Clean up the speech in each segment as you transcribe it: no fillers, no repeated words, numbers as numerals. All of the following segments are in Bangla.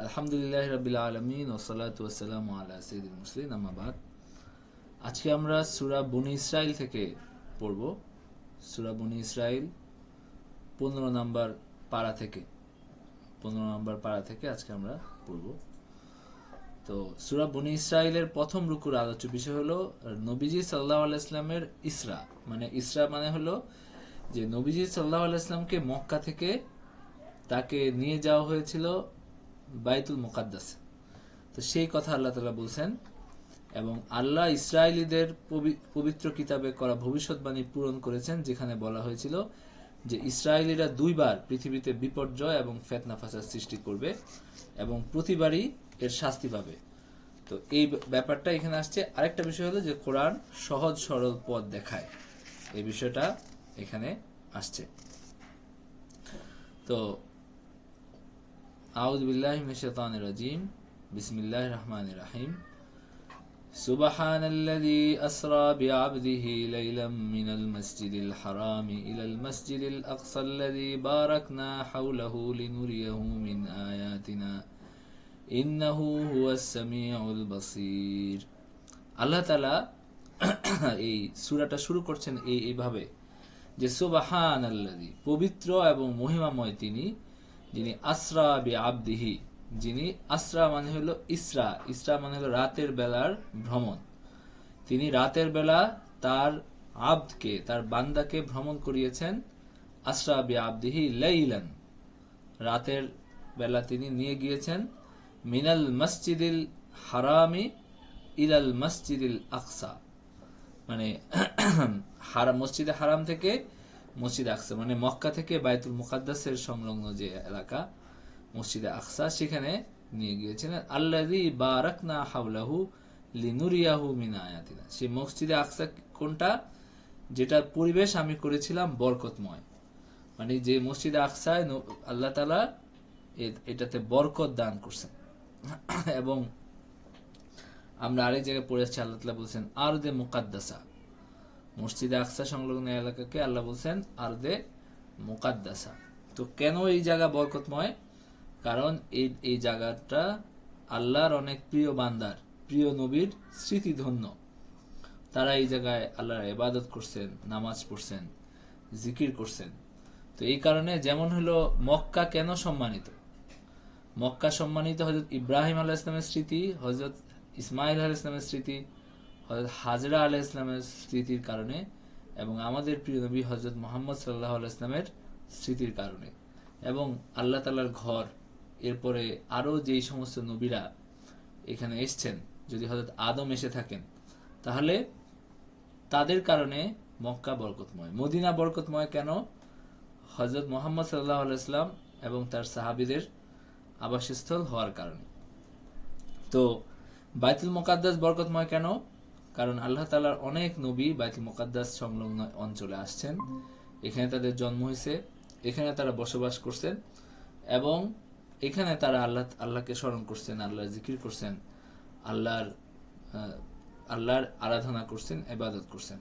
আলহামদুলিল্লাহ রাব্বিল আলামিন ওয়াসসালাতু ওয়াসসালামু আলা সাইয়্যিদিল মুরসালিন আম্মা বাদ। আজকে আমরা সূরা বনী ইসরাইল থেকে পড়ব। সূরা বনী ইসরাইল 15 নম্বর পারা থেকে আজকে আমরা পড়ব। তো সূরা বনী ইসরাইলের প্রথম রুকুর আলোচ্য বিষয় হলো নবীজি সাল্লাল্লাহু আলাইহি ওয়াসাল্লামের ইসরা। ইসরা মানে হলো যে নবীজি সাল্লাল্লাহু আলাইহি ওয়াসাল্লামকে মক্কা থেকে তাকে নিয়ে যাওয়া হয়েছিল বাইতুল মুকাদ্দাস। তো সেই কথা আল্লাহ তাআলা বলছেন এবং আল্লাহ ইসরায়েলীদের পবিত্র কিতাবে করা ভবিষ্যৎবাণী পূরণ করেছেন, যেখানে বলা হয়েছিল যে ইসরায়েলীরা দুইবার পৃথিবীতে বিপর্যয় এবং ফিতনা ফাসাদ সৃষ্টি করবে এবং প্রতিবারই এর শাস্তি পাবে। তো এই ব্যাপারটা এখানে আসছে। আরেকটা বিষয় হলো যে কোরআন সহজ সরল পথ দেখায়, এই বিষয়টা এখানে আসছে। তো আউযু বিল্লাহি মিনাশ শাইতানির রাজিম, বিসমিল্লাহির রহমানির রহিম। সুবহানাল্লাযী আসরা বিআবদিহি লাইলাম মিনাল মাসজিদিল হারামি ইলাল মাসজিদিল আকসাল্লাযী বারাকনা হাওলাহু লিনুরিয়াহু মিন আয়াতিনা ইন্নাহু হুয়াস সামিউল বাসীর। আল্লাহ তাআলা এই সূরাটা শুরু করছেন এইভাবে যে সুবহানাল্লাযী, পবিত্র এবং মহিমাময় তিনি, যিনি আসরা বি আবদিহি, যিনি আসরা মানে হলো ইসরা, ইসরা মানে হলো রাতের বেলার ভ্রমণ। তিনি রাতের বেলা তার আবদকে, তার বান্দাকে ভ্রমণ করিয়েছেন। আসরা বি আবদিহি লাইলান, রাতের বেলা তিনি নিয়ে গিয়েছেন মিনাল মসজিদিল হারামি ইলাল মসজিদিল আকসা, মানে মসজিদে হারাম থেকে মসজিদ আকসা, মানে মক্কা থেকে বাইতুল মুকাদ্দাসের সংলগ্ন যে এলাকা মসজিদে আকসা, সেখানে নিয়ে গিয়েছিলেন। আল্লাযী বারাকনা হাওলাহু লিনুরিয়াহু মিন আয়াতিনা, সেই মসজিদে আকসা কোনটা, যেটার পরিবেশ আমি করেছিলাম বরকতময়। মানে যে মসজিদে আকসায় আল্লাহ তাআলা এটাতে বরকত দান করছেন। এবং আমরা আরেক জায়গায় পড়ে আসছি, আল্লাহ তাআলা বলছেন আরদে মুকাদ্দাসা, মসজিদে আকসা সংলগ্ন এলাকাকে আল্লাহ বলছেন আরদে মুকাদ্দাসা। তো কেন এই জায়গা বরকতময়? কারণ এই জায়গাটা আল্লাহর অনেক প্রিয় বান্দার, প্রিয় নবীর স্মৃতিধন্য। তারা এই জায়গায় আল্লাহর ইবাদত করছেন, নামাজ পড়ছেন, জিকির করছেন। তো এই কারণে যেমন হলো মক্কা কেন সম্মানিত, মক্কা সম্মানিত হযরত ইব্রাহিম আলাইহিস সালামের স্মৃতি, হযরত ইসমাইল আলাইহিস সালামের স্মৃতি, হযরত হাজরা আলাইহিস সালামের স্মৃতির কারণে এবং আমাদের প্রিয় নবী হযরত মুহাম্মদ সাল্লাল্লাহু আলাইহি ওয়াসাল্লামের স্মৃতির কারণে। এবং আল্লাহ তাআলার ঘর, এরপরে আরো যেই সমস্ত নবীরা এখানে এসেছেন, যদি হযরত আদম এসে থাকেন তাহলে তাদের কারণে মক্কা বরকতময়। মদিনা বরকতময় কেন? হযরত মুহাম্মদ সাল্লাল্লাহু আলাইহি ওয়াসাল্লাম এবং তার সাহাবীদের আবাসস্থল হওয়ার কারণে। তো বাইতুল মুকাদ্দাস বরকতময় কেন? কারণ আল্লাহ তাআলার অনেক নবী বাইতুল মুকাদ্দাস সংলগ্ন অঞ্চলে আসছেন, এখানে তাদের জন্ম হয়েছে, এখানে তারা বসবাস করছেন এবং এখানে তারা আল্লাহকে স্মরণ করছেন, আল্লাহর জিকির করছেন, আল্লাহর আরাধনা করছেন, ইবাদত করছেন।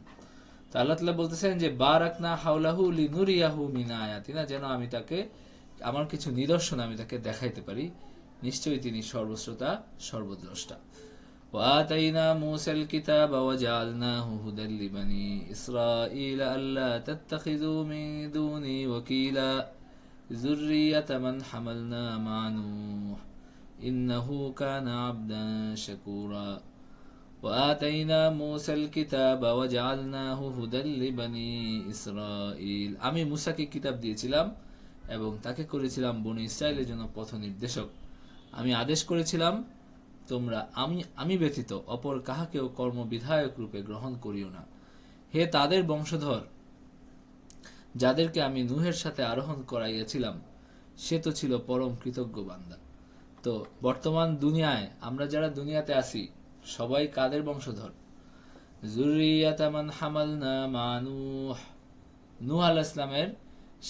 তো আল্লাহ তাআলা বলতেছেন যে বারাকনা হাওলাহু লিনুরিয়াহু মিন আয়াতিনা, যেন আমি তাকে আমার কিছু নিদর্শন আমি তাকে দেখাইতে পারি। নিশ্চয়ই তিনি সর্বশ্রোতা, সর্বদ্রষ্টা। وآتينا موسى الكتاب وجعلناه هدى لبني إسرائيل ألا تتخذوا من دوني وكيلا ذرية من حملنا مع نوح إنه كان عبدا شكورا وآتينا موسى الكتاب وجعلناه هدى لبني إسرائيل, আমি মুসাকে কিতাব দিয়েছিলাম এবং তাকে করেছিলাম বনী ইসরাইলের জন্য পথ নির্দেশক। আমি আদেশ করেছিলাম তোমরা আমি ব্যতীত অপর কাহাকেও কর্মবিধায়ক রূপে গ্রহণ করিও না। হে তাদের বংশধর, যাদেরকে আমি নূহের সাথে আরোহণ করাইয়াছিলাম, সে তো ছিল পরম কৃতজ্ঞ বান্দা। তো বর্তমান দুনিয়ায় আমরা যারা দুনিয়াতে আছি সবাই কাদের বংশধর? যুররিয়াতা মান হামালনা মা নূহ, নূহ আলাইহিস সালামের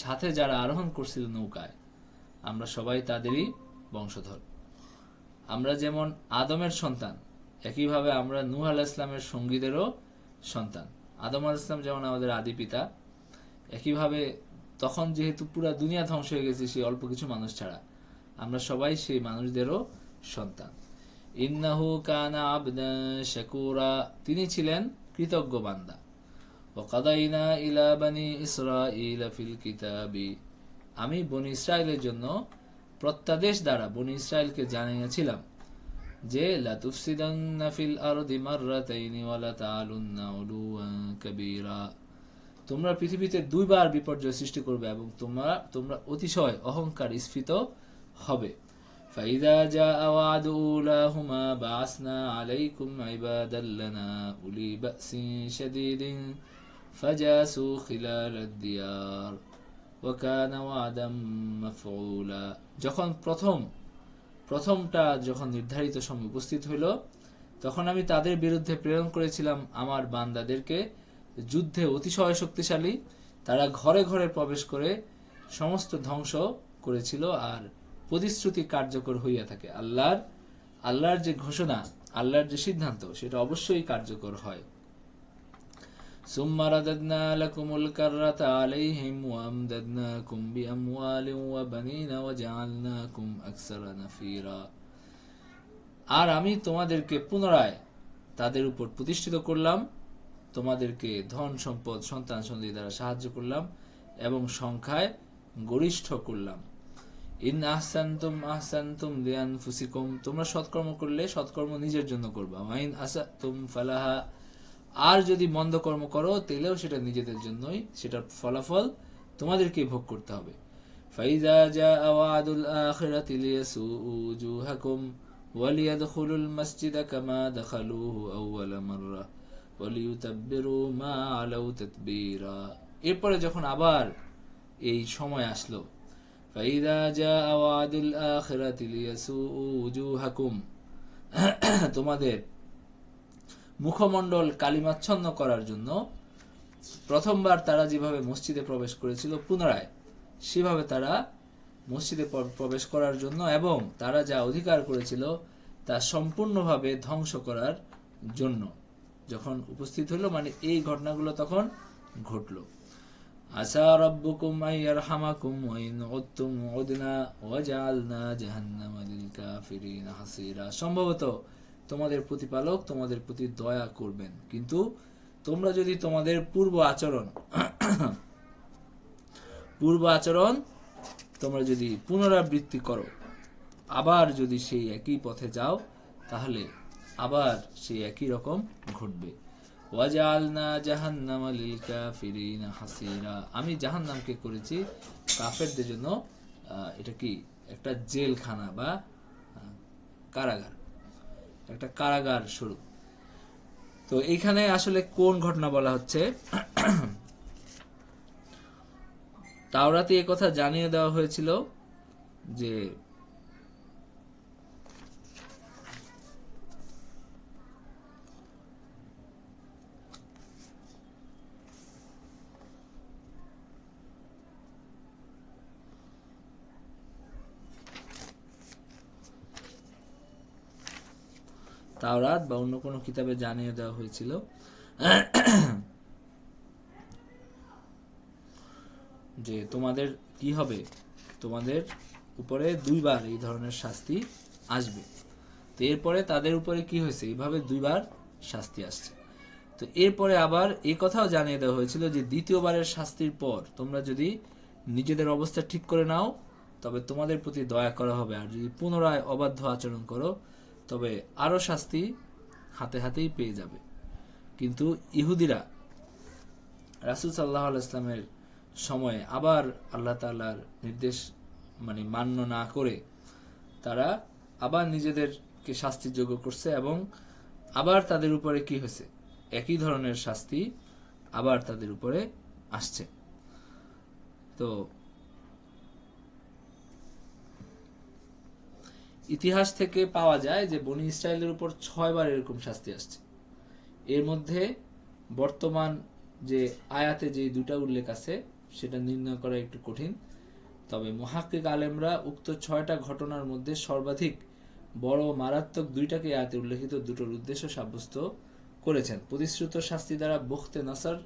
সাথে যারা আরোহণ করছিল নৌকায়, আমরা সবাই তাদেরই বংশধর। আমরা যেমন আদমের সন্তান, একইভাবে আমরা নূহ আলাইহিস সালামের সঙ্গীদেরও সন্তান। আদম আলাইহিস সালাম যেমন আমাদের আদি পিতা, একইভাবে তখন যেহেতু পুরা দুনিয়া ধ্বংস হয়ে গেছে সেই অল্প কিছু মানুষ ছাড়া, আমরা সবাই সেই মানুষদেরও সন্তান। ইন্নাহু কানা আবদান শাকুরা, তিনি ছিলেন কৃতজ্ঞ বান্দা। ওয়াকাদাইনা ইলা বানি ইসরাঈল ফিল কিতাবি, আমি বনি ইসরাইলের জন্য প্রত্যাদেশ দ্বারা বনি ইসরাইলকে জানিয়েছিলাম যে লাতুফসিদান্না ফিল আরদি মাররাতাইনি ওয়া লাতালুন্না উলুওয়ান কাবীরা, তোমরা পৃথিবীতে দুইবার বিপর্যয় সৃষ্টি করবে এবং তোমরা অতিশয় অহংকার স্ফীত হবে। ফাইদা জাআ ওয়াদু উলাহুমা বা'সনা আলাইকুম ইবাদাল লানা উলি বা'সিন শাদীদিন ফাজাসু খিলালাদ দিয়ার ওয়া কানা ওয়াদাম মাফউলা, যখন প্রথমটা যখন নির্ধারিত সময় উপস্থিত হইল, তখন আমি তাদের বিরুদ্ধে প্রেরণ করেছিলাম আমার বান্দাদেরকে যুদ্ধে অতিশয় শক্তিশালী। তারা ঘরে ঘরে প্রবেশ করে সমস্ত ধ্বংস করেছিল, আর প্রতিশ্রুতি কার্যকর হইয়া থাকে। আল্লাহর যে ঘোষণা, আল্লাহর যে সিদ্ধান্ত, সেটা অবশ্যই কার্যকর হয়। সুম্মা রাদাদনা লাকুমুল কাররাতা আলাইহিম ওয়া আমদাদনাকুম বিআমওয়ালিন ওয়া বানিনা ওয়া জাআলনাকুম আকসারা নাফীরা, আর আমি তোমাদেরকে পুনরায় তাদের উপর প্রতিষ্ঠিত করলাম, তোমাদেরকে ধন সম্পদ সন্তান সন্ততি দ্বারা সাহায্য করলাম এবং সংখ্যায় গরিষ্ঠ করলাম। ইন আহসানতুম আহসানতুম লিআনফুসিকুম, তোমরা সৎকর্ম করলে সৎকর্ম নিজের জন্য করবা। ওয়াইন আসাতুম ফালাহা, আর যদি মন্দ কর্ম করো তাহলেও সেটা নিজেদের জন্যই, সেটার ফলাফল তোমাদেরকেই ভোগ করতে হবে। ফাইজা জাআ ওয়াদুল আখিরাতি লিয়াসুউ উজুহাকুম ওয়া লিয়াদখুলুল মাসজিদা কামা দাখালুহু আউওয়ালা মাররা ওয়া লিইউতাব্বিরু মা আলাউ তাতবীরা, এরপরে যখন আবার এই সময় আসলো, ফাইজা জাআ ওয়াদুল আখিরাতি লিয়াসুউ উজুহাকুম, তোমাদের মুখমণ্ডল কালিমাচ্ছন্ন করার জন্য প্রথমবার তারা যেভাবে মসজিদে প্রবেশ করেছিল, পুনরায় সেভাবে তারা মসজিদে প্রবেশ করার জন্য এবং তারা যা অধিকার করেছিল তা সম্পূর্ণভাবে ধ্বংস করার জন্য যখন উপস্থিত হলো, মানে এই ঘটনাগুলো তখন ঘটলো। আসা রাব্বুকুম আইয়ারহামাকুম ওয়া ইন উদতুম উদনা ওয়া জাআলনা জাহান্নামা লিল কাফিরিনা হাসীরা, সম্ভবত তোমাদের প্রতিপালক তোমাদের প্রতি দয়া করবেন, কিন্তু তোমরা যদি তোমাদের পূর্ব আচরণ তোমরা যদি পুনরাবৃত্তি করো, আবার যদি সেই একই পথে যাও, তাহলে আবার সেই একই রকম ঘটবে। ওয়াজআলনা জাহান্নামা লিল কাফিরিনা হাসীরা, আমি জাহান্নামকে করেছি কাফেরদের জন্য এটা কি একটা জেলখানা বা কারাগার, একটা কারাগার স্বরূপ। তো এইখানে আসলে কোন ঘটনা বলা হচ্ছে? তাওরাতে এই কথা জানিয়ে দেওয়া হয়েছিল যে তাওরাত বা অন্য কোনো কিতাবে জানিয়ে দেওয়া হয়েছিল যে তোমাদের কি হবে, তোমাদের উপরে দুইবার এই ধরনের শাস্তি আসবে। তো এরপরে তাদের উপরে কি হয়েছে, এইভাবে দুইবার শাস্তি আসছে। তো এরপরে আবার এই কথাও জানিয়ে দেওয়া হয়েছিল যে দ্বিতীয়বারের শাস্তির পর তোমরা যদি নিজেদের অবস্থা ঠিক করে নাও তবে তোমাদের প্রতি দয়া করা হবে, আর যদি পুনরায় অবাধ্য আচরণ করো তবে আরো শাস্তি হাতে হাতেই পেয়ে যাবে। কিন্তু ইহুদিরা রাসূল সাল্লাল্লাহু আলাইহি ওয়াসাল্লামের সময়ে আবার আল্লাহ তাআলার নির্দেশ মান্য না করে তারা আবার নিজেদেরকে শাস্তির যোগ্য করছে এবং আবার তাদের উপরে কি হয়েছে, একই ধরনের শাস্তি আবার তাদের উপরে আসছে। তো ইতিহাস থেকে পাওয়া যায় যে বনি ইসরায়েলের উপর 6 বার এরকম শাস্তি আসছে। এর মধ্যে বর্তমান যে আয়াতে যে দুটা উল্লেখ আছে সেটা নির্ণয় করা একটু কঠিন, তবে মুহাক্কিক আলেমরা উক্ত 6টা ঘটনার মধ্যে সর্বাধিক বড় মারাত্মক দুইটাকে আয়াতে উল্লেখিত দুটোর উদ্দেশ্য সাব্যস্ত করেছেন। প্রতিশ্রুত শাস্তি দ্বারা বখতে নাসার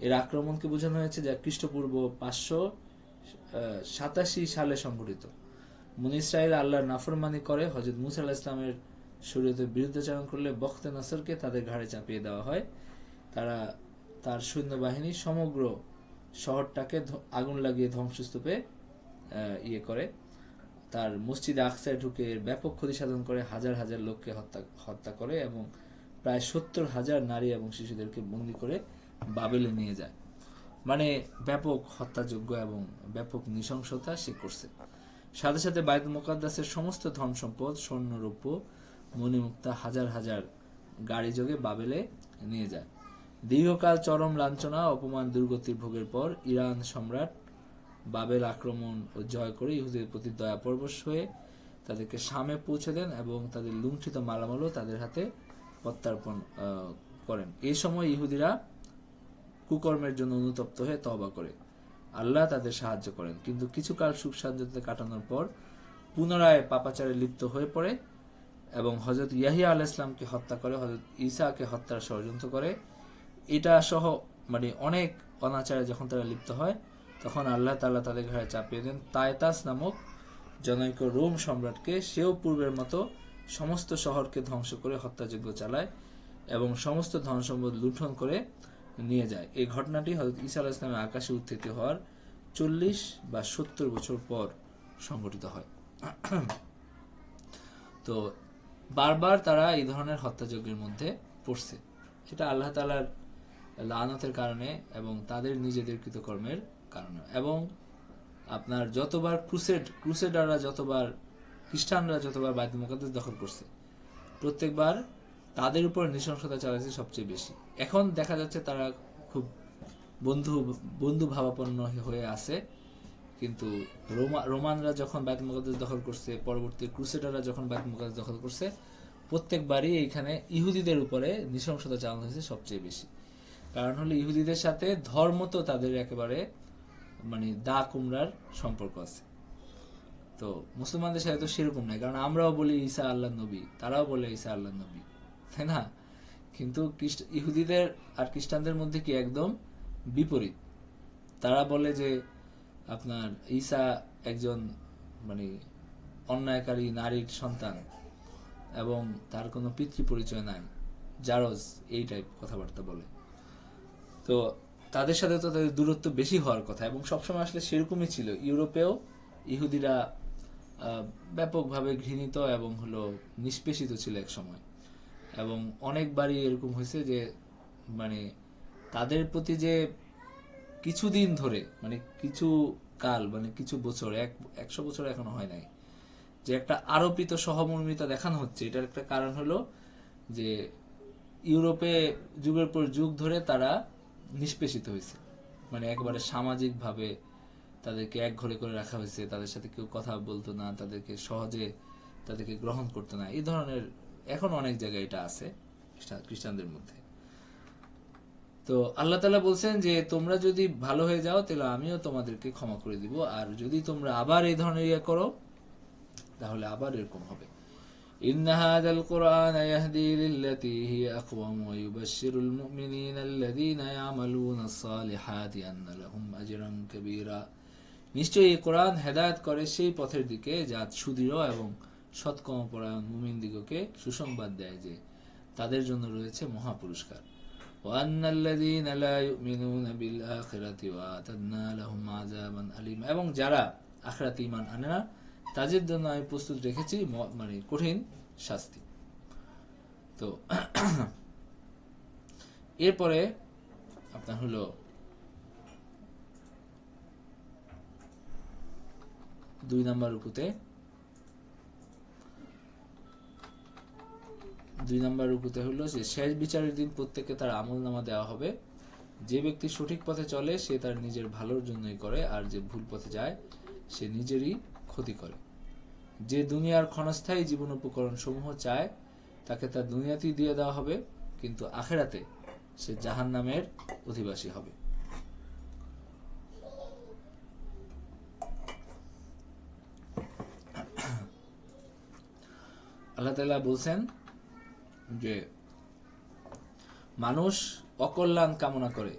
এর আক্রমণকে বোঝানো হয়েছে, যা খ্রিস্টপূর্ব 587 সালে সংঘটিত। বনী ইসরাঈল আল্লাহর নাফরমানি করে হযরত মূসা আলাইহিস সালামের শরীয়তের বিরুদ্ধাচরণ করলে বখতে নসরকে তাদের ঘাড়ে চাপিয়ে দেওয়া হয়। তারা তার সৈন্যবাহিনী সমগ্র শহরটাকে আগুন লাগিয়ে ধ্বংসস্তূপে করে, তার মসজিদে আকসায় ঢুকে ব্যাপক ক্ষতি সাধন করে, হাজার হাজার লোককে হত্যা করে এবং প্রায় 70,000 নারী এবং শিশুদেরকে বন্দী করে বাবেলে নিয়ে যায়। মানে ব্যাপক হত্যাযোগ্য এবং ব্যাপক নৃশংসতা সে করছে। সাথে সাথে বাইতুল মুকাদ্দাসের সমস্ত ধন সম্পদ, স্বর্ণ রৌপ্য, মণিমুক্তা হাজার হাজার গাড়ি যোগে বাবেলে নিয়ে যায়। দীর্ঘকাল চরম লাঞ্ছনা, অপমান, দুর্গতির ভোগের পর ইরান সম্রাট বাবেল আক্রমণ ও জয় করে ইহুদিদের প্রতি দয়া পরবশ হয়ে তাদেরকে শামে পৌঁছে দেন এবং তাদের লুণ্ঠিত মালামালও তাদের হাতে প্রত্যার্পণ করেন। এই সময় ইহুদিরা কুকর্মের জন্য অনুতপ্ত হয়ে তওবা করে আল্লাহ তাদের সাহায্য করেন, কিন্তু কিছুকাল সুখ শান্তিতে কাটানোর পর পুনরায় পাপাচারে লিপ্ত হয়ে পড়ে এবং হযরত ইয়াহিয়া আলাইহিস সালামকে হত্যা করে, হযরত ঈসাকে হত্যার ষড়যন্ত্র করে। এটা সহ অনেক অনাচারে যখন তারা লিপ্ত হয়, তখন আল্লাহ তাআলা তাদের ঘাড়ে চাপিয়ে দেন তায়তাস নামক জনৈক রোম সম্রাটকে। সেও পূর্বের মতো সমস্ত শহরকে ধ্বংস করে হত্যাযজ্ঞ চালায় এবং সমস্ত ধন সম্পদ লুণ্ঠন করে নিয়ে যায়। এই ঘটনাটি হযরত ঈসা আলাইহিস সালামের আকাশে উত্থিত হওয়ার 40 বা 70 বছর পর সংঘটিত হয়। তো বারবার তারা এই ধরনের হত্যাযজ্ঞের মধ্যে পড়ছে। এটা আল্লাহ তাআলার লাআনতের কারণে এবং তাদের নিজেদের কৃতকর্মের কারণে। এবং আপনার যতবার ক্রুসেডাররা যতবার, খ্রিস্টানরা যতবার বাইতুল মুকাদ্দাস দখল করছে, প্রত্যেকবার তাদের উপর নৃশংসতা চালাচ্ছে সবচেয়ে বেশি। এখন দেখা যাচ্ছে তারা খুব বন্ধু ভাবাপন্ন হয়ে আছে, কিন্তু রোমানরা যখন বাইতুল মুকাদ্দাস দখল করছে, পরবর্তী ক্রুসেডাররা যখন বাইতুল মুকাদ্দাস দখল করছে, প্রত্যেকবারই এইখানে ইহুদিদের উপরে নৃশংসতা চালানো হয়েছে সবচেয়ে বেশি। কারণ হলো ইহুদিদের সাথে ধর্ম তো তাদের একেবারে দা কুমড়ার সম্পর্ক আছে। তো মুসলমানদের সাথে তো সেরকম নাই, কারণ আমরাও বলি ঈসা আল্লাহর নবী, তারাও বলে ঈসা আল্লাহর নবী, তাই না? কিন্তু ইহুদিদের আর খ্রিস্টানদের মধ্যে কি একদম বিপরীত। তারা বলে যে আপনার ঈসা একজন অন্যায়কারী নারীর সন্তান এবং তার কোনো পিতৃ পরিচয় নাই, জারজ, এই টাইপ কথাবার্তা বলে। তো তাদের সাথে তো তাদের দূরত্ব বেশি হওয়ার কথা, এবং সবসময় আসলে সেরকমই ছিল। ইউরোপেও ইহুদিরা ব্যাপকভাবে ঘৃণিত এবং নিষ্পেষিত ছিল এক সময়, এবং অনেকবারই এরকম হয়েছে যে তাদের প্রতি যে কিছুদিন ধরে কিছু কাল কিছু বছর, 100 বছর এখনো হয় নাই, যে একটা আরোপিত সহমর্মিতা দেখানো হচ্ছে। এটার একটা কারণ হলো যে ইউরোপে যুগের পর যুগ ধরে তারা নিষ্পেষিত হয়েছে, একবারে সামাজিক ভাবে তাদেরকে এক ঘরে করে রাখা হয়েছে, তাদের সাথে কেউ কথা বলতো না, তাদেরকে সহজে তাদেরকে গ্রহণ করতো না। এই ধরনের এখন অনেক জায়গায় এটা আছে খ্রিস্টানদের মধ্যে। তো আল্লাহ তাআলা বলছেন যে তোমরা যদি ভালো হয়ে যাও তাহলে আমিও তোমাদেরকে ক্ষমা করে দিব, আর যদি তোমরা আবার এই ধরনের করো তাহলে আবার এরকম হবে। إن هذا القرآن يهدي للتي هي أقوم ويبشر المؤمنين الذين يعملون الصالحات أن لهم أجرا كبيرا। নিশ্চয়ই এই কোরআন হেদায়েত করে সেই পথের দিকে যা সুদৃঢ়, এবং সৎকর্মপরায়ণ মুমিনদিগকে সুসংবাদ দেয় যে তাদের জন্য রয়েছে মহা পুরস্কার। وأن الذين لا يؤمنون بالآخرة وأعتدنا لهم عذابا أليما। এবং যারা আখিরাতে ঈমান আনে না তাদের জন্য আমি প্রস্তুত রেখেছি কঠিন শাস্তি। তো এরপরে আপনার 2 নম্বর রুকুতে যে শেষ বিচারের দিন প্রত্যেককে তার আমলনামা দেওয়া হবে। যে ব্যক্তি সঠিক পথে চলে সে তার নিজের ভালোর জন্যই করে, আর যে ভুল পথে যায় সে নিজেরই ক্ষতি করে। যে দুনিয়ার ক্ষণস্থায়ী জীবন উপকরণ সমূহ চায় তাকে তার দুনিয়াতেই দিয়ে দেওয়া হবে, কিন্তু আখিরাতে সে জাহান্নামের অধিবাসী হবে। আল্লাহ তাআলা বলছেন যে মানুষ অকল্যাণ কামনা করে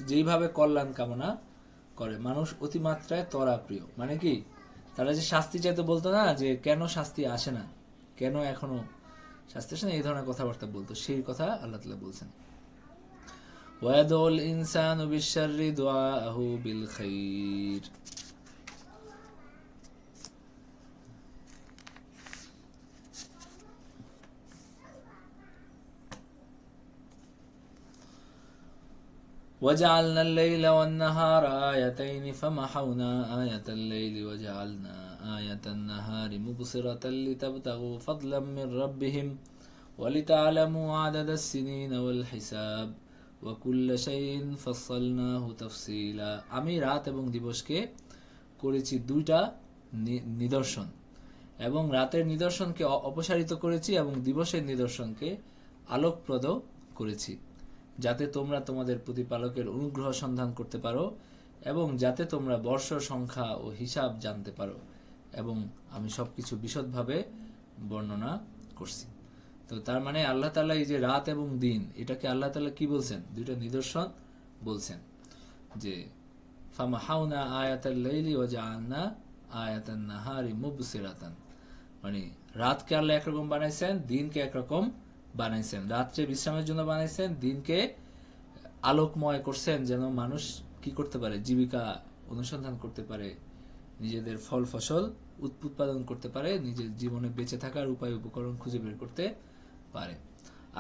যেইভাবে কল্যাণ কামনা করে। মানুষ অতিমাত্রায় তরা প্রিয়, মানে কি তারা যে শাস্তি চাইতে বলতো না, যে কেন শাস্তি আসে না, কেন এখনো শাস্তি আসে না, এই ধরনের কথাবার্তা বলতো, সেই কথা আল্লাহ তাআলা বলছেন। ওয়াদুল ইনসানু বিশ-শাররি দুআহু বিল খাইর। وجعلنا الليل والنهار آيتين فمحونا آية الليل وجعلنا آية النهار مبصرة لتبتغوا فضلا من ربهم ولتعلموا عدد السنين والحساب وكل شيء فصلناه تفصيلا। আমি রাত এবং দিবসকে করেছি দুইটা নিদর্শন, এবং রাতের নিদর্শনকে অপসারিত করেছি এবং দিবসের নিদর্শনকে আলোকপ্রদ করেছি, যাতে তোমরা তোমাদের প্রতিপালকের অনুগ্রহ সন্ধান করতে পারো এবং যাতে তোমরা বর্ষ সংখ্যা ও হিসাব জানতে পারো, এবং আমি সবকিছু বিশদভাবে বর্ণনা করছি। তো তার মানে আল্লাহ তাআলা এই যে রাত এবং দিন, এটাকে আল্লাহ তাআলা কি বলছেন, দুইটা নিদর্শন বলছেন, যে ফামাহাউনা আয়াতাল লাইলি ওয়া জাআলনা আয়াতান নাহারি মুবসিরাতান, মানে রাতকে আল্লাহ একরকম বানাইছেন, দিনকে একরকম বানাইছেন। রাত্রে বিশ্রামের জন্য বানাইছেন, দিনকে আলোকময় করছেন, যেন মানুষ কি করতে পারে, জীবিকা অনুসন্ধান করতে পারে, নিজেদের ফল ফসল উৎপাদন করতে পারে, নিজের জীবনে বেঁচে থাকার উপায় উপকরণ খুঁজে বের করতে পারে।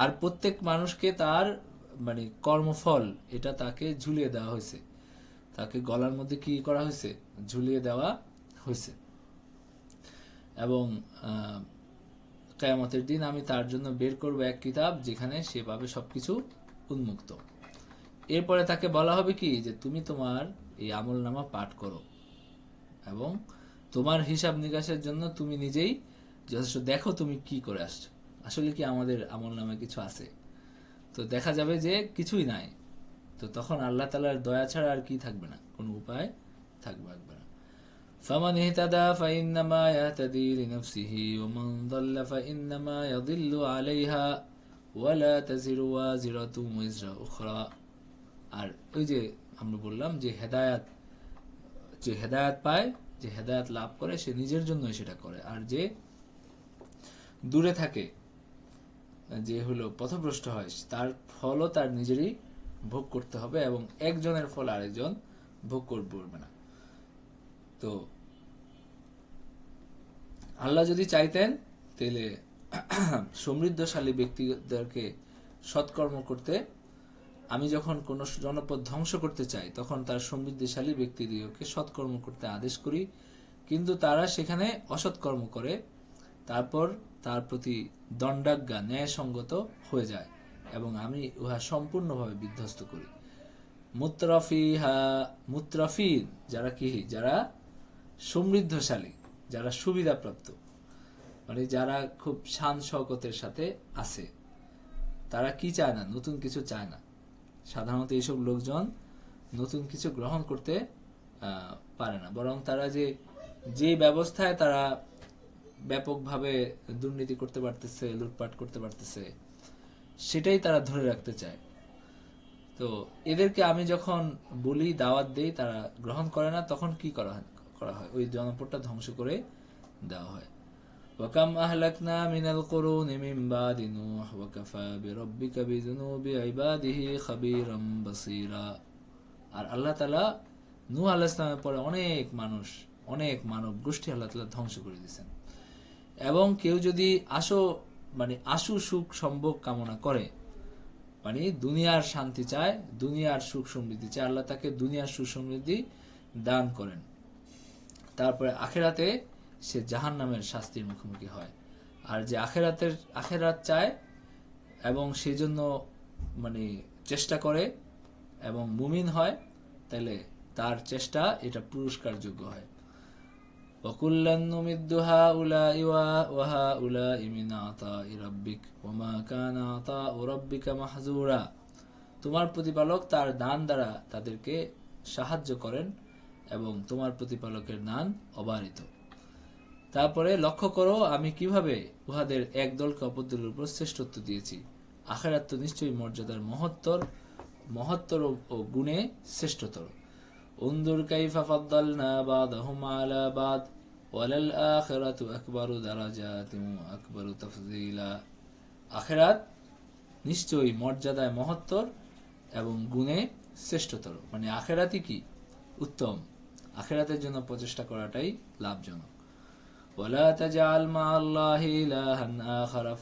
আর প্রত্যেক মানুষকে তার মানে কর্মফল এটা তাকে ঝুলিয়ে দেওয়া হয়েছে, তাকে গলার মধ্যে কি করা হয়েছে, ঝুলিয়ে দেওয়া হয়েছে। এবং কিয়ামতের দিন আমি তার জন্য বের করব এক কিতাব, যেখানে সে পাবে সবকিছু উন্মুক্ত। এরপরে তাকে বলা হবে কি, যে তুমি তোমার এই আমলনামা পাঠ করো এবং তোমার হিসাব নিকাশের জন্য তুমি নিজেই যথেষ্ট, দেখো তুমি কি করে আসছো, আসলে কি আমাদের আমলনামায় কিছু আছে। তো দেখা যাবে যে কিছুই নাই, তো তখন আল্লাহ তাআলার দয়া ছাড়া আর কি থাকবে না, কোনো উপায় থাকবে না। فمن اهتدى فإنما يهتدي لنفسه ومن ضل فإنما يضل عليها ولا تزر وازرة وزر أخرى। আর ওই যে আমরা বললাম যে হেদায়েত পায়, যে হেদায়েত লাভ করে, সে নিজের জন্যই সেটা করে, আর যে দূরে থাকে, যে হলো পথভ্রষ্ট হয়, তার ফলও তার নিজেরই ভোগ করতে হবে, এবং একজনের ফল আরেকজন ভোগ করবে না। তো আল্লাহ যদি চাইতেন তাহলে সমৃদ্ধশালী ব্যক্তিদেরকে সৎকর্ম করতে, আমি যখন কোন জনপদ ধ্বংস করতে চাই তখন তার সমৃদ্ধশালী ব্যক্তিদেরকে সৎকর্ম করতে আদেশ করি, কিন্তু তারা সেখানে অসৎকর্ম করে, তারপর তার প্রতি দণ্ডাজ্ঞা ন্যায়সঙ্গত হয়ে যায় এবং আমি উহা সম্পূর্ণভাবে বিধ্বস্ত করি। মুত্রাফিন যারা কি, যারা সমৃদ্ধশালী, যারা সুবিধাপ্রাপ্ত, মানে যারা খুব শান শওকতের সাথে আছে, তারা কি চায় না, নতুন কিছু চায় না। সাধারণত এইসব লোকজন নতুন কিছু গ্রহণ করতে পারে না, বরং তারা যে ব্যবস্থায় তারা ব্যাপকভাবে দুর্নীতি করতে পারতেছে, লুটপাট করতে পারতেছে, সেটাই তারা ধরে রাখতে চায়। তো এদেরকে আমি যখন বলি, দাওয়াত দেই, তারা গ্রহণ করে না, তখন কি করা হয়, ওই জনপদটা ধ্বংস করে দেওয়া হয়। ওয়াকাম আহলাকনা মিনাল কুরুনি মিন বাদি নূহ ওয়া কাফা বিরাব্বিকা বিযুনুবি ইবাদিহি খাবীরাম বাসীরা। আর আল্লাহ তাআলা নূহ আলাইহিস সালামের পরে অনেক মানব গোষ্ঠী আল্লাহ তাআলা ধ্বংস করে দিয়েছেন। এবং কেউ যদি আশু সুখ সম্ভোগ কামনা করে, মানে দুনিয়ার শান্তি চায়, দুনিয়ার সুখ সমৃদ্ধি চায়, আল্লাহ তাকে দুনিয়ার সুখ সমৃদ্ধি দান করেন, তারপরে আখেরাতে সে জাহান্নামের শাস্তির মুখোমুখি হয়। আর যে আখেরাত চায় এবং সেই জন্য চেষ্টা করে এবং মুমিন হয়, তাহলে তার চেষ্টা এটা পুরস্কার যোগ্য হয়। ওয়াকুল্লান নুমিদ্দু হাউলাই ওয়া হাউলাই মিন আতাই রাব্বিক ওয়া মা কানা আতাউ রাব্বিকা মাহজুরা। তোমার প্রতিপালক তার দান দ্বারা তাদেরকে সাহায্য করেন এবং তোমার প্রতিপালকের দান অবারিত। তারপরে লক্ষ্য করো আমি কিভাবে উহাদের এক দলকে অপর দলের উপর শ্রেষ্ঠত্ব দিয়েছি। আখিরাত তো নিশ্চয়ই মর্যাদার মহত্তর ও গুণে শ্রেষ্ঠতর। উনদুর কাইফা ফাদ্দালনা বা'দাহুম আলা বা'দ ওয়ালাল আখিরাতু আকবারু দারাজাতিন ওয়া আকবারু তাফযীলা। আখিরাত নিশ্চয়ই মর্যাদায় মহত্তর এবং গুণে শ্রেষ্ঠতর। মানে আখিরাতই কি উত্তম, আখিরাতের জন্য প্রচেষ্টা করাটাই লাভজনক। ওয়ালা তাজআল মা'আল্লাহি ইলাহান আখারা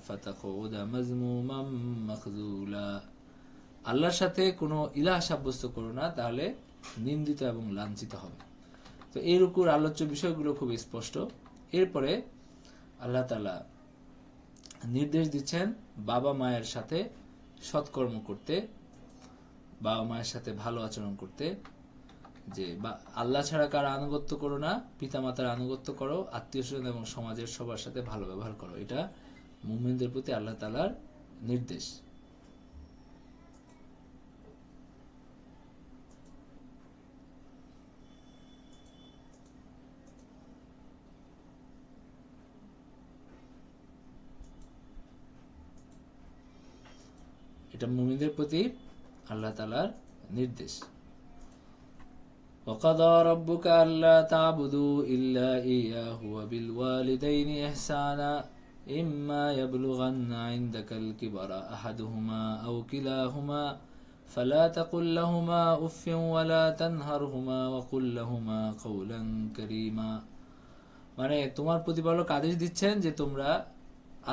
ফাতাকুদা মাজমুমান মাখযুলা। আল্লাহর সাথে কোনো ইলাহ সাব্যস্ত করো না, তাহলে নিন্দিত এবং লাঞ্ছিত হবে। তো এর উপর আলোচ্য বিষয়গুলো খুব স্পষ্ট। এরপরে আল্লাহ তাআলা নির্দেশ দিচ্ছেন বাবা মায়ের সাথে সৎকর্ম করতে, বাবা মায়ের সাথে ভালো আচরণ করতে, যে আল্লাহ ছাড়া কার আনুগত্য করো না, পিতামাতার আনুগত্য করো, আত্মীয় স্বজন এবং সমাজের সবার সাথে ভালো ব্যবহার করো। এটা মুমিনদের প্রতি আল্লাহ তাআলার নির্দেশ। এটা মুমিনদের প্রতি আল্লাহ তাআলার নির্দেশ। وقضى ربك ألا تعبدوا إلا إياه وبالوالدين إحسانا إما يبلغن عندك الكبر أحدهما أو كلاهما فلا تقل لهما أف ولا تنهرهما وقل لهما قولا كريما। মানে তোমার প্রতিপালক আদেশ দিচ্ছেন যে তোমরা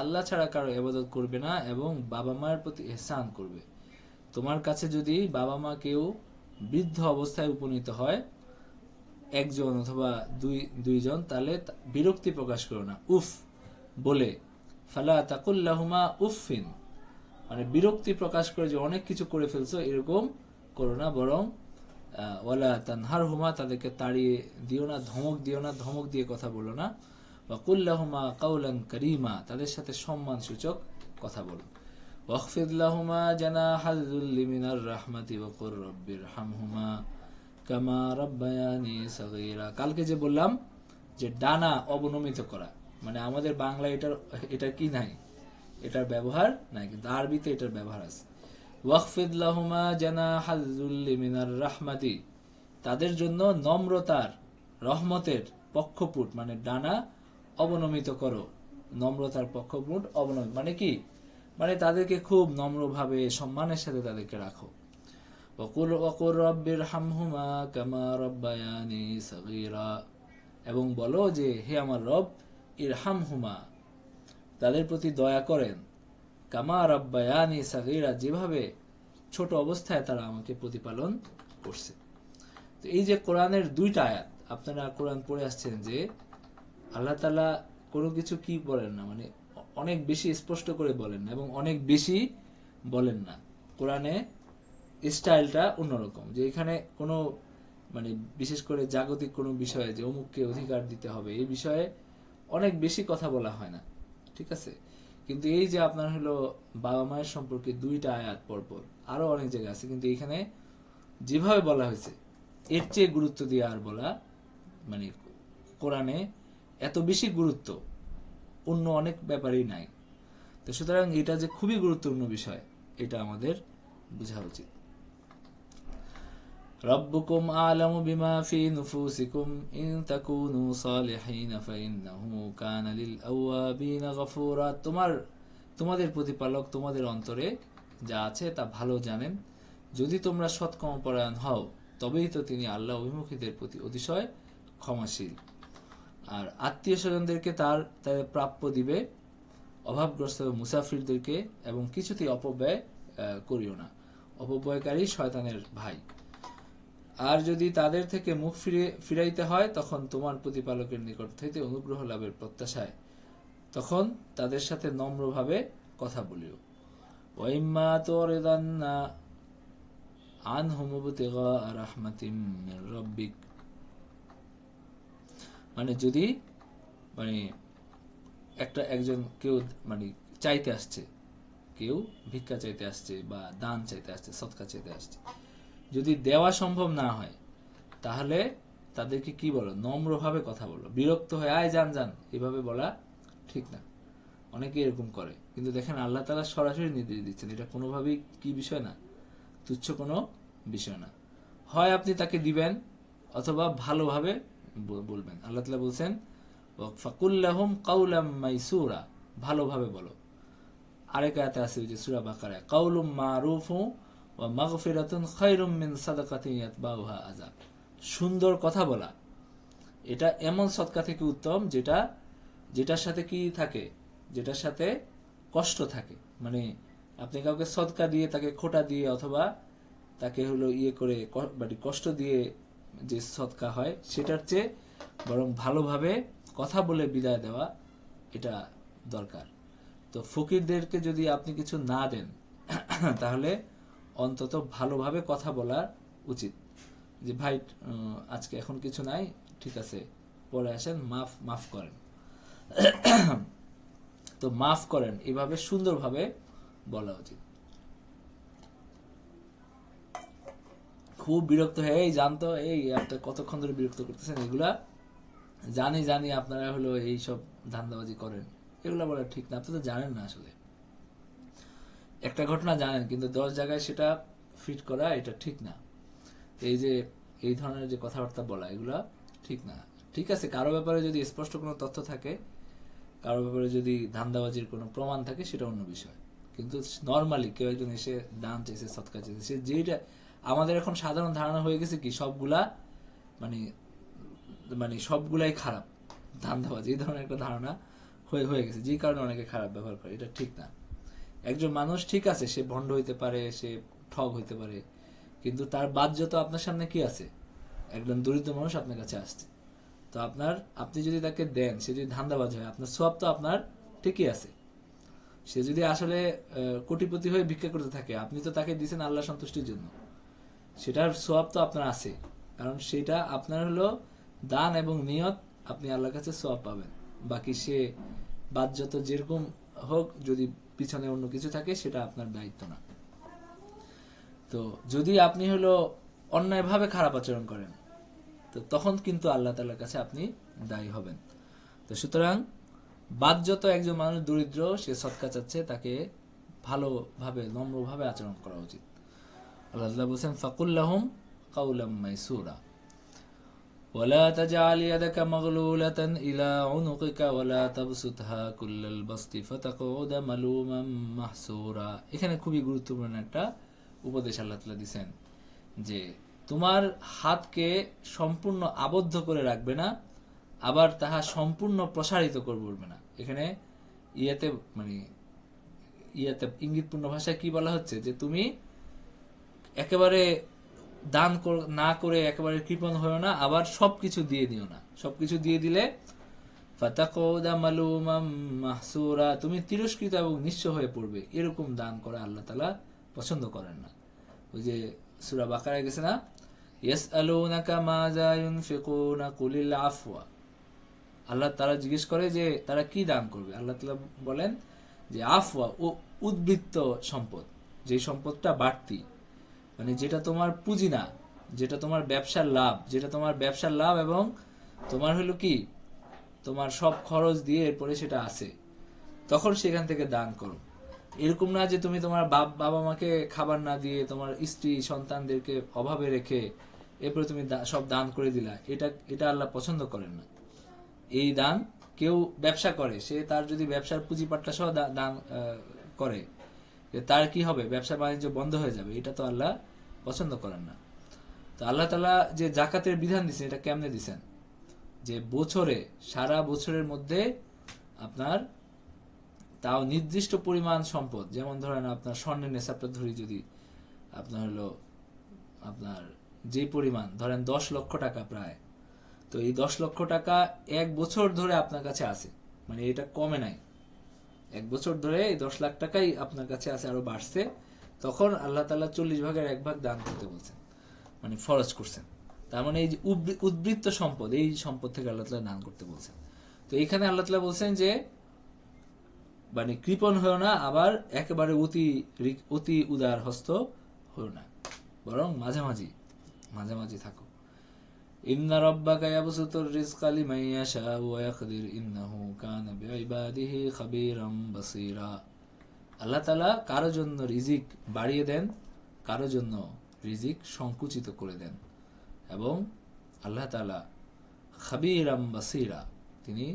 আল্লাহ ছাড়া কারো ইবাদত করবে না এবং বাবা মায়ের প্রতি ইহসান করবে। তোমার কাছে যদি বাবা মা কেউ বৃদ্ধ অবস্থায় উপনীত হয়, একজন অথবা দুইজন, তাহলে বিরক্তি প্রকাশ করো না উফ বলে। ফালা তাকুল লাহুমা উফিন, মানে বিরক্তি প্রকাশ করে যে অনেক কিছু করে ফেলছো এরকম করো না, বরং ওয়ালা তানহারহুমা, তাদেরকে তাড়িয়ে দিও না, ধমক দিও না, ধমক দিয়ে কথা বলো না। ওয়া কুল লাহুমা কাওলান কারীমা, তাদের সাথে সম্মান সূচক কথা বলো। ওয়াখফিদ লাহুমা জানাহাল যুল্লি মিনার রাহমাতি ওয়া কুর রাব্বিরহামহুমা কামা রাব্বায়ানি সাগীরা। কালকে যে বললাম যে ডানা অবনমিত করা, মানে আমাদের বাংলায় এটা কি নাই, এটার ব্যবহার নাই, কিন্তু আরবিতে এটার ব্যবহার আছে। ওয়াখফিদ লাহুমা জানাহাল যুল্লি মিনার রাহমাতি, তাদের জন্য নম্রতার, রহমতের পক্ষপুট, মানে ডানা অবনমিত করো। নম্রতার পক্ষপুট অবনমিত মানে কি, মানে তাদেরকে খুব নম্রভাবে সম্মানের সাথে তাদেরকে রাখো। ওয়াকুর রাব্বিরহামহুমা কামা রাব্বায়ানি সাগীরা, এবং বলো যে হে আমার রব, ইরহামহুমা, তাদের প্রতি দয়া করেন, কামা রাব্বায়ানি সাগীরা, যেভাবে ছোট অবস্থায় তারা আমাকে প্রতিপালন করছে। তো এই যে কোরআনের দুইটা আয়াত, আপনারা কোরআন পড়ে আসছেন যে আল্লাহ তাআলা কোনো কিছু কি বলেন না, মানে অনেক বেশি স্পষ্ট করে বলেন না এবং অনেক বেশি বলেন না। কোরআনে স্টাইলটা অন্যরকম, যে এখানে কোনো মানে বিশেষ করে জাগতিক কোনো বিষয়ে যে অমুককে অধিকার দিতে হবে, এই বিষয়ে অনেক বেশি কথা বলা হয় না, ঠিক আছে। কিন্তু এই যে আপনার হলো বাবা মায়ের সম্পর্কে দুইটা আয়াত পরপর, আরো অনেক জায়গা আছে, কিন্তু এখানে যেভাবে বলা হয়েছে এর চেয়ে গুরুত্ব দিয়ে আর বলা, মানে কোরআনে এত বেশি গুরুত্ব অন্য অনেক ব্যাপারেই নাই। তো সুতরাং এটা যে খুবই গুরুত্বপূর্ণ বিষয়, এটা আমাদের বোঝা উচিত। রব্বুকুম আ'লামু বিমা ফি নুফুসিকুম ইন তাকুনু সালিহিন ফাইন্নাহু কানা লিল আওয়াবিন গফুরা। তোমাদের প্রতিপালক তোমাদের অন্তরে যা আছে তা ভালো জানেন। যদি তোমরা সৎকর্মপরায়ণ হও, তবেই তো তিনি আল্লাহ অভিমুখীদের প্রতি অতিশয় ক্ষমাশীল। আর আত্মীয় স্বজনদেরকে তাদের প্রাপ্য দিবে, অভাবগ্রস্ত মুসাফিরদেরকে, এবং কিছুতেই অপব্যয় করিও না, অপব্যয়কারী শয়তানের ভাই। আর যদি তাদের থেকে মুখ ফিরাইতে হয়, তখন তোমার প্রতিপালকের নিকট থেকে অনুগ্রহ লাভের প্রত্যাশায় তখন তাদের সাথে নম্রভাবে কথা বলিও। ওয়াইম্মা তুরিদান্না আনহুম ইবতিগা রাহমাতিম মির রাব্বিক, মানে যদি মানে একজন কেউ মানে চাইতে আসছে, কেউ ভিক্ষা চাইতে আসছে বা দান চাইতে আসছে, সদকা চাইতে আসছে, যদি দেওয়া সম্ভব না হয়, তাহলে তাদেরকে কি বলো, নম্রভাবে কথা বলো। বিরক্ত হয়ে আয় যান যান এভাবে বলা ঠিক না। অনেকে এরকম করে, কিন্তু দেখেন আল্লাহ তাআলা সরাসরি নির্দেশ দিচ্ছেন, এটা কোনোভাবেই কি বিষয় না, তুচ্ছ কোনো বিষয় না। হয় আপনি তাকে দিবেন অথবা ভালোভাবে বলবেন। আল্লাহ তাআলা বলছেন ফাকুল্লাহুম কাউলাম মাইসুরা, ভালোভাবে বলো। আরেক আয়াতে আছে যে সূরা বাকারায় কাউলুম মারুফু ওয়া মাগফিরাতুন খায়রুম মিন সাদাকাতিন ইয়াতবাউহা আযা। সুন্দর কথা বলা এটা এমন সদকা থেকে উত্তম যেটার সাথে কি থাকে, যেটার সাথে কষ্ট থাকে। মানে আপনি কাউকে সদকা দিয়ে তাকে খোটা দিয়ে অথবা তাকে হলো করে মানে কষ্ট দিয়ে যে সদকা হয় সেটার চেয়ে বরং ভালোভাবে কথা বলে বিদায় দেওয়া এটা দরকার। তো ফকিরদেরকে যদি আপনি কিছু না দেন তাহলে অন্তত ভালোভাবে কথা বলা উচিত, যে ভাই আজকে এখন কিছু নাই, ঠিক আছে পরে আসেন, মাফ করেন। তো মাফ করেন এভাবে সুন্দরভাবে বলা উচিত। খুব বিরক্ত হয়ে এই জানতো এই একটা কতক্ষণ ধরে বিরক্ত করতেছেন, এগুলা জানি আপনারা হলো এইসব ধান্দাবাজি করেন, এগুলা বলা ঠিক না। আপনি তো জানেন না, আসলে একটা ঘটনা জানেন কিন্তু 10 জায়গায় সেটা ফিট করা এটা ঠিক না। এই যে এই ধরনের যে কথাবার্তা বলা এগুলা ঠিক না। ঠিক আছে, কারো ব্যাপারে যদি স্পষ্ট কোনো তথ্য থাকে, কারো ব্যাপারে যদি ধান্দাবাজির কোনো প্রমাণ থাকে সেটা অন্য বিষয়, কিন্তু নর্মালি কেউ একজন এসে দান চাইছে, সৎকার চাইছে, সে যেটা আমাদের এখন সাধারণ ধারণা হয়ে গেছে কি সবগুলা মানে মানে সবগুলাই খারাপ, ধান্দাবাজি এই ধরনের একটা ধারণা হয়ে গেছে, যে কারণে অনেকে খারাপ ব্যবহার করে। এটা ঠিক না। একজন মানুষ ঠিক আছে, সে ভণ্ড হইতে পারে, সে ঠগ হইতে পারে, কিন্তু তার বাহ্যত আপনার সামনে কি আছে, একজন দরিদ্র মানুষ আপনার কাছে আসছে, তো আপনি যদি তাকে দেন, সে যদি ধান্দাবাজ হয়, আপনার সওয়াব তো আপনার ঠিকই আছে। সে যদি আসলে কোটিপতি হয়ে ভিক্ষা করতে থাকে, আপনি তো তাকে দিয়েছেন আল্লাহ সন্তুষ্টির জন্য, সেটার সওয়াব তো আপনার আছে, কারণ সেটা আপনার হলো দান এবং নিয়ত, আপনি আল্লাহর কাছে সওয়াব পাবেন। বাকি সে বাহ্যত যেরকম হোক, যদি পিছনে অন্য কিছু থাকে সেটা আপনার দায়িত্ব না। তো যদি আপনি হলো অন্যায়ভাবে খারাপ আচরণ করেন, তো তখন কিন্তু আল্লাহ তাআলার কাছে আপনি দায়ী হবেন। তো সুতরাং বাহ্যত একজন মানুষ দরিদ্র, সে সদকা চাচ্ছে, তাকে ভালোভাবে নম্রভাবে আচরণ করা উচিত। আল্লাহ তাআলা বলেন ফাকুল্লাহুম কাউলাম মাইসুরা ওয়ালা তাজআল ইয়াদাকা মাগলুলাতান ইলা উনুকিকা ওয়ালা তাবসুতহা কুল্লাল বাসতি ফাতাকুদা মালুমান মাহসুরা। এখানে খুবই গুরুত্বপূর্ণ একটা উপদেশ আল্লাহ তাআলা দিবেন, যে তোমার হাতকে সম্পূর্ণ আবদ্ধ করে রাখবে না, আবার তাহা সম্পূর্ণ প্রসারিত করবে না। এখানে ইয়াতে ইঙ্গিতপূর্ণ ভাষায় কি বলা হচ্ছে, যে তুমি একেবারে দান না করে একেবারে কৃপণ হয়েও না, আবার সবকিছু দিয়ে দিও না। সবকিছু দিয়ে দিলে ফাতাকুদা মালুমান মাহসুরা, তুমি তিরস্কৃত এবং নিঃস্ব হয়ে পড়বে। এরকম দান করা আল্লাহ তাআলা পছন্দ করেন না। ওই যে সূরা বাকারায় গেছে না, ইয়াসআলুনাকা মাযা ইউনফিকুনা কুলিল আফওয়া। আল্লাহ তাআলা জিজ্ঞেস করে যে তারা কি দান করবে, আল্লাহ তাআলা বলেন যে আফওয়া ও উদ্বৃত্ত সম্পদ, যে সম্পদটা বাড়তি, মানে যেটা তোমার পুঁজি না, যেটা তোমার ব্যবসার লাভ, এবং তোমার হলো কি তোমার সব খরচ দিয়ে এরপরে সেটা আছে, তখন সেখান থেকে দান করো। এরকম না যে তুমি তোমার বাবা মাকে খাবার না দিয়ে, তোমার স্ত্রী সন্তানদেরকে অভাবে রেখে এরপরে তুমি সব দান করে দিলা, এটা আল্লাহ পছন্দ করেন না। এই দান কেউ ব্যবসা করে, সে তার যদি ব্যবসার পুঁজিপাট্টা সহ দান করে, তার কি হবে, ব্যবসা বাণিজ্য বন্ধ হয়ে যাবে, এটা তো আল্লাহ পছন্দ করেন না। তো আল্লাহ তাআলা যে যাকাতের বিধান দিচ্ছেন, এটা কেমনে দিচ্ছেন, যে সারা বছরের মধ্যে আপনার তাও নির্দিষ্ট পরিমাণ সম্পদ, যেমন ধরেন আপনার স্বর্ণের নেশাবটা ধরি, যদি আপনার হলো আপনার যে পরিমাণ ধরেন 10 লক্ষ টাকা প্রায়, তো এই 10 লক্ষ টাকা 1 বছর ধরে আপনার কাছে আছে, মানে এটা কমে নাই, 1 বছর ধরে এই 10 লাখ টাকাই আপনার কাছে আছে, আরো বাড়ছে, তখন আল্লাহ তাআলা 40 ভাগের 1 ভাগ দান করতে বলছেন, মানে ফরজ করছেন। তার মানে এই যে উদ্বৃত্ত সম্পদ, এই সম্পদ থেকে আল্লাহ তাআলা দান করতে বলছেন। তো এইখানে আল্লাহ তাআলা বলছেন যে মানে কৃপণ হয়েও না, আবার একেবারে অতি উদার হস্ত হয়েও না, বরং মাঝামাঝি থাকো। ইন্না রাব্বাকা ইয়াবসুতুর রিজকা লিমান ইয়াশাউ ওয়া ইয়াকদির ইন্নাহু কানা বিইবাদিহি খাবীরাম বাসীরা। আল্লাহ তাআলা কারো জন্য রিজিক বাড়িয়ে দেন, কারো জন্য রিজিক সংকুচিত করে দেন। এবং আল্লাহ তাআলা খাবীরাম বাসীরা, তিনি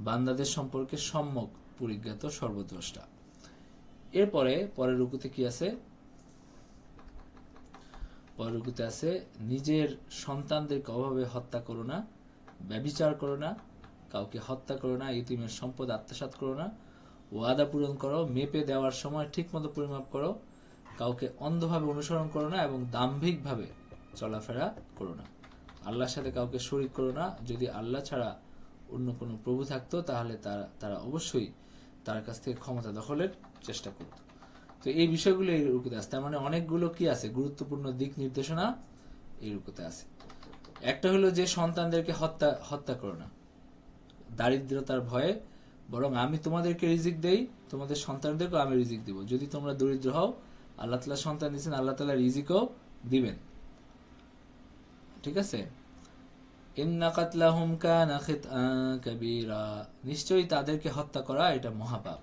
বান্দাদের সম্পর্কে সম্যক পরিজ্ঞাত, সর্বদ্রষ্টা। এরপরে পরের রুকুতে কি আছে? পরের রুকুতে আছে, নিজের সন্তানদেরকে অভাবে হত্যা করো না, ব্যভিচার করো না, কাউকে হত্যা করো না, ইতিমের সম্পদ আত্মসাৎ করো না, ওয়াদা পূরণ করো, মেপে দেওয়ার সময় ঠিক মতো পরিমাপ করো, কাউকে অন্ধভাবে অনুসরণ করো না এবং দাম্ভিকভাবে চলাফেরা করো না। আল্লাহর সাথে কাউকে শরীক করো না। যদি আল্লাহ ছাড়া অন্য কোনো প্রভু থাকতো তাহলে তারা অবশ্যই তার কাছ থেকে ক্ষমতা দখলের চেষ্টা করত। তো এই বিষয়গুলো এই রুকুতে আছে। তার মানে অনেকগুলো কি আছে, গুরুত্বপূর্ণ দিক নির্দেশনা এই রুকুতে আছে। একটা হলো যে সন্তানদেরকে হত্যা করো না দারিদ্রতার ভয়ে, বরং আমি তোমাদেরকে রিজিক দেই, তোমাদের সন্তানদেরকেও আমি রিজিক দিব। যদি তোমরা দরিদ্র হও, আল্লাহ তাআলা সন্তান দিয়েছেন, আল্লাহ তাআলা রিজিকও দিবেন। ঠিক আছে? ইন্না কাতলাহুম কানা খিতআন কাবীরা, নিশ্চয়ই তাদেরকে হত্যা করা এটা মহাপাপ।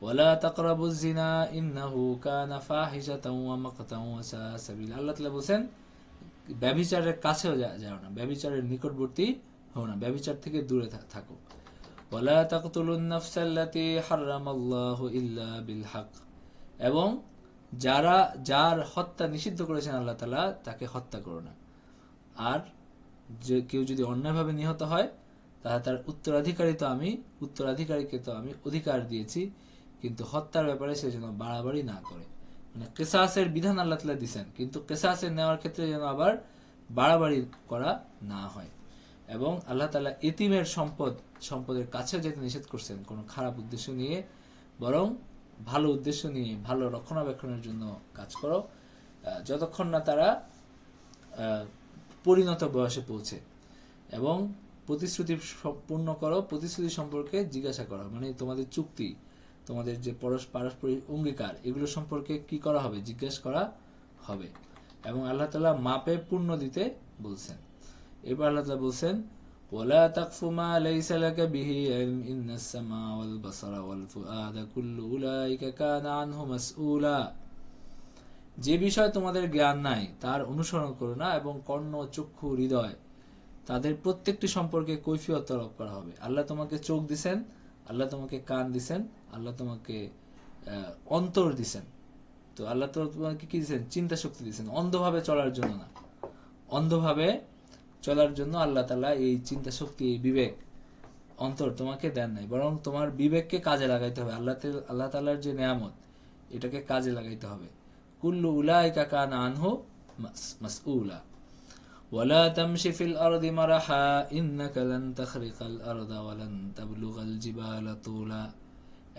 ওয়ালা তাকরাবুজ জিনা ইন্নাহু কানা ফাহিশাতান ওয়া মাকতান ওয়া সাআ সাবিলা। আল্লাহ তাআলা বলেন ব্যভিচারের কাছেও যাও না, ব্যভিচারের নিকটবর্তী হও না, ব্যভিচার থেকে দূরে থাকো। ওয়ালা তাকতুলুন নাফসাল্লাতী হারামাল্লাহু ইল্লা বিল হক, এবং যার হত্যা নিষিদ্ধ করেছেন আল্লাহ তাআলা তাকে হত্যা করো না। আর যে কেউ যদি অন্যায়ভাবে নিহত হয় তাহলে তার উত্তরাধিকারীকে তো আমি অধিকার দিয়েছি, কিন্তু হত্যার ব্যাপারে সে যেন বাড়াবাড়ি না করে। মানে কিসাসের বিধান আল্লাহ তাআলা দিয়েছেন, কিন্তু কিসাসের নেওয়ার ক্ষেত্রে যেন আবার বাড়াবাড়ি করা না হয়। এবং আল্লাহ তাআলা ইতিমের সম্পদের কাছেও যেতে নিষেধ করছেন কোনো খারাপ উদ্দেশ্য নিয়ে, বরং ভালো উদ্দেশ্য নিয়ে ভালো রক্ষণাবেক্ষণের জন্য কাজ করো, যতক্ষণ না তারা পরিণত বয়সে পৌঁছে। এবং প্রতিশ্রুতি পূর্ণ করো, প্রতিশ্রুতি সম্পর্কে জিজ্ঞাসা করো, মানে তোমাদের চুক্তি, তোমাদের যে পারস্পরিক অঙ্গীকার, এগুলো সম্পর্কে কি করা হবে, জিজ্ঞাসা করা হবে। এবং আল্লাহ তাআলা মাপে পূর্ণ দিতে বলছেন। এবার আল্লাহ তাআলা বলছেন, ওয়ালা তাকফু মা লাইসা লাকা বিহি ইলম ইন্নাস সামা ওয়াল বাসারা ওয়াল ফুআদা কুল্লু উলাইকা কানা আনহু মাসউলা। যে বিষয় তোমাদের জ্ঞান নাই তার অনুসরণ করো না, এবং কর্ণ, চক্ষু, হৃদয়, তাদের প্রত্যেকটি সম্পর্কে কৈফিয়ত তলব করা হবে। আল্লাহ তোমাকে চোখ দিছেন, আল্লাহ তোমাকে কান দিছেন, আল্লাহ তোমাকে অন্তর দিছেন। তো আল্লাহ তোমাকে কি দিছেন? চিন্তা শক্তি দিছেন, অন্ধভাবে চলার জন্য না। অন্ধভাবে চলার জন্য আল্লাহ তাআলা এই চিন্তা শক্তি, এই বিবেক, অন্তর তোমাকে দেন নাই, বরং তোমার বিবেককে কাজে লাগাইতে হবে। আল্লাহ তাআলার যে নিয়ামত, এটাকে কাজে লাগাইতে হবে। কুল্লু উলাইকা কানা আনহু মাসউলা। ওয়ালা তামশি ফিল আরদি মারাহা ইন্নাকা লান তাখরিকাল আরদা ওয়া লান তাবলুগাল জিবালা তুলা।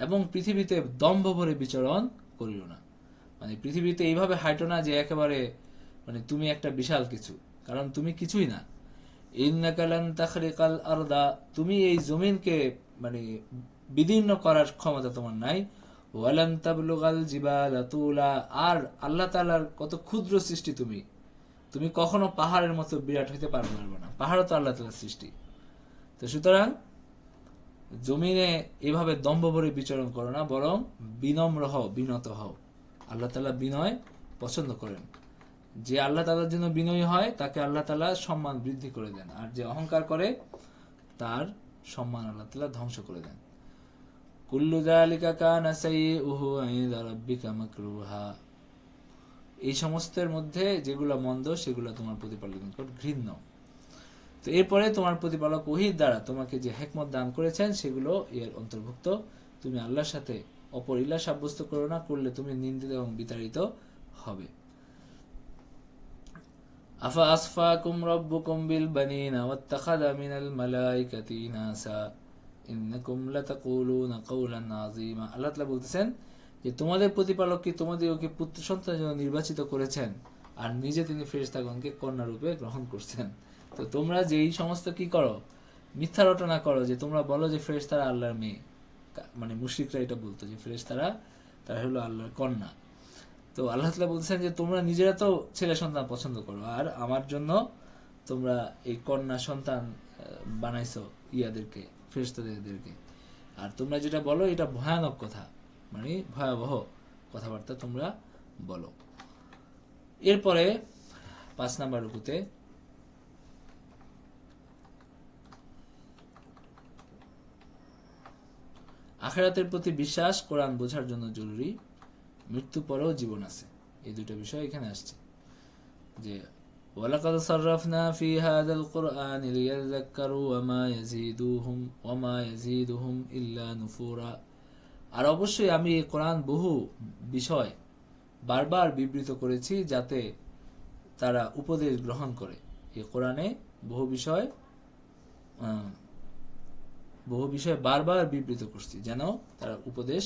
এবং পৃথিবীতে দম্ভ ভরে বিচরণ করিও না, মানে পৃথিবীতে এইভাবে হাঁটো না যে একেবারে মানে তুমি একটা বিশাল কিছু, কারণ তুমি কিছুই না। ইন্নাকা লান তাখরিকাল আরদা, তুমি এই জমিনকে মানে বিদীর্ণ করার ক্ষমতা তোমার নাই। ওয়া লান তাবলুগাল জিবালা তুলা, আর আল্লাহ তাআলার কত ক্ষুদ্র সৃষ্টি তুমি কখনো পাহাড়ের মতো বিরাট হইতে পারবে না। পাহাড়ও তো আল্লাহ তাআলার সৃষ্টি। তো সুতরাং জমিনে এভাবে দম্ভ ভরে বিচরণ করো না, বরং বিনম্র হও, বিনত হও। আল্লাহ তাআলা বিনয় পছন্দ করেন। যে আল্লাহ তাআলার জন্য বিনয়ী হয় তাকে আল্লাহ তাআলা সম্মান বৃদ্ধি করে দেন, আর যে অহংকার করে তার সম্মান আল্লাহ তাআলা ধ্বংস করে দেন। কুল্লু যালিকা কানা সাইয়্যুহু ইনদা রাব্বিকা মাকরুহা, এই সমস্তের মধ্যে যেগুলো মন্দ সেগুলো তোমার প্রতিপালকের নিকট ঘৃণ্য। তো এরপরে তোমার প্রতিপালক ওহীর দ্বারা তোমাকে যে হিকমত দান করেছেন সেগুলো এর অন্তর্ভুক্ত। তুমি আল্লাহর সাথে অপর ইলাহ সাব্যস্ত করো না, করলে তুমি নিন্দিত এবং বিতাড়িত হবে। আফা আসফাকুম রাব্বুকুম বিল বানিনা ওয়াত্তাখাযা মিনাল মালাইকাতি ইনাসা ইন্নাকুম লাতাকুলুনা কাওলান আযীমা। আল্লাহ তাআলা বলতেছেন যে তোমাদের প্রতিপালক কি তোমাদেরকে পুত্র সন্তানের জন্য নির্বাচিত করেছেন, আর নিজে তিনি ফেরেশতাগণকে কন্যা রূপে গ্রহণ করছেন। তো তোমরা যে এই সমস্ত কি করো, মিথ্যা রটনা করো, যে তোমরা বলো যে ফেরেশতারা আল্লাহর মেয়ে, মানে মুশরিকরা এটা বলতো যে ফেরেশতারা তারা হলো আল্লাহর কন্যা। তো আল্লাহ তাআলা বলছেন যে তোমরা নিজেরা তো ছেলে সন্তান পছন্দ করো, আর আমার জন্য তোমরা এই কন্যা সন্তান বানাইছো ইয়াদেরকে, ফেরেশতাদেরকে। আর তোমরা যেটা বলো এটা ভয়ানক কথা, মানে ভয়াবহ কথাবার্তা তোমরা বলো। এরপরে 5 নম্বর রুকুতে আখিরাতের প্রতি বিশ্বাস কোরআন বোঝার জন্য জরুরি, মৃত্যু পরেও জীবন আছে। এই দুটো বিষয় এখানে আসছে যে ওয়ালাকাদ সাররাফনা ফি হাযাল কুরআনি লিয়াযাক্কারু ওয়ামা ইয়াজিদুহুম ইল্লা নুফুরা। আর অবশ্যই আমি এই কোরআন বহু বিষয় বারবার বিবৃত করেছি যাতে তারা উপদেশ গ্রহণ করে। এই কোরআনে বহু বিষয় বারবার বিবৃত করছি যেন তারা উপদেশ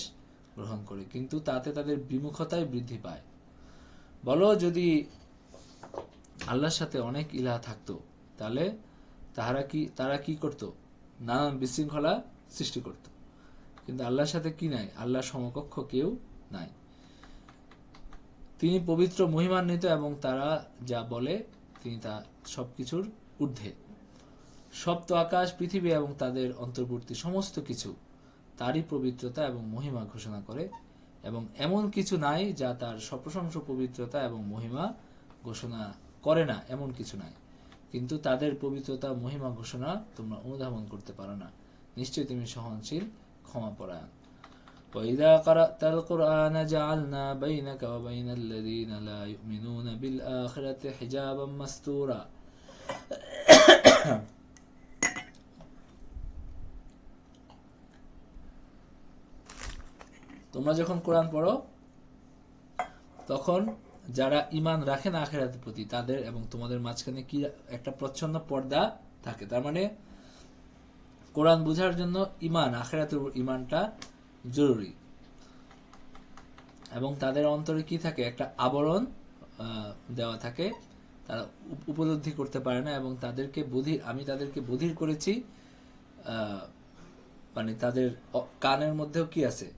গ্রহণ করে, কিন্তু তাতে তাদের বিমুখতায় বৃদ্ধি পায়। বলো, যদি আল্লাহর সাথে অনেক ইলাহ থাকতো তাহলে তারা কি করত? নানান বিশৃঙ্খলা সৃষ্টি করত। কিন্তু আল্লাহর সাথে কি নাই? আল্লাহর সমকক্ষ কেউ নাই। তিনি পবিত্র, মহিমান্বিত এবং তারা যা বলে তিনি তা সবকিছুর ঊর্ধ্বে। সপ্ত আকাশ, পৃথিবী এবং তাদের অন্তর্বর্তী সমস্ত কিছু তারই পবিত্রতা এবং মহিমা ঘোষণা করে, এবং এমন কিছু নাই যা তার সপ্রশংস পবিত্রতা এবং মহিমা ঘোষণা করে না, এমন কিছু নাই। কিন্তু তাদের পবিত্রতা মহিমা ঘোষণা তোমরা অনুধাবন করতে পারো না। নিশ্চয়ই তুমি সহনশীল, ক্ষমাপরায়ণ। وَإِذَا قَرَأْتَ الْقُرْآنَ جَعَلْنَا بَيْنَكَ وَبَيْنَ الَّذِينَ لَا يُؤْمِنُونَ بِالْآخِرَةِ حِجَابًا مَسْتُورًا। তোমরা যখন কোরআন পড়ো তখন যারা ঈমান রাখে না আখিরাতের প্রতি তাদের এবং তোমাদের মাঝখানে কি একটা প্রচ্ছন্ন পর্দা থাকে। তার মানে কোরআন বোঝার জন্য ঈমান, আখিরাতের উপর ঈমানটা জরুরি। এবং তাদের অন্তরে কি থাকে? একটা আবরণ দেওয়া থাকে, তারা উপলব্ধি করতে পারে না। এবং আমি তাদেরকে বধির করেছি, মানে তাদের কানের মধ্যেও কি আছে?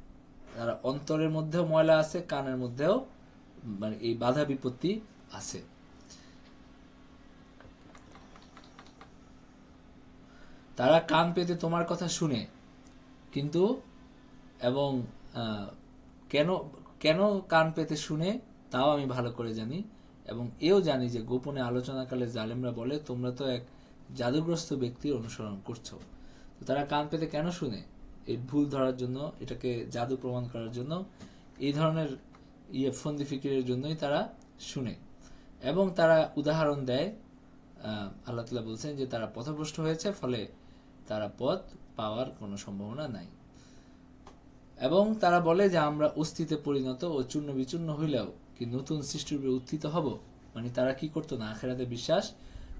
তারা অন্তরের মধ্যেও ময়লা আছে, কানের মধ্যেও মানে এই বাধা বিপত্তি আছে। তারা কান পেতে তোমার কথা শুনে, কিন্তু এবং কেন কেন কান পেতে শুনে তাও আমি ভালো করে জানি, এবং এও জানি যে গোপনে আলোচনাকালে জালেমরা বলে তোমরা তো এক জাদুগ্রস্ত ব্যক্তির অনুসরণ করছো। তো তারা কান পেতে কেন শুনে? এই ভুল ধরার জন্য, এটাকে জাদু প্রমাণ করার জন্য, এই ধরনের ফন্দি ফিকিরের জন্যই তারা শুনে। এবং তারা উদাহরণ দেয়, আল্লাহ তাআলা বলছেন যে তারা পথভ্রষ্ট হয়েছে, ফলে তারা পথ পাওয়ার কোনো সম্ভাবনা নাই। এবং তারা বলে যে আমরা অস্থিতে পরিণত ও চূর্ণ বিচূর্ণ হইলেও কি নতুন সৃষ্টির উপরে উত্থিত হব। মানে তারা কি করতো না? আখিরাতে বিশ্বাস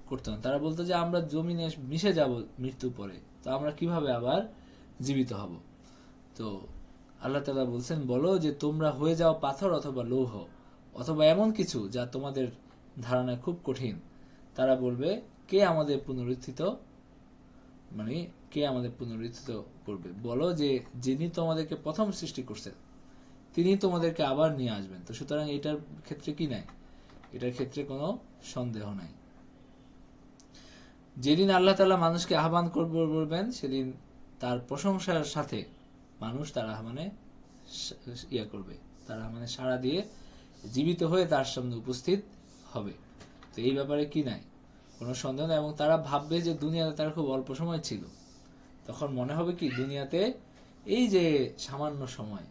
করতো না। তারা বলতো যে আমরা জমিনে মিশে যাব মৃত্যু পরে, তো আমরা কিভাবে আবার জীবিত হব? তো আল্লাহ তাআলা বলছেন, বলো যে তোমরা হয়ে যাও পাথর অথবা লৌহ অথবা এমন কিছু যা তোমাদের ধারণায় খুব কঠিন। তারা বলবে কে আমাদের পুনরুত্থিত করবে? বলো যে যিনি তোমাদেরকে প্রথম সৃষ্টি করছেন তিনি তোমাদেরকে আবার নিয়ে আসবেন। তো সুতরাং এটার ক্ষেত্রে কি নাই? এটার ক্ষেত্রে কোনো সন্দেহ নাই। যেদিন আল্লাহ তাআলা মানুষকে আহ্বান করবেন সেদিন তার প্রশংসার সাথে মানুষ তারা করবে, তারা সাড়া দিয়ে জীবিত হয়ে তার সামনে উপস্থিত হবে। তো এই ব্যাপারে কি নাই? কোনো সন্দেহ নাই। এবং তারা ভাববে যে দুনিয়াতে তারা খুব অল্প সময় ছিল। তখন মনে হবে কি, দুনিয়াতে এই যে সামান্য সময়,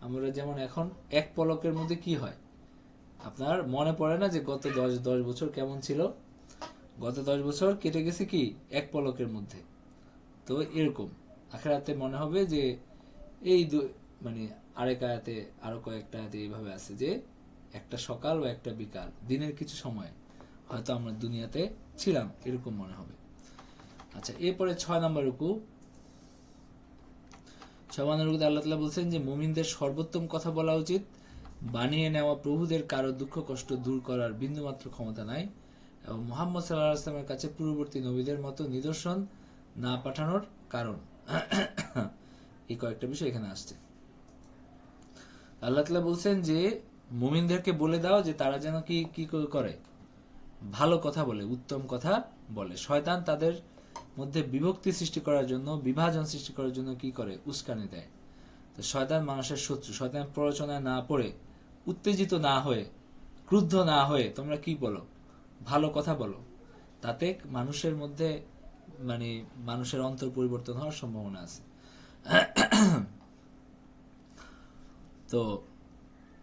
আমরা যেমন এখন এক পলকের মধ্যে কি হয়, আপনার মনে পড়ে না যে গত 10 বছর কেমন ছিল? গত 10 বছর কেটে গেছে কি এক পলকের মধ্যে। তো এরকম আখিরাতে মনে হবে যে এই আরেক আয়াতে, আরো কয়েকটা আয়াতে এইভাবে আছে যে একটা সকাল বা একটা বিকাল, দিনের কিছু সময় হয়তো আমরা দুনিয়াতে ছিলাম, এরকম মনে হবে। আচ্ছা, এরপরে 6 নম্বর রুকু। 6 নম্বর রুকুতে আল্লাহ তাআলা বলছেন যে মুমিনদের সর্বোত্তম কথা বলা উচিত। বানিয়ে নেওয়া প্রভুদের কারো দুঃখ কষ্ট দূর করার বিন্দুমাত্র ক্ষমতা নাই, এবং মুহাম্মদ সাল্লাল্লাহু আলাইহি ওয়াসাল্লামের কাছে পূর্ববর্তী নবীদের মতো নিদর্শন না পাঠানোর কারণ। এই কয়েকটা বিষয় এখানে আসছে। আল্লাহ তাআলা বলছেন যে মুমিনদেরকে বলে দাও যে তারা যেন কি করে? ভালো কথা বলে, উত্তম কথা বলে। শয়তান তাদের মধ্যে বিভক্তি সৃষ্টি করার জন্য, বিভাজন সৃষ্টি করার জন্য কি করে? উস্কানি দেয়। তো শয়তান মানুষের শত্রু। শয়তান প্ররোচনায় না পড়ে, উত্তেজিত না হয়ে ক্রুদ্ধ না হয়ে তোমরা কি বলো, ভালো কথা বলো, তাতে মানুষের মধ্যে মানে মানুষের অন্তর পরিবর্তন হওয়ার সম্ভাবনা আছে। তো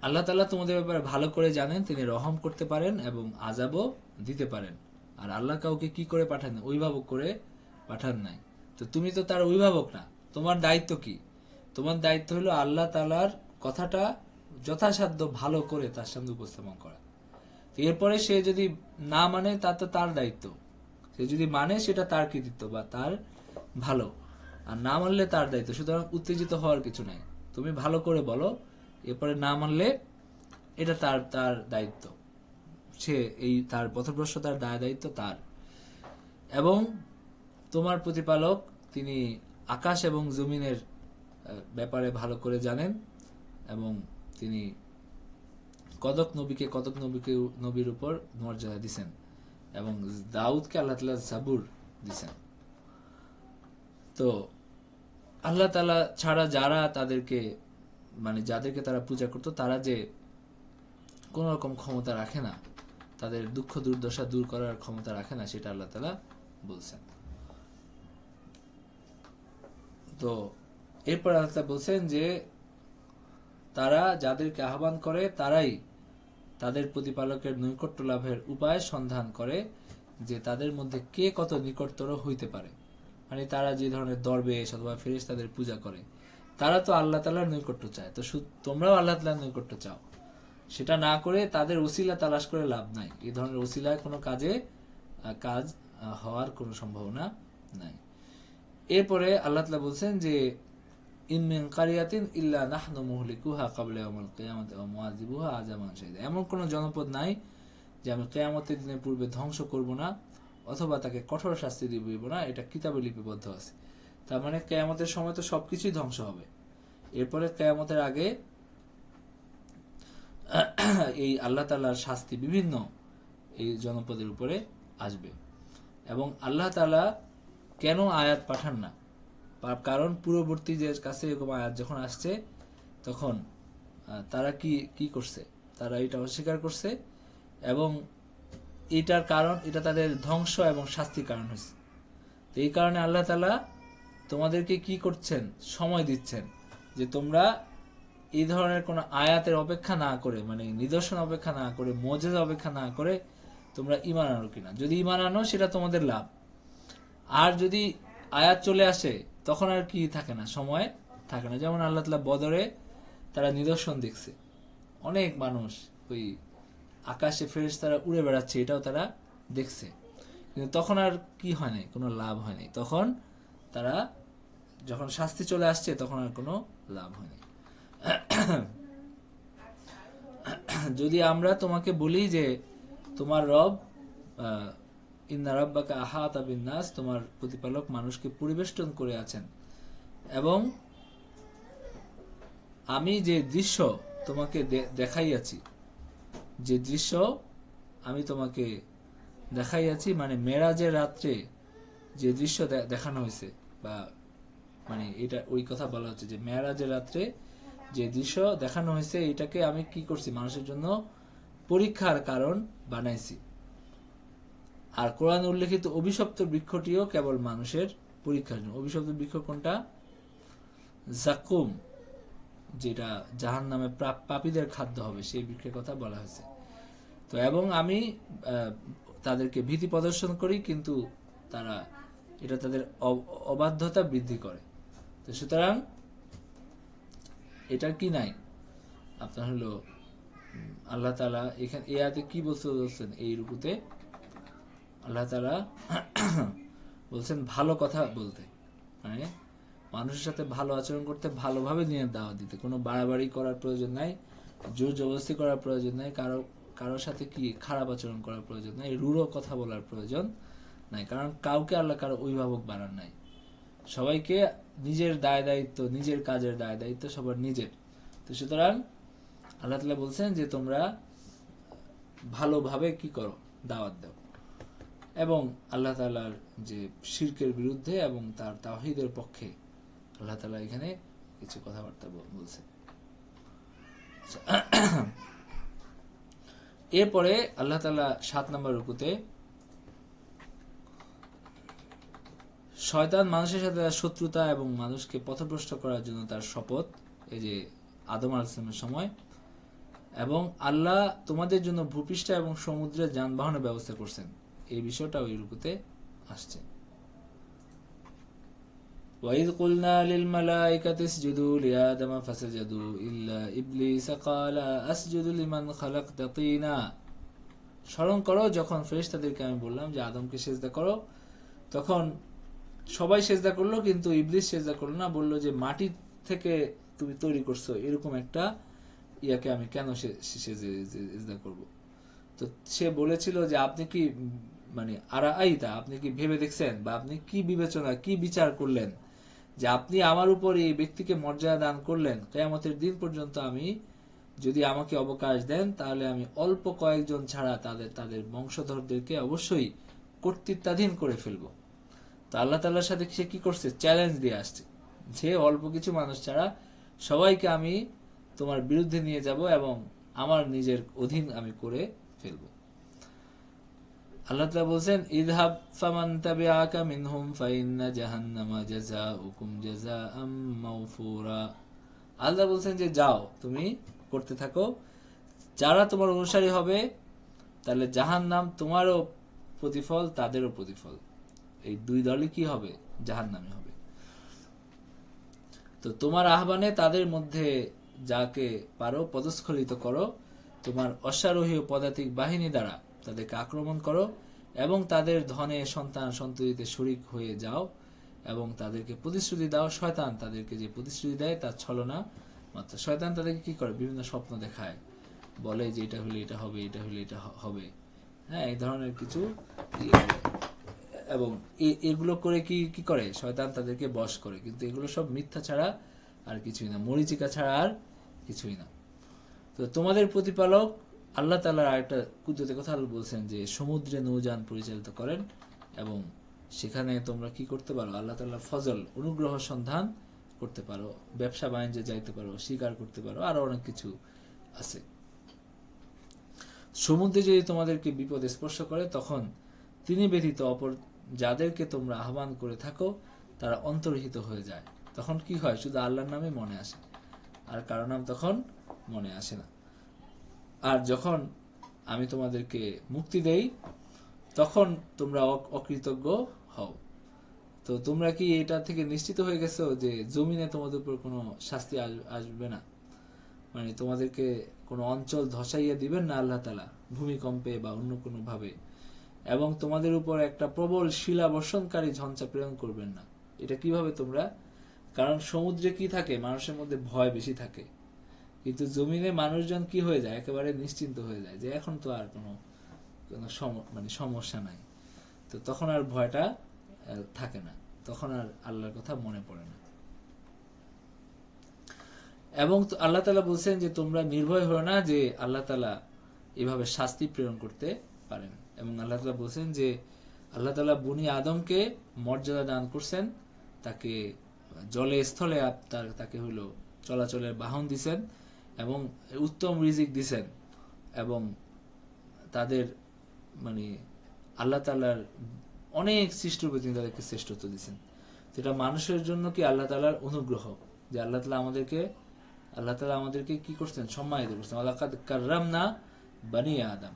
আল্লাহ তাআলা তোমাদের ব্যাপারে ভালো করে জানেন, তিনি রহম করতে পারেন এবং আযাবও দিতে পারেন। আর আল্লাহ কাউকে কি করে পাঠান, অভিভাবক করে পাঠান নাই। তো তুমি তো তার অভিভাবক না, তোমার দায়িত্ব কি? তোমার দায়িত্ব হলো আল্লাহ তাআলার কথাটা যথাসাধ্য ভালো করে তার সামনে উপস্থাপন করা। এরপরে সে যদি না মানে তা তো তার দায়িত্ব, সে যদি মানে সেটা তার কৃতিত্ব বা তার ভালো, আর না মানলে তার দায়িত্ব। সুতরাং উত্তেজিত হওয়ার কিছু নাই, তুমি ভালো করে বলো, এরপরে না মানলে এটা তার তার দায়িত্ব, সে এই তার পথভ্রষ্টতার দায় দায়িত্ব তার। এবং তোমার প্রতিপালক তিনি আকাশ এবং জমিনের ব্যাপারে ভালো করে জানেন, এবং তিনি কতক নবীর উপর মর্যাদা দিছেন, এবং দাউদকে আল্লাহ তাআলা জাবুর দিছেন। তো আল্লাহ তাআলা ছাড়া যারা তাদেরকে মানে যাদেরকে তারা পূজা করত, তারা যে কোন রকম ক্ষমতা রাখে না, তাদের দুঃখ দুর্দশা দূর করার ক্ষমতা রাখে না, সেটা আল্লাহ তাআলা বলছেন। তো এরপর আল্লাহ তাআলা বলছেন যে তারা যাদেরকে আহ্বান করে তারাই তাদের প্রতিপালকের নৈকট্য লাভের উপায় সন্ধান করে, যে তাদের মধ্যে কে কত নিকটতর হইতে পারে। মানে তারা যে ধরনের দরবেশ অথবা ফেরেশতাদের পূজা করে, তারা তো আল্লাহ তাআলার নৈকট্য চায়। তো তোমরাও আল্লাহ তাআলার নৈকট্য চাও, সেটা না করে তাদের ওসিলা তালাশ করে লাভ নাই। এই ধরনের ওসিলায় কোনো কাজ হওয়ার কোনো সম্ভাবনা নাই। এরপরে আল্লাহ তাআলা বলছেন যে ইন মিন কারিয়াতিন ইল্লা নাহনু মুহলিকুহা ক্বাবলা ইয়াউমিল কিয়ামাতি ওয়া মুআযিবুহা আযাবান শাদীদা। এমন কোন জনপদ নাই যে আমি কিয়ামতের দিনের পূর্বে ধ্বংস করব না অথবা তাকে কঠোর শাস্তি দিব না, এটা কিতাবে লিপিবদ্ধ আছে। তার মানে কিয়ামতের সময় তো সবকিছুই ধ্বংস হবে। এরপরে কিয়ামতের আগে এই আল্লাহ তাআলার শাস্তি বিভিন্ন এই জনপদের উপরে আসবে। এবং আল্লাহ তাআলা কেন আয়াত পাঠান না, কারণ পূর্ববর্তী যে কাছে এরকম আয়াত যখন আসছে তখন তারা কি করছে, তারা এটা অস্বীকার করছে, এবং এটার কারণ এটা তাদের ধ্বংস এবং শাস্তির কারণ হয়েছে। তো এই কারণে আল্লাহ তাআলা তোমাদেরকে কি করছেন, সময় দিচ্ছেন, যে তোমরা এই ধরনের কোন আয়াতের অপেক্ষা না করে, মানে নিদর্শন অপেক্ষা না করে, মুজিজা অপেক্ষা না করে তোমরা ঈমান আনো কিনা। যদি ঈমান আনো সেটা তোমাদের লাভ, আর যদি আয়াত চলে আসে তখন আর কি থাকে না, সময় থাকে না। যেমন আল্লাহ তাআলা বদরে তারা নিদর্শন দেখছে, অনেক মানুষ ওই আকাশে ফেরেশতারা উড়ে বেড়াচ্ছে, এটাও তারা দেখছে, কিন্তু তখন আর কি হয় নাই, কোনো লাভ হয় নাই। তখন তারা যখন শাস্তি চলে আসছে তখন আর কোনো লাভ হয়নি। যদি আমরা তোমাকে বলি যে তোমার রব ইন্না রাব্বাকা আহাতা বিন নাস, তোমার প্রতিপালক মানুষকে পরিবেষ্টন করে আছেন, এবং আমি যে দৃশ্য তোমাকে দেখাইয়াছি, যে দৃশ্য আমি তোমাকে দেখাইয়াছি, মানে মেরাজের রাত্রে যে দৃশ্য দেখানো হয়েছে, বা মানে এটা ওই কথা বলা হচ্ছে যে মেরাজের রাত্রে যে দৃশ্য দেখানো হয়েছে, এটাকে আমি কি করছি, মানুষের জন্য পরীক্ষার কারণ বানাইছি। আর কোরআনে উল্লেখিত অভিশপ্ত বৃক্ষটিও কেবল মানুষের পরীক্ষার জন্য। অভিশপ্ত বৃক্ষ কোনটা? জাকুম, যেটা জাহান্নামে পাপীদের খাদ্য হবে, সেই বৃক্ষের কথা বলা হয়েছে। তো এবং আমি তাদেরকে ভীতি প্রদর্শন করি, কিন্তু তারা এটা তাদের অবাধ্যতা বৃদ্ধি করে। তো সুতরাং এটা কি নাই, আপনার হলো আল্লাহ তাআলা এখানে এই আয়াতে কি বলছেন, এই রুকুতে আল্লাহ তাআলা বলছেন ভালো কথা বলতে, মানে মানুষের সাথে ভালো আচরণ করতে, ভালোভাবে দিনের দাওয়াত দিতে, কোনো বাড়াবাড়ি করার প্রয়োজন নাই, জোর জবরদস্তি করার প্রয়োজন নাই, কারোর সাথে কি খারাপ আচরণ করার প্রয়োজন নাই, রূঢ় কথা বলার প্রয়োজন নাই, কারণ কাউকে আল্লাহ কারো অভিভাবক বানান নাই। সবাইকে নিজের দায় দায়িত্ব, নিজের কাজের দায় দায়িত্ব সবার নিজের। তো সুতরাং আল্লাহ তাআলা বলছেন যে তোমরা ভালোভাবে কি করো, দাওয়াত দাও, এবং আল্লাহ তাআলার যে শিরকের বিরুদ্ধে এবং তার তাওহীদের পক্ষে আল্লাহ তাআলা এখানে কিছু কথাবার্তা বলছেন। এরপরে আল্লাহ তাআলা 7 নম্বর রুকুতে শয়তান মানুষের সাথে তার শত্রুতা এবং মানুষকে পথভ্রষ্ট করার জন্য তার শপথ, এই যে আদম আলাইহিস সালামের সময়, এবং আল্লাহ তোমাদের জন্য ভূপৃষ্ঠ এবং সমুদ্রের যানবাহনের ব্যবস্থা করছেন, এই বিষয়টা ওই রুকুতে আসছে। وَإِذْ قُلْنَا لِلْمَلَائِكَةِ اسْجُدُوا لِآدَمَ فَسَجَدُوا إِلَّا إِبْلِيسَ قَالَ أَسْجُدُ لِمَنْ خَلَقْتَ طِينًا। স্মরণ করো যখন ফেরেশতাদেরকে আমি বললাম যে আদমকে সিজদা করো, তখন সবাই সিজদা করলো, কিন্তু ইবলিস সিজদা করলো না, বলল যে মাটি থেকে তুমি তৈরি করছো এরকম একটা ইয়াকে আমি কেন সিজদা করব। তো সে বলেছিল যে আপনি কি মানে আরাআইতা, আপনি কি ভেবে দেখছেন বা আপনি কি বিবেচনা কি বিচার করলেন যে আপনি আমার উপর এই ব্যক্তিকে মর্যাদা দান করলেন, কিয়ামতের দিন পর্যন্ত আমি যদি আমাকে অবকাশ দেন তাহলে আমি অল্প কয়েকজন ছাড়া তাদের বংশধরদেরকে অবশ্যই কর্তৃত্বাধীন করে ফেলবো। তো আল্লাহ তাআলার সাথে সে কি করছে, চ্যালেঞ্জ দিয়ে আসছে যে অল্প কিছু মানুষ ছাড়া সবাইকে আমি তোমার বিরুদ্ধে নিয়ে যাব এবং আমার নিজের অধীন আমি করে ফেলবো। আল্লাহ তাআলা বলছেন ইযহাব ফামান তাবিআকা মিনহুম ফাইন্না জাহান্নামা জাযাউকুম জাযাআম মাওফুরা। আল্লাহ বলছেন যে যাও তুমি করতে থাকো, যারা তোমার অনুসারী হবে তাহলে জাহান্নাম তোমারও প্রতিফল তাদেরও প্রতিফল, এই দুই দলই কি হবে, জাহান্নামী হবে। তো তোমার আহ্বানে তাদের মধ্যে যাকে পারো পদস্খলিত করো, তোমার অশ্বারোহী ও পদাতিক বাহিনী দ্বারা তাদেরকে আক্রমণ করো এবং তাদের ধনে সন্তান সন্ততিতে শরীক হয়ে যাও এবং তাদেরকে প্রতিশ্রুতি দাও। শয়তান তাদেরকে যে প্রতিশ্রুতি দেয় তার ছলনা মাত্র। শয়তান তাদেরকে কি করে, বিভিন্ন স্বপ্ন দেখায়, বলে যে এটা হলে এটা হবে, এটা হলে এটা হবে, হ্যাঁ, এই ধরনের কিছু, এবং এগুলো করে কি করে শয়তান তাদেরকে বশ করে, কিন্তু এগুলো সব মিথ্যা ছাড়া আর কিছুই না, মরীচিকা ছাড়া আর কিছুই না। তো তোমাদের প্রতিপালক আল্লাহ তাআলার আরেকটা কুদরতের কথা বলছেন যে সমুদ্রে নৌযান পরিচালিত করেন এবং সেখানে তোমরা কি করতে পারো, আল্লাহ তাআলার ফজল অনুগ্রহ সন্ধান করতে পারো, ব্যবসা বাণিজ্যে যাইতে পারো, শিকার করতে পারো, আরো অনেক কিছু আছে। সমুদ্রে যদি তোমাদেরকে বিপদে স্পর্শ করে তখন তিনি ব্যতীত অপর যাদেরকে তোমরা আহ্বান করে থাকো তারা অন্তর্হিত হয়ে যায়। তখন কি হয়, শুধু আল্লাহর নামই মনে আসে, আর কারো নাম তখন মনে আসে না। আর যখন আমি তোমাদেরকে মুক্তি দেই তখন তোমরা অকৃতজ্ঞ হও। তো তোমরা কি এটা থেকে নিশ্চিত হয়ে গেছো যে জমিনে তোমাদের উপর কোনো শাস্তি আসবে না, মানে তোমাদেরকে কোনো অঞ্চল ধসাইয়া দিবেন না আল্লাহ তাআলা ভূমিকম্পে বা অন্য কোনো ভাবে, এবং তোমাদের উপর একটা প্রবল শিলা বর্ষণকারী ঝঞ্ঝা প্রেরণ করবেন না। এটা কিভাবে তোমরা, কারণ সমুদ্রে কি থাকে, মানুষের মধ্যে ভয় বেশি থাকে, কিন্তু জমিনে মানুষজন কি হয়ে যায়, একেবারে নিশ্চিন্ত হয়ে যায় যে এখন তো আর কোনো মানে সমস্যা নাই। তো তখন আর ভয়টা থাকে না, তখন আর আল্লাহর কথা মনে পড়ে না। এবং আল্লাহ তাআলা বলছেন যে তোমরা নির্ভয় হও না যে আল্লাহ তাআলা এভাবে শাস্তি প্রেরণ করতে পারেন। এবং আল্লাহ তাআলা বলছেন যে আল্লাহ তাআলা বনি আদমকে মর্যাদা দান করছেন, তাকে জলে স্থলে তাকে হলো চলাচলের বাহন দিছেন এবং উত্তম রিজিক দিছেন, এবং তাদের মানে আল্লাহ তাআলার অনেক সৃষ্টির প্রতি তাদেরকে শ্রেষ্ঠত্ব দিছেন। যেটা মানুষের জন্য কি আল্লাহ তাআলার অনুগ্রহ, যে আল্লাহ তাআলা আমাদেরকে কি করছেন, সম্মানিত করছেন। ওয়ালাকাদ কাররামনা বানি আদম,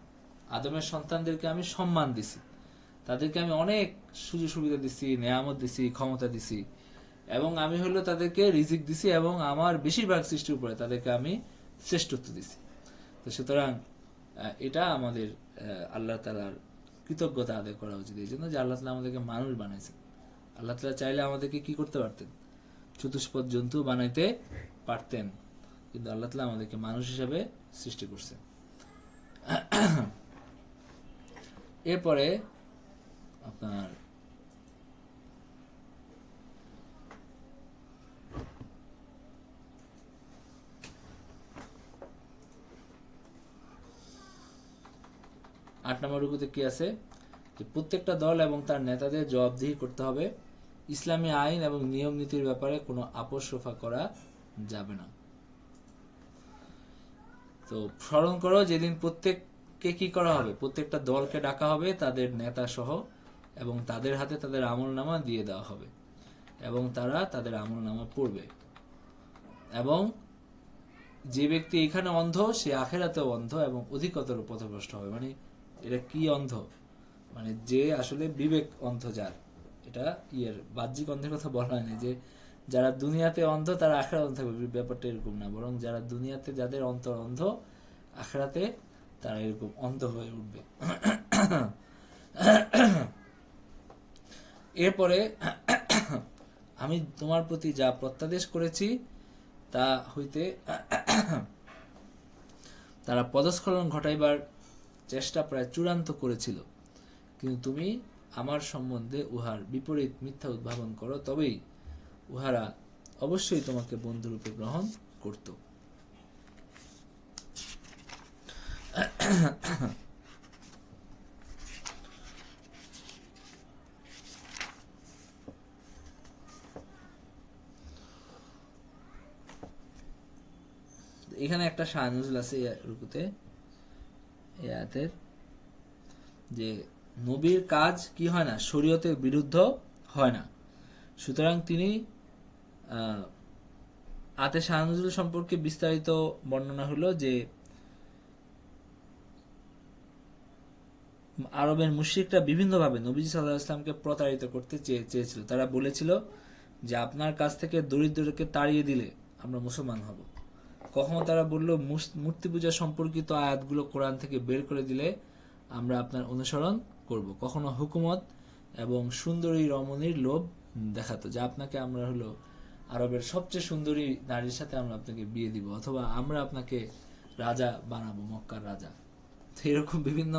আদমের সন্তানদেরকে আমি সম্মান দিছি, তাদেরকে আমি অনেক সুযোগ সুবিধা দিছি, নেয়ামত দিছি, ক্ষমতা দিছি, এবং আমি হলো তাদেরকে রিজিক দিছি এবং আমার বেশিরভাগ সৃষ্টির উপরে তাদেরকে আমি শ্রেষ্ঠত্ব দিছি। তো সুতরাং এটা আমাদের আল্লাহ তাআলার কৃতজ্ঞতা আদায় করা উচিত, এই জন্য যে আল্লাহ তাআলা আমাদেরকে মানুষ বানাইছেন। আল্লাহ তাআলা চাইলে আমাদেরকে কি করতে পারতেন, চতুষ্পদ জন্তু বানাইতে পারতেন, কিন্তু আল্লাহ তাআলা আমাদেরকে মানুষ হিসেবে সৃষ্টি করছেন। এরপরে আপনার আট নম্বর রুকুতে কি আছে, যে প্রত্যেকটা দল এবং তার নেতাদের জবাবদিহি করতে হবে, ইসলামী আইন এবং নিয়ম নীতির ব্যাপারে কোনো আপোষ রফা করা যাবে না। তো স্মরণ করো যেদিন প্রত্যেক প্রত্যেককে কি করা হবে, প্রত্যেকটা দলকে ডাকা হবে তাদের নেতা সহ, এবং তাদের হাতে তাদের আমলনামা দিয়ে দেওয়া হবে এবং তারা তাদের আমলনামা পড়বে। এবং যে ব্যক্তি এখানে অন্ধ সে আখেরাতেও অন্ধ এবং অধিকতর পথভ্রষ্ট হবে। মানে এটা কি অন্ধ, মানে যে আসলে বিবেক অন্ধ যার, এটা বাহ্যিক অন্ধের কথা বলা হয়নি যে যারা দুনিয়াতে অন্ধ তারা আখেরাতে অন্ধ থাকবে, ব্যাপারটা এরকম না, বরং যারা দুনিয়াতে যাদের অন্তর অন্ধ আখেরাতে তারা এরকম অন্ধ হয়ে উঠবে। এরপরে আমি তোমার প্রতি যা প্রত্যাদেশ করেছি তা হইতে তারা পদস্খলন ঘটাইবার চেষ্টা প্রায় চূড়ান্ত করেছিল, কিন্তু তুমি আমার সম্বন্ধে উহার বিপরীত মিথ্যা উদ্ভাবন করো, তবেই উহারা অবশ্যই তোমাকে বন্ধুরূপে গ্রহণ করত। এখানে একটা শাহনুজুল আছে রুকুতে এই আয়াতের, যে নবীর কাজ কি হয় না, শরীয়তের বিরুদ্ধ হয় না। সুতরাং তিনি আতে শাহনুজুল সম্পর্কে বিস্তারিত বর্ণনা হলো যে আরবের মুশরিকরা বিভিন্নভাবে নবীজি সাল্লাল্লাহু আলাইহি ওয়াসাল্লামকে প্রতারিত করতে চেয়েছিল। তারা বলেছিল যে আপনার কাছ থেকে দরিদ্রকে তাড়িয়ে দিলে আমরা মুসলমান হব। কখনো তারা বলল মূর্তি পূজা সম্পর্কিত আয়াতগুলো কোরআন থেকে বের করে দিলে আমরা আপনার অনুসরণ করব। কখনো হুকুমত এবং সুন্দরী রমণীর লোভ দেখাতো, যে আপনাকে আমরা হলো আরবের সবচেয়ে সুন্দরী নারীর সাথে আমরা আপনাকে বিয়ে দিব, অথবা আমরা আপনাকে রাজা বানাবো, মক্কার রাজা। তো এরকম বিভিন্ন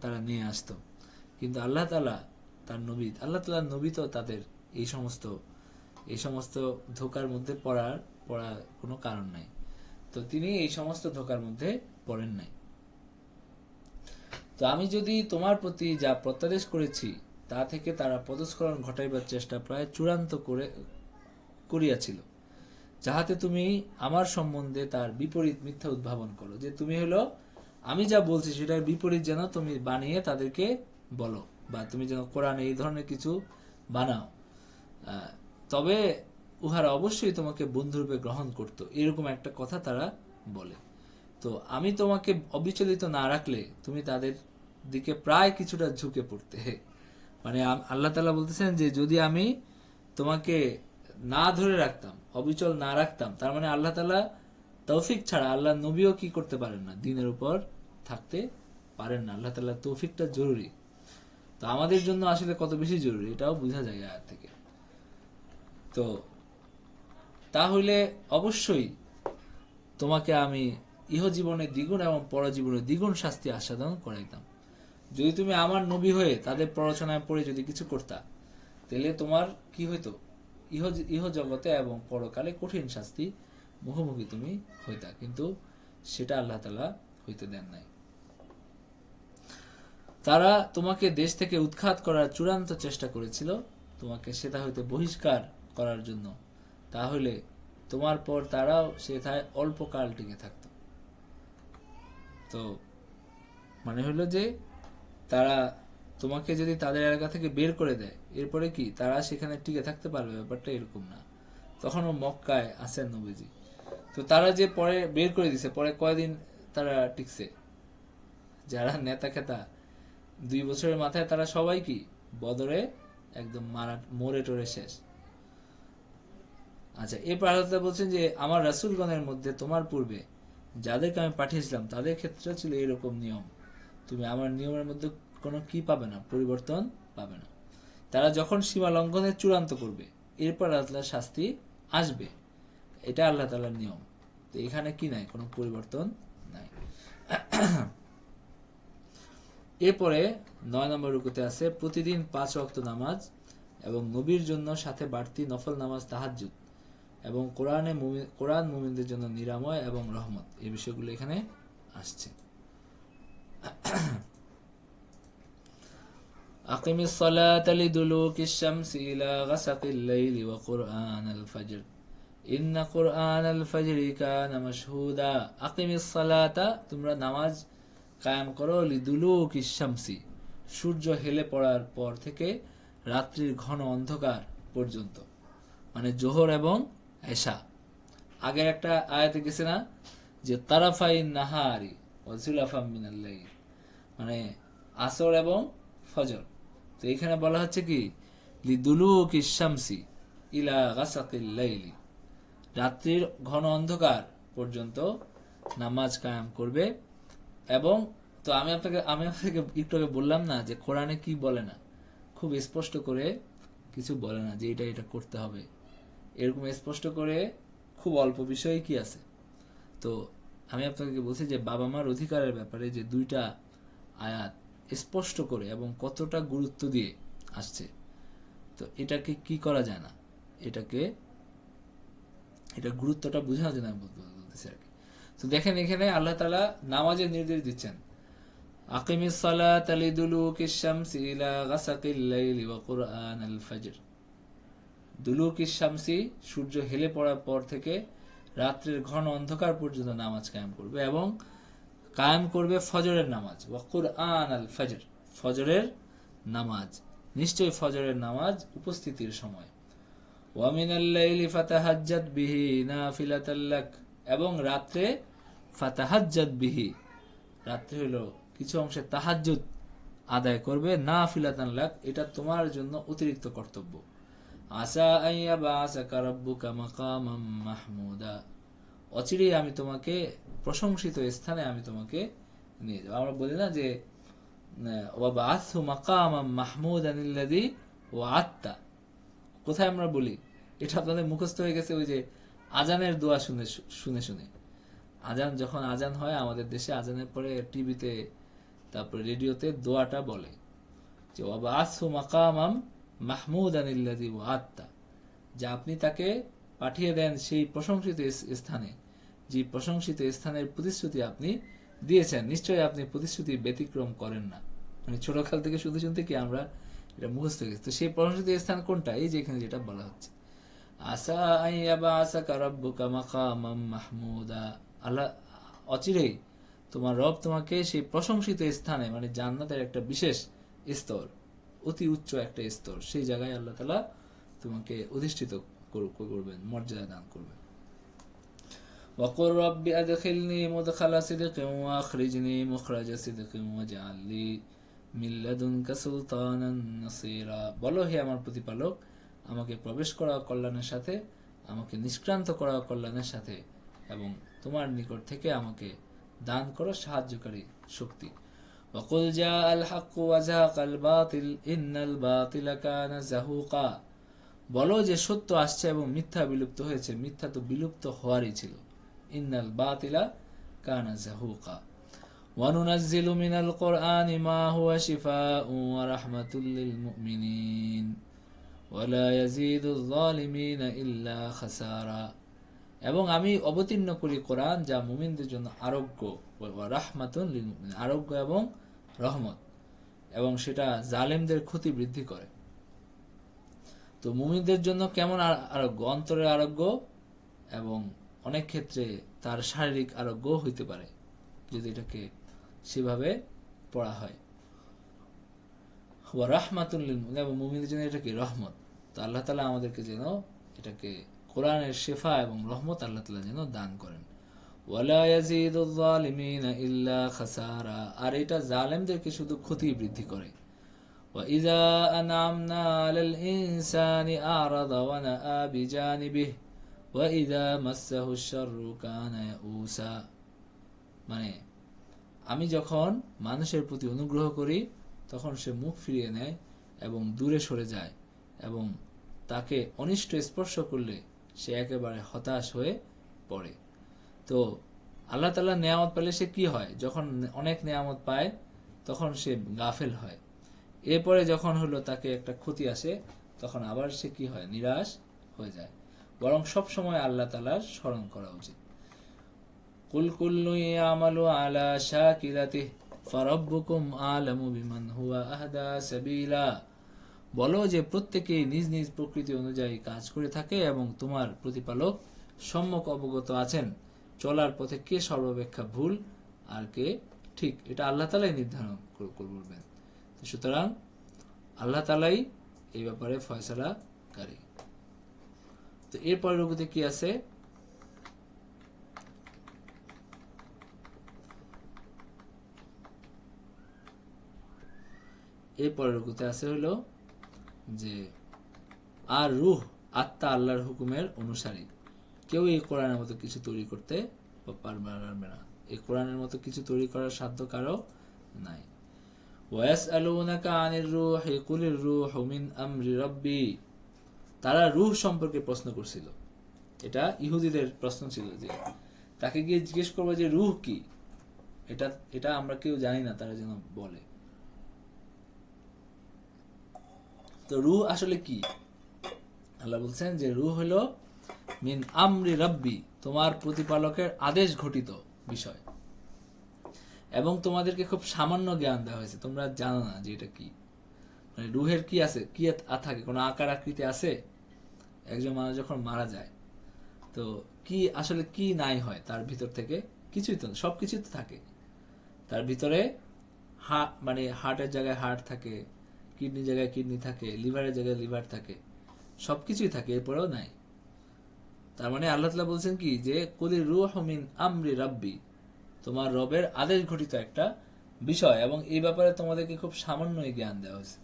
তারা নিয়ে আসতো। কিন্তু আল্লাহ তাআলা তাআলার নবী তো তাদের এই সমস্ত ধোকার মধ্যে পড়ার কোনো কারণ নাই। তো তিনি এই সমস্ত ধোকার মধ্যে পড়েন নাই। তো আমি যদি তোমার প্রতি যা প্রত্যাদেশ করেছি তা থেকে তারা পদস্খলন ঘটাইবার চেষ্টা প্রায় চূড়ান্ত করিয়াছিল, যাহাতে তুমি আমার সম্বন্ধে তার বিপরীত মিথ্যা উদ্ভাবন করো, যে তুমি হলো আমি যা বলছি সেটার বিপরীত যেন তুমি বানিয়ে তাদেরকে বলো, বা তুমি যেন কোরআনে এই ধরনের কিছু বানাও, তবে উহারা অবশ্যই তোমাকে বন্ধুরূপে গ্রহণ করত, এরকম একটা কথা তারা বলে। তো আমি তোমাকে অবিচলিত না রাখলে তুমি তাদের দিকে প্রায় কিছুটা ঝুঁকে পড়তে। মানে আল্লাহ তাআলা বলতেছেন যে যদি আমি তোমাকে না ধরে রাখতাম, অবিচল না রাখতাম, তার মানে আল্লাহ তাআলা তৌফিক ছাড়া আল্লাহ নবীও কি করতে পারেন না, দিনের উপর থাকতে পারেন না। আল্লাহ তাআলার তৌফিকটা জরুরি। তো আমাদের জন্য আসলে কত বেশি জরুরি এটাও বোঝা যায় আয়াত থেকে। তো তাহলে অবশ্যই তোমাকে আমি ইহজীবনে দ্বিগুণ এবং পরজীবনে দ্বিগুণ শাস্তি আস্বাদন করাইতাম। যদি তুমি আমার নবী হয়ে তাদের প্ররোচনায় পড়ে যদি কিছু করতা, তাহলে তোমার কি হইতো, ইহ জগতে এবং পরকালে কঠিন শাস্তি মুখোমুখি তুমি হইতা, কিন্তু সেটা আল্লাহ তাআলা হইতে দেন নাই। তারা তোমাকে দেশ থেকে উৎখাত করার চূড়ান্ত চেষ্টা করেছিল, তোমাকে সেটা হইতে বহিষ্কার করার জন্য। তাহলে তোমার পর তারাও সেটায় অল্পকাল টিকে থাকত। তো মানে হলো যে তারা তোমাকে যদি তাদের এলাকা থেকে বের করে দেয়, এরপরে কি তারা সেখানে টিকে থাকতে পারবে? ব্যাপারটা এরকম না। তখনও মক্কায় আছেন নবীজি। তো তারা যে পরে বের করে দিছে, পরে কয়দিন তারা টিকছে? যারা নেতা খেতা 2 বছরের মাথায় তারা সবাই কি বদরে একদম মরে টরে শেষ। আচ্ছা, এরপর আল্লাহ বলছেন যে আমার রাসূলগণের মধ্যে তোমার পূর্বে যাদেরকে আমি পাঠিয়েছিলাম তাদের ক্ষেত্রে ছিল এরকম নিয়ম। তুমি আমার নিয়মের মধ্যে কোনো কি পাবে না, পরিবর্তন পাবে না। তারা যখন সীমা লঙ্ঘনের চূড়ান্ত করবে, এরপর আল্লাহর শাস্তি আসবে, এটা আল্লাহ তাআলার নিয়ম। তো এখানে কি নাই, কোনো পরিবর্তন নাই। এরপরে 9 নম্বর রুকুতে আছে প্রতিদিন 5 ওয়াক্ত নামাজ এবং নবীর জন্য সাথে বাড়তি নফল নামাজ তাহাজ্জুদ, এবং কোরআন মুমিনদের জন্য নিরাময় এবং রহমত, এই বিষয়গুলো এখানে আসছে। আকিমিস সালাতা লিদুলুকিশ শামসি ইলা গাসাকিল লাইলি ওয়া কুরআনাল ফাজর, ইন্না কুরআনাল ফাজরি কানা মাশহুদা আকিমিস সালাতা, তোমরা নামাজ কায়েম করো লিদুলুকিশ শামসি, সূর্য হেলে পড়ার পর থেকে রাত্রির ঘন অন্ধকার পর্যন্ত, মানে জোহর এবং এশা। আগের একটা আয়াতে গেছে না যে তারাফাই নাহারি ওয়া যুলাফাম মিনাল লাইল, মানে আসর এবং ফজর। তো এখানে বলা হচ্ছে কি লিদুলুকিশ শামসি ইলা গাসাকিল লাইলি, রাত্রির ঘন অন্ধকার পর্যন্ত নামাজ কায়েম করবে। এবং তো আমি আপনাকে একটু আগে বললাম না যে কোরআনে কি বলে না, খুব স্পষ্ট করে কিছু বলে না যে এটা করতে হবে, এরকম স্পষ্ট করে খুব অল্প বিষয়ে কি আছে। তো আমি আপনাকে বলছি যে বাবা মার অধিকারের ব্যাপারে যে দুইটা আয়াত স্পষ্ট করে এবং কতটা গুরুত্ব দিয়ে আসছে, তো এটাকে কি করা যায় না, এটা গুরুত্বটা বোঝানোর জন্য আমি বলতেছি আর কি। তো দেখেন এখানে আল্লাহ তাআলা নামাজের নির্দেশ দিচ্ছেন, আকিমিস সালাতা লিদুলুকিশ শামসি ইলা গাসাকিল লাইলি ওয়া কুরআনাল ফাজর। দুলুকিশ শামসি, সূর্য হেলে পড়ার পর থেকে রাত্রির ঘন অন্ধকার পর্যন্ত নামাজ কায়েম করবে, এবং কায়েম করবে ফজরের নামাজ, ওয়া কুরআনাল ফাজর, ফজরের নামাজ, নিশ্চয়ই ফজরের নামাজ উপস্থিতির সময়। ওয়া মিনাল লাইলি ফাতাহাজ্জাত বিহি নাফিলাতাল লাক, এবং রাত্রে ফাতাহাজ্জাত বিহি, রাত্রে হলো কিছু অংশে তাহাজ্জুদ আদায় করবে, নাফিলাতান লাক, এটা তোমার জন্য অতিরিক্ত কর্তব্য। আসা আইয়া বা আসা কারাব্বুকা মাকামাম মাহমুদা, অচিরেই আমি তোমাকে প্রশংসিত স্থানে আমি তোমাকে নিয়ে যাব। আমরা বলি না যে ওয়া বাআসহু মাকামাম মাহমুদানিল্লাযী ওয়া'আদতা, কোথায় আমরা বলি এটা আপনাদের মুখস্থ হয়ে গেছে ওই যে আজানের দোয়া শুনে শুনে শুনে। আজান যখন আজান হয় আমাদের দেশে, আজানের পরে টিভিতে তারপরে রেডিওতে দোয়াটা বলে যে ওয়া বাআসহু মাকামাম মাহমুদানিল্লাযী ওয়া'আদতা, যে আপনি তাকে পাঠিয়ে দেন সেই প্রশংসিত স্থানে, যে প্রশংসিত স্থানের প্রতিশ্রুতি আপনি দিয়েছেন, নিশ্চয়ই আপনি প্রতিশ্রুতি ব্যতিক্রম করেন না। মানে ছোটকাল থেকে শুনতে শুনতে কি আমরা এটা মুখস্থ হয়ে গেছে। তো সেই প্রশংসিত স্থান কোনটা, এই যে এখানে যেটা বলা হচ্ছে, আসা আইয়াবা আসা কারাব্বুকা মাকামাম মাহমুদা, আল্লাহ অচিরেই তোমার রব তোমাকে সেই প্রশংসিত স্থানে, মানে জান্নাতের একটা বিশেষ স্তর, অতি উচ্চ একটা স্তর, সেই জায়গায় আল্লাহ তাআলা তোমাকে অধিষ্ঠিত করবেন, মর্যাদা দান করবেন। وقل رب أدخلني مدخل صدق وأخرجني مخرج صدق واجعل لي من لدنك سلطانا نصيرا, বলো হে আমার প্রতিপালক, আমাকে প্রবেশ করা কল্যাণের সাথে, আমাকে নিষ্ক্রান্ত করা কল্যাণের সাথে, এবং তোমার নিকট থেকে আমাকে দান করো সাহায্যকারী শক্তি। وقل جاء الحق وزهق الباطل إن الباطل كان زهوقا, বলো যে সত্য আসছে এবং মিথ্যা বিলুপ্ত হয়েছে, মিথ্যা তো বিলুপ্ত হওয়ারই ছিল। ইন্নাল বাতিলা কানা যাহুকা ওয়া নুনাজ্জিলু মিনাল কুরআনি মা হুয়া শিফাউন ওয়া রাহমাতুল লিল মুমিনিন ওয়া লা ইয়াজিদুয যালিমিনা ইল্লা খাসারা, এবং আমি অবতীর্ণ করি কোরআন যা মুমিনদের জন্য আরোগ্য, ওয়া রাহমাতুন লিল মুমিনিন, আরোগ্য এবং রহমত, এবং সেটা জালেমদের ক্ষতি বৃদ্ধি করে। তো মুমিনদের জন্য কেমন আরোগ্য, অন্তরের আরোগ্য, এবং অনেক ক্ষেত্রে তার শারীরিক আরোগ্য হইতে পারে যদি এটাকে সেভাবে পড়া হয়। ওয়া রাহমাতুল লিল মুমিনিন, এবং মুমিনদের জন্য এটা কি রহমত। তো আল্লাহ তাআলা আমাদেরকে যেন এটাকে কোরআনের শিফা এবং রহমত আল্লাহ তাআলা যেন দান করেন। ওয়ালা ইয়াজিদুয যালিমিনা ইল্লা খাসারা, আর এটা জালেমদেরকে শুধু ক্ষতি বৃদ্ধি করে। وإذا أنعمنا على الإنسان أعرض ونأى بجانبه وإذا مسه الشر كان يئوسا, মানে আমি যখন মানুষের প্রতি অনুগ্রহ করি তখন সে মুখ ফিরিয়ে নেয় এবং দূরে সরে যায়, এবং তাকে অনিষ্ট স্পর্শ করলে সে একেবারে হতাশ হয়ে পড়ে। তো আল্লাহ তাআলা নেয়ামত পেলে সে কি হয়, যখন অনেক নেয়ামত পায় তখন সে গাফেল হয়, এরপরে যখন হলো তাকে একটা ক্ষতি আসে তখন আবার সে কি হয়, নিরাশ হয়ে যায়। বরং সব সময় আল্লাহ তাআলার স্মরণ করা উচিত। কুল কুল্লু ইয়ামালু আলা শাকিরাতিহি ফারাব্বুকুম আ'লামু বিমান হুয়া আহদা সাবিলা, বলো যে প্রত্যেকেই নিজ নিজ প্রকৃতি অনুযায়ী কাজ করে থাকে এবং তোমার প্রতিপালক সম্যক অবগত আছেন চলার পথে কে সর্বাপেক্ষা ভুল আর কে ঠিক, এটা আল্লাহ তাআলাই নির্ধারণ করবেন। সুতরাং আল্লাহ তাআলাই এই ব্যাপারে ফয়সালাকারী। তো এরপরে রুকুতে কি আছে? এরপরে রুকুতে আছে হলো যে আর রূহ আত্মা আল্লাহর হুকুমের অনুসারী, কেউ এই কোরআনের মতো কিছু তৈরি করতে পারবে না। এই কোরআনের মতো কিছু তৈরি করার সাধ্য কারো নাই। ওয়াসআলুনাকা আনির রূহি কুলির রূহু মিন আমরি রাব্বি, তারা রূহ সম্পর্কে প্রশ্ন করছিল। এটা ইহুদিদের প্রশ্ন ছিল যে তাকে গিয়ে জিজ্ঞেস করবো যে রূহ কি, এটা আমরা কেউ জানি না, তারা যেন বলে। তো রূহ আসলে কি? আল্লাহ বলছেন যে রূহ হলো মিন আমরি রাব্বি, তোমার প্রতিপালকের আদেশ ঘটিত বিষয়, এবং তোমাদেরকে খুব সামান্য জ্ঞান দেওয়া হয়েছে, তোমরা জানো না যে এটা কি। মানে রূহের কি আছে, কি থাকে, কোনো আকার আকৃতি আছে? একজন মানুষ যখন মারা যায় তো কি আসলে কি নাই হয় তার ভিতর থেকে? কিছুই তো, সবকিছুই তো থাকে তার ভিতরে। মানে হার্টের জায়গায় হার্ট থাকে, কিডনির জায়গায় কিডনি থাকে, লিভারের জায়গায় লিভার থাকে, সবকিছুই থাকে, এরপরেও নাই। তার মানে আল্লাহ তাআলা বলছেন কি যে কুলির রূহু মিন আমরি রাব্বি, তোমার রবের আদেশ ঘটিত একটা বিষয়, এবং এই ব্যাপারে তোমাদেরকে খুব সামান্যই জ্ঞান দেওয়া হয়েছে।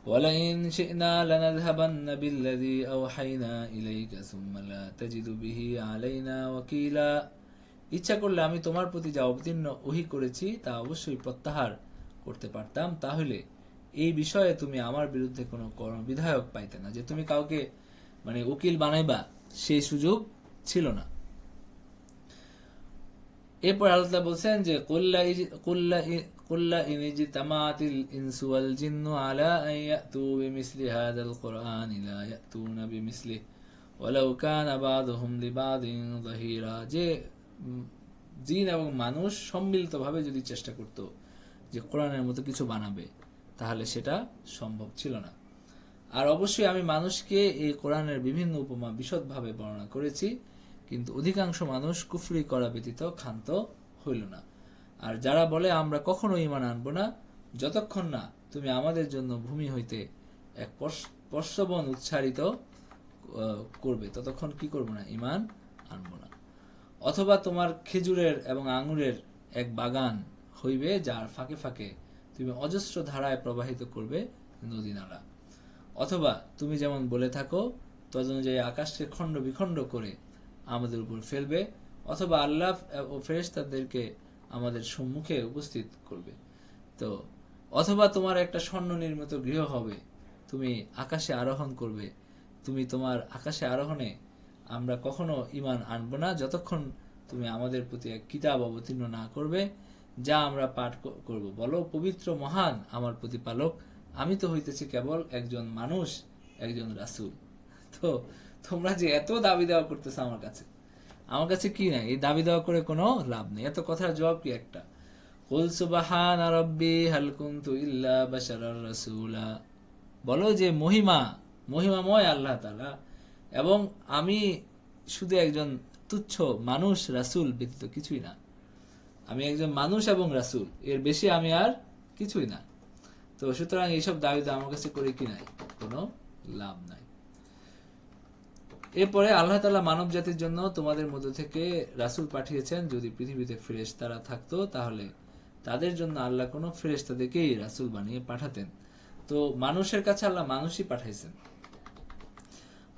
ওয়ালাইন শি'না লানাযহাবান্না বিল্লাযী আওহাইনা ইলাইকা সুম্মা লা তাজিদু বিহি আলাইনা ওয়াকিলা, ইচ্ছা করলে আমি তোমার প্রতি যা অবতীর্ণ ওহী করেছি তা অবশ্যই প্রত্যাহার করতে পারতাম, তাহলে এই বিষয়ে তুমি আমার বিরুদ্ধে কোনো বিধায়ক পাইতে না, যে তুমি কাউকে মানে উকিল বানাইবা সেই সুযোগ ছিল না। এরপর আল্লাহ বলছেন যে কুল্লা ইন ইজতামাআতিল ইনসু ওয়াল জিন্নু আলা আন ইয়াতু বিমিসলি হাযাল কুরআনি লা ইয়াতুনা বিমিসলিহি ওয়ালাউ কানা বাযুহুম লিবাযিন যাহিরা, যে জিন এবং মানুষ সম্মিলিতভাবে যদি চেষ্টা করত যে কোরআনের মতো কিছু বানাবে, তাহলে সেটা সম্ভব ছিল না। আর অবশ্যই আমি মানুষকে এই কোরআনের বিভিন্ন উপমা বিশদভাবে বর্ণনা করেছি, কিন্তু অধিকাংশ মানুষ কুফরি করা ব্যতীত ক্ষান্ত হইল না। আর যারা বলে আমরা কখনো ঈমান আনব না যতক্ষণ না তুমি আমাদের জন্য ভূমি হইতে এক পর্শবন উচ্চারিত করবে, ততক্ষণ কি করব না? ঈমান আনব না। অথবা তোমার খেজুরের এবং আঙুরের এক বাগান হইবে, যার ফাঁকে ফাঁকে তুমি অজস্র ধারায় প্রবাহিত করবে নদী নালা। অথবা তুমি যেমন বলে থাকো তদনুযায়ী আকাশকে খণ্ড বিখণ্ড করে আমাদের উপর ফেলবে, অথবা আল্লাহ ও ফেরেশতাদেরকে আমাদের সম্মুখে উপস্থিত করবে। তো অথবা তোমার একটা স্বর্ণ নির্মিত গৃহ হবে, তুমি আকাশে আরোহণ করবে, তুমি তোমার আকাশে আরোহণে আমরা কখনো ঈমান আনব না যতক্ষণ তুমি আমাদের প্রতি এক কিতাব অবতীর্ণ না করবে, যা আমরা পাঠ করব। বলো, পবিত্র মহান আমার প্রতিপালক, আমি তো হইতেছি কেবল একজন মানুষ, একজন রাসূল। তো তোমরা যে এত দাবি দেওয়া করতেছো আমার কাছে কি নাই, এই দাবি দেওয়া করে কোনো লাভ নেই। এত কথার জবাব কি একটা? কুল সুবহানা রাব্বি হাল কুনতু ইল্লা বাশারার রাসূলা, বলো যে মহিমাময় আল্লাহ তাআলা, এবং আমি শুধু একজন তুচ্ছ মানুষ, রাসূল ব্যতীত কিছুই না। আমি একজন মানুষ এবং রাসূল, এর বেশি আমি আর কিছুই না। তো সুতরাং এইসব দাবি আমার কাছে করে কি নাই, কোনো লাভ নাই। এরপরে আল্লাহ তাআলা মানব জাতির জন্য তোমাদের মধ্য থেকে রাসূল পাঠিয়েছেন। যদি পৃথিবীতে ফেরেশতারা থাকতো তাহলে তাদের জন্য আল্লাহ কোনো ফেরেশতাদেরকেই রাসূল বানিয়ে পাঠাতেন। তো মানুষের কাছে আল্লাহ মানুষই পাঠাইছেন।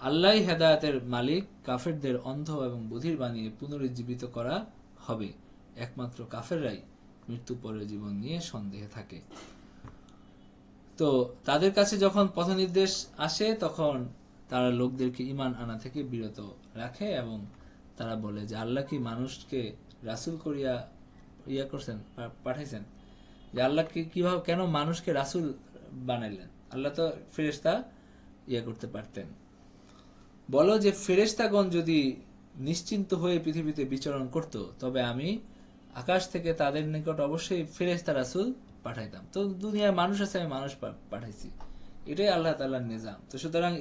আল্লাহই হেদায়েতের মালিক, কাফেরদের অন্ধ এবং বধির বানিয়ে পুনরুজ্জীবিত করা হবে। একমাত্র কাফেররাই মৃত্যু পরের জীবন নিয়ে সন্দেহে থাকে। তো তাদের কাছে যখন পথ নির্দেশ আসে তখন তারা লোকদেরকে ঈমান আনা থেকে বিরত রাখে, এবং তারা বলে যে আল্লাহ কি মানুষকে রাসূল করিয়া করছেন, পাঠাইছেন? যে আল্লাহ কিভাবে, কেন মানুষকে রাসূল বানাইলেন? আল্লাহ তো ফেরেশতা করতে পারতেন। বলো যে ফেরেশতাগণ যদি নিশ্চিন্ত হয়ে পৃথিবীতে বিচরণ করত, তবে আমি আকাশ থেকে তাদের নিকট অবশ্যই ফেরেশতা রাসূল পাঠাইতাম। তো দুনিয়ায় মানুষ আছে, আমি মানুষ পাঠাইছি, এটাই আল্লাহ তাআলার নিজাম। তো সুতরাং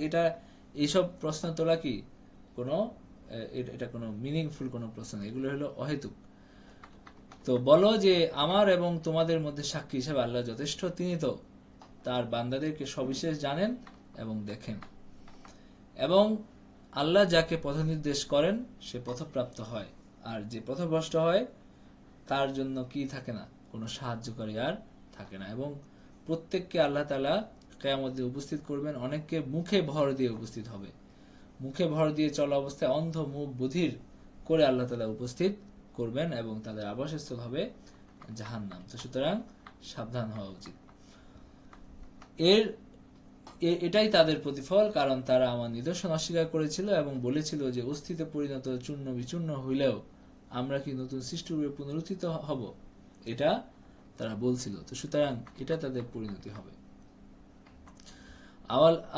এইসব প্রশ্ন তোলা কি কোনো এটা কোনো মিনিংফুল কোনো প্রশ্ন নেই, এগুলো হলো অহেতুক। তো বলো যে আমার এবং তোমাদের মধ্যে সাক্ষী হিসেবে আল্লাহ যথেষ্ট, তিনি তো তার বান্দাদেরকে সবিশেষ জানেন এবং দেখেন। এবং আল্লাহ যাকে পথনির্দেশ করেন সে পথপ্রাপ্ত হয়, আর যে পথভ্রষ্ট হয় তার জন্য কি থাকে না, কোনো সাহায্যকারী আর থাকে না। এবং প্রত্যেককে আল্লাহ তাআলা কিয়ামত দিনে উপস্থিত করবেন, অনেককে মুখে ভর দিয়ে উপস্থিত হবে, মুখে ভর দিয়ে চলা অবস্থায় অন্ধ মুখ বধির করে আল্লাহ তাআলা উপস্থিত করবেন এবং তাদের আবাসস্থল হবে জাহান্নাম। তো সুতরাং সাবধান হওয়া উচিত। এটাই তাদের প্রতিফল, কারণ তারা আমার নিদর্শন অস্বীকার করেছিল এবং বলেছিল যে অস্থিতে পরিণত চূর্ণ বিচূর্ণ হইলেও আমরা কি নতুন সৃষ্টিরূপে পুনরুত্থিত হব, এটা তারা বলছিল। তো সুতরাং এটা তাদের পরিণতি হবে।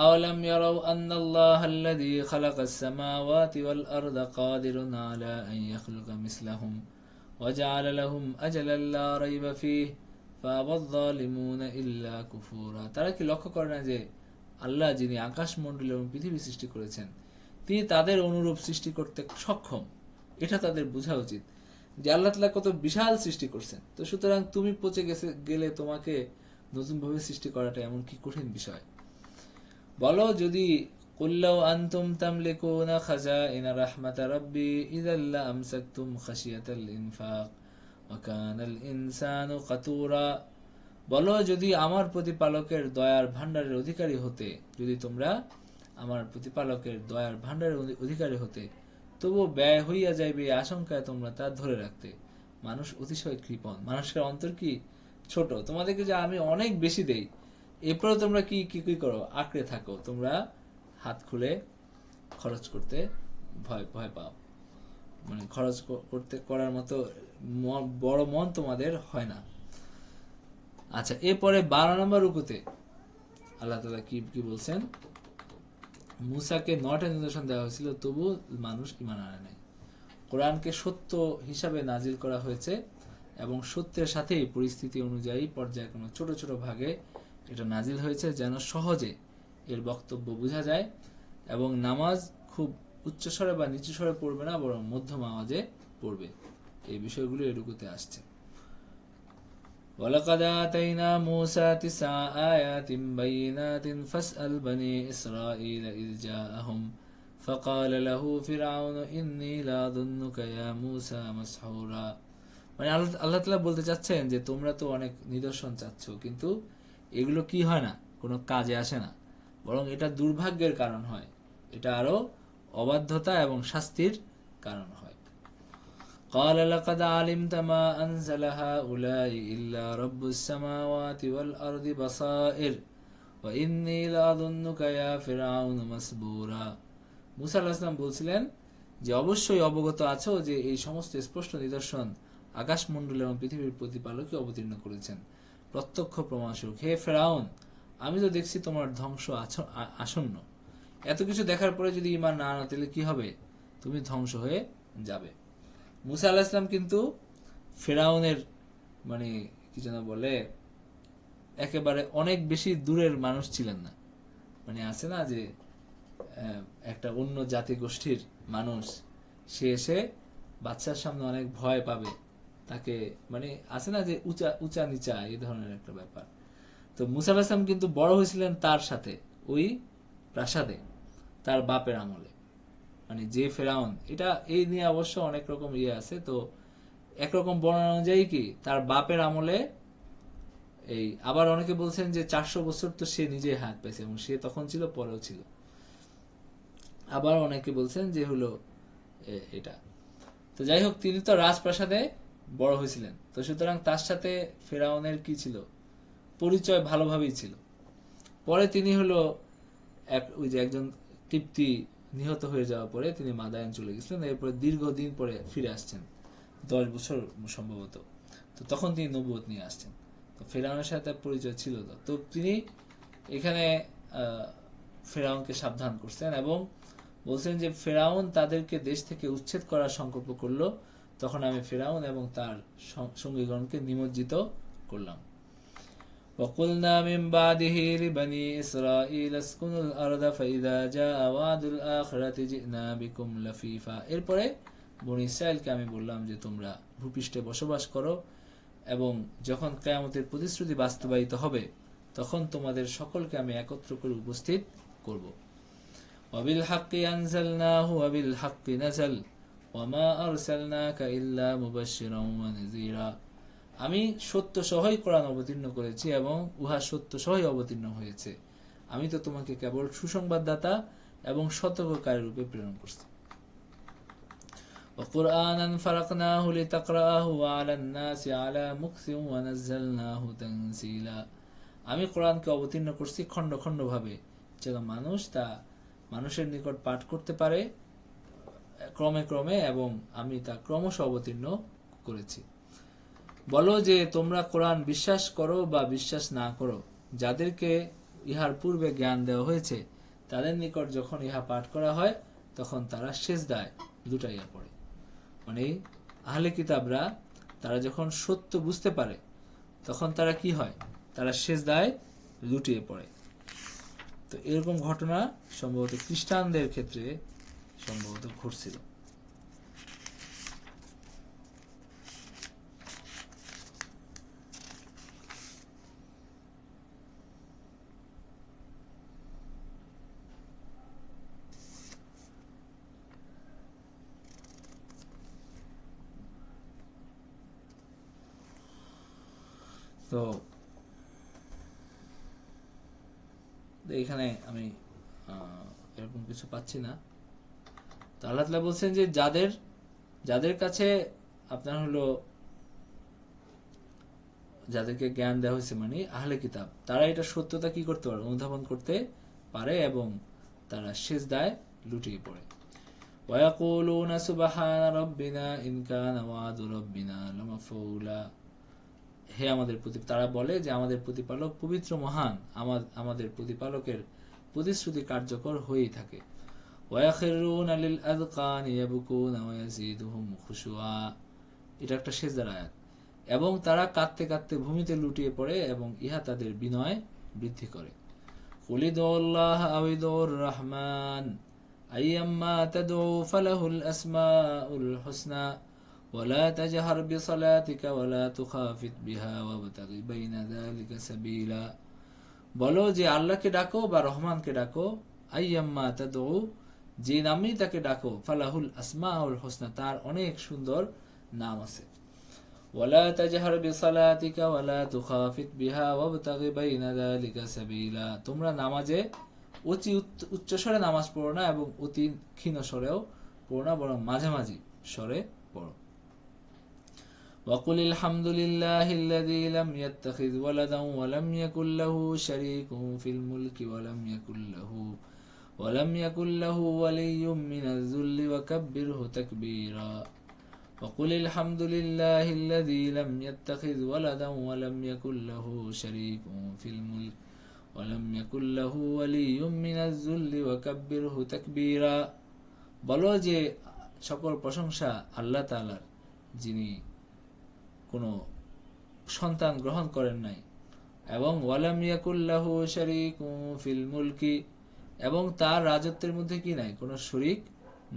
আওয়ালাম ইয়ারাউ আন্নাল্লাহাল্লাযী খালাকাস সামাওয়াতি ওয়াল আরদা কাদিরুন আলা আন ইয়াখলুকা মিসলাহুম ওয়া জাআলা লাহুম আজালান লা রাইবা ফীহি ফাআবায যালিমুনা ইল্লা কুফুরা। তারা কি লক্ষ্য করে না যে আল্লাহ যিনি আকাশমণ্ডল এবং পৃথিবী সৃষ্টি করেছেন তিনি তাদের অনুরূপ সৃষ্টি করতে সক্ষম, এটা তাদের বোঝা উচিত যে আল্লাহ তাআলা কত বিশাল সৃষ্টি করছেন। তো সুতরাং তুমি পচে গেলে তোমাকে নতুনভাবে সৃষ্টি করাটা এমন কি কঠিন বিষয়। বলো যদি কুল্লাউ আনতুম তামলিকুনা খাজাইনা রাহমাতা রাব্বি ইযাল লা আমসাকতুম খাশিয়াতাল ইনফাক ওয়া কানাল ইনসানু কাতুরা। বলো যদি আমার প্রতিপালকের দয়ার ভান্ডারের অধিকারী হতে, যদি তোমরা আমার প্রতিপালকের দয়ার ভান্ডারের অধিকারী হতে, তবু ব্যয় হইয়া যাইবে আশঙ্কায় তোমরা তা ধরে রাখতে। মানুষ অতিশয় কৃপণ, মানুষের অন্তর কি ছোট, তোমাদেরকে যে আমি অনেক বেশি দেই এরপরে তোমরা কি কি কি করো, আঁকড়ে থাকো, তোমরা হাত খুলে খরচ করতে ভয় পাও, মানে খরচ করতে করার মতো বড় মন তোমাদের হয় না। আচ্ছা, এরপরে 12 নম্বর রুকুতে আল্লাহ তাআলা কি বলছেন, মুসাকে 9টা নিদর্শন দেওয়া হয়েছিল তবু মানুষ ঈমান আনে নাই। কোরআনকে সত্য হিসাবে নাজিল করা হয়েছে এবং সত্যের সাথেই পরিস্থিতি অনুযায়ী পর্যায়ক্রমে ছোট ছোট ভাগে এটা নাজিল হয়েছে যেন সহজে এর বক্তব্য বোঝা যায়, এবং নামাজ খুব উচ্চস্বরে বা নিচু স্বরে পড়বে না, বরং মধ্যম আওয়াজে পড়বে। এই বিষয়গুলো এই রুকুতে আসছে। وَلَقَدْ آتَيْنَا مُوسَى 9 آيَاتٍ بَيِّنَاتٍ فَاسْأَلْ بَنِي إِسْرَائِيلَ إِذْ جَاءَهُمْ فَقَالَ لَهُ فِرْعَوْنُ إِنِّي لَأَظُنُّكَ يَا مُوسَى مَسْحُورًا। মানে আল্লাহ তাআলা বলতে চাচ্ছেন যে তোমরা তো অনেক নিদর্শন চাচ্ছ, কিন্তু এগুলো কি হয় না, কোনো কাজে আসে না, বরং এটা দুর্ভাগ্যের কারণ হয়, এটা আরো অবাধ্যতা এবং শাস্তির কারণ হয়। قال لقد علمت ما أنزل هؤلاء إلا رب السماوات والأرض بصائر وإني لأظنك يا فرعون مسبورا। মুসা আলাইহিস সালাম বলছিলেন যে অবশ্যই অবগত আছো যে এই সমস্ত স্পষ্ট নিদর্শন আকাশমণ্ডল এবং পৃথিবীর প্রতিপালকই অবতীর্ণ করেছেন প্রত্যক্ষ প্রমাণস্বরূপ। হে ফেরাউন, আমি তো দেখছি তোমার ধ্বংস আসন্ন, এত কিছু দেখার পরে যদি ঈমান না আনো তাহলে কি হবে, তুমি ধ্বংস হয়ে যাবে। মুসা আলাইহিস সালাম কিন্তু ফেরাউনের মানে কি যেন বলে একেবারে অনেক বেশি দূরের মানুষ ছিলেন না, মানে আছে না যে একটা অন্য জাতি গোষ্ঠীর মানুষ সে এসে বাচ্চার সামনে অনেক ভয় পাবে, তাকে মানে আছে না যে উঁচা নিচা এই ধরনের একটা ব্যাপার। তো মুসা আলাইহিস সালাম কিন্তু বড় হয়েছিলেন তার সাথে ওই প্রাসাদে তার বাপের আমলে, মানে যে ফেরাউন, এটা এই নিয়ে অবশ্য অনেক রকম আছে। তো একরকম বর্ণনা অনুযায়ী কি তার বাপের আমলে এই, আবার অনেকে বলছেন যে 400 বছর তো সে নিজে হাত পাইছে এবং সে তখন ছিল পরেও ছিল, আবার অনেকে বলছেন যে হলো এটা। তো যাই হোক, তিনি তো রাজপ্রাসাদে বড় হয়েছিলেন, তো সুতরাং তার সাথে ফেরাউনের কি ছিল পরিচয় ভালোভাবেই ছিল। পরে তিনি হলো ওই যে একজন কিপ্তি নিহত হয়ে যাওয়ার পরে তিনি মাদায়ান চলে গেছিলেন, এরপরে দীর্ঘদিন পরে ফিরে আসছেন 10 বছর সম্ভবত, তো তখন তিনি নবুয়ত নিয়ে আসছেন। তো ফেরাউনের সাথে তার পরিচয় ছিল। তো তিনি এখানে ফেরাউনকে সাবধান করছেন এবং বলছেন যে ফেরাউন তাদেরকে দেশ থেকে উচ্ছেদ করার সংকল্প করলো, তখন আমি ফেরাউন এবং তার সঙ্গীগণকে নিমজ্জিত করলাম। وقلنا من بعده لبني إسرائيل اسكنوا الأرض فإذا جاء وعد الآخرة جئنا بكم لفيفا। এরপরে বনী ইসরাইলকে আমি বললাম যে তোমরা ভূপৃষ্ঠে বসবাস করো এবং যখন কিয়ামতের প্রতিশ্রুতি বাস্তবায়িত হবে তখন তোমাদের সকলকে আমি একত্র করে উপস্থিত করব। وبالحق أنزلناه وبالحق نزل وما أرسلناك إلا مبشرا ونذيرا। আমি সত্য সহই কোরআন অবতীর্ণ করেছি এবং উহা সত্য সহই অবতীর্ণ হয়েছে। আমি তো তোমাকে কেবল সুসংবাদদাতা এবং সতর্ককারী রূপে প্রেরণ করছি। وقرآنا فرقناه لتقرأه على الناس على مكث ونزلناه تنزيلا। আমি কোরআনকে অবতীর্ণ করছি খণ্ড খণ্ড ভাবে যেন মানুষের নিকট পাঠ করতে পারে ক্রমে ক্রমে, এবং আমি তা ক্রমশ অবতীর্ণ করেছি। বলো যে তোমরা কোরআন বিশ্বাস করো বা বিশ্বাস না করো, যাদেরকে ইহার পূর্বে জ্ঞান দেওয়া হয়েছে তাদের নিকট যখন ইহা পাঠ করা হয় তখন তারা সিজদায় লুটাইয়া পড়ে। মানে আহলে কিতাবরা তারা যখন সত্য বুঝতে পারে তখন তারা কি হয়, তারা সিজদায় লুটিয়ে পড়ে। তো এরকম ঘটনা সম্ভবত খ্রিস্টানদের ক্ষেত্রে সম্ভবত ঘটছিল। তো এখানে আমি এরকম কিছু পাচ্ছি না। তো আল্লাহ তাআলা বলছেন যে যাদের কাছে আপনার হলো যাদেরকে জ্ঞান দেওয়া হয়েছে মানে আহলে কিতাব, তারা এটা সত্যতা কি করতে পারে, অনুধাবন করতে পারে এবং তারা সিজদায় লুটিয়ে পড়ে। وَيَقُولُونَ سُبْحَانَ رَبِّنَا إِنْ كَانَ وَعْدُ رَبِّنَا لَمَفْعُولًا। হে আমাদের তারা বলে যে আমাদের প্রতিপালক পবিত্র মহান, আমাদের প্রতিপালকের প্রতিশ্রুতি কার্যকর হয়েই থাকে। وَيَخِرُّونَ لِلْأَذْقَانِ يَبْكُونَ وَيَزِيدُهُمْ خُشُوعًا। এটা একটা সিজদার আয়াত। এবং তারা কাঁদতে কাঁদতে ভূমিতে লুটিয়ে পড়ে এবং ইহা তাদের বিনয় বৃদ্ধি করে। قُلِ ادْعُوا اللَّهَ أَوِ ادْعُوا الرَّحْمَنَ أَيَّمَّا تَدْعُوا فَلَهُ الْأَسْمَاءُ الْحُسْنَى وَلَا تَجْهَرْ بِصَلَاتِكَ وَلَا تُخَافِتْ بِهَا وَابْتَغِ بَيْنَ ذَلِكَ سَبِيلًا। বলো যে আল্লাহকে ডাকো বা রহমানকে ডাকো, আইয়াম্মা তাদউ, যে নামেই তাকে ডাকো, ফালাহুল আসমাউল হোসনা, তার অনেক সুন্দর নাম আছে। ওয়ালা তাজহার বিসালাতিকা ওয়ালা তুখাফিত বিহা ওয়াবতাগি বাইনা যালিকা সাবিলা। তোমরা নামাজে অতি উচ্চ স্বরে নামাজ পড়ো না এবং অতি ক্ষীণ স্বরেও পড়ো না, বরং মাঝামাঝি স্বরে পড়ো। وقل الحمد لله الذي لم يتخذ ولدا ولم يكن له شريك في الملك ولم يكن له ولي من الذل وكبره تكبيرا। وقل الحمد لله الذي لم يتخذ ولدا ولم يكن له شريك في الملك ولم يكن له ولي من الذل وكبره تكبيرا। বলো যে সকল প্রশংসা আল্লাহ তাআলার, যিনি কোনো সন্তান গ্রহণ করেন নাই এবং ওয়ালাম ইয়াকুল লাহু শারীকুন ফিল মুলকি, এবং তার রাজত্বের মধ্যে কি নাই, কোনো শরীক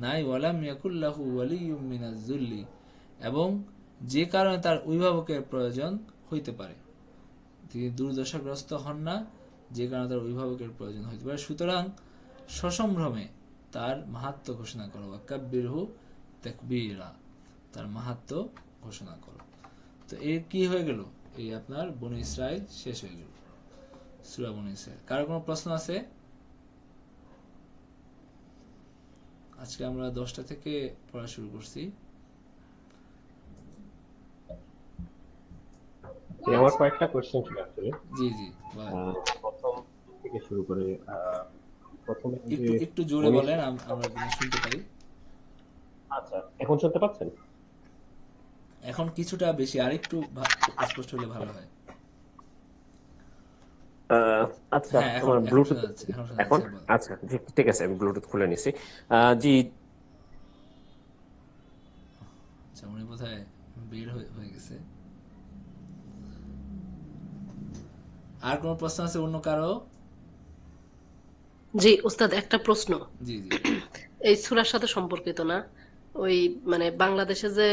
নাই। ওয়ালাম ইয়াকুল লাহু ওয়ালিয়্যুম মিনাজ যুল্লি, এবং যে কারণে তার অভিভাবকের প্রয়োজন হইতে পারে, তিনি দুর্দশাগ্রস্ত হন না, যে কারণে তার অভিভাবকের প্রয়োজন হইতে পারে। সুতরাং সসম্ভ্রমে তার মাহাত্ম্য ঘোষণা করো, ওয়াকাব্বিরহু তাকবীরা, তার মাহাত্ম্য ঘোষণা করো। তো এর কি হয়ে গেল, এই আপনার বনী ইসরাইল শেষ হয়ে গেল, সূরা বনী ইসরাইল। কারো কোনো প্রশ্ন আছে? আজকে আমরা 10টা থেকে পড়া শুরু করছি। আমার কয়েকটা কোশ্চেন ছিল আসলে। জি জি, প্রথম থেকে শুরু করে প্রথমে একটু জোরে বলেন, আমরা যেন শুনতে পাই। আচ্ছা, এখন শুনতে পাচ্ছেন? এখন কিছুটা বেশি, আরেকটু স্পষ্ট হলে ভালো হয়। আচ্ছা, হ্যাঁ, আমার এখন ব্লুটুথ শোনা যাচ্ছে, এখন শোনা এখন যাচ্ছে, বলেন। আচ্ছা, ঠিক আছে, আমি ব্লুটুথ খুলে নিছি। জি, আচ্ছা, উনি বোধহয় বের হয়ে গেছে। আর কোনো প্রশ্ন আছে অন্য কারো? জি উস্তাদ, একটা প্রশ্ন জি জি। এই সূরার সাথে সম্পর্কিত না। ওই মানে বাংলাদেশে যে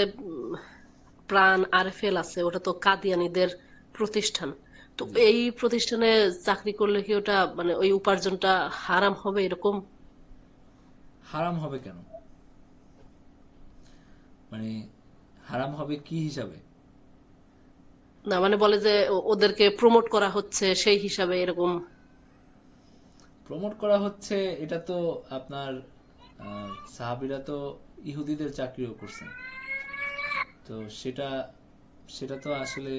প্রাণ আরএফএল আছে, ওটা তো কাদিয়ানীদের প্রতিষ্ঠান। তো জি। এই প্রতিষ্ঠানে চাকরি করলে কি ওটা মানে ওই উপার্জনটা হারাম হবে এরকম? হারাম হবে কেন? মানে হারাম হবে কি হিসাবে? না মানে বলে যে ওদেরকে প্রমোট করা হচ্ছে সেই হিসাবে এরকম। প্রমোট করা হচ্ছে, এটা তো আপনার সাহাবীরা তো ইহুদিদের চাকরিও করছেন। তো সেটা সেটা তো আসলে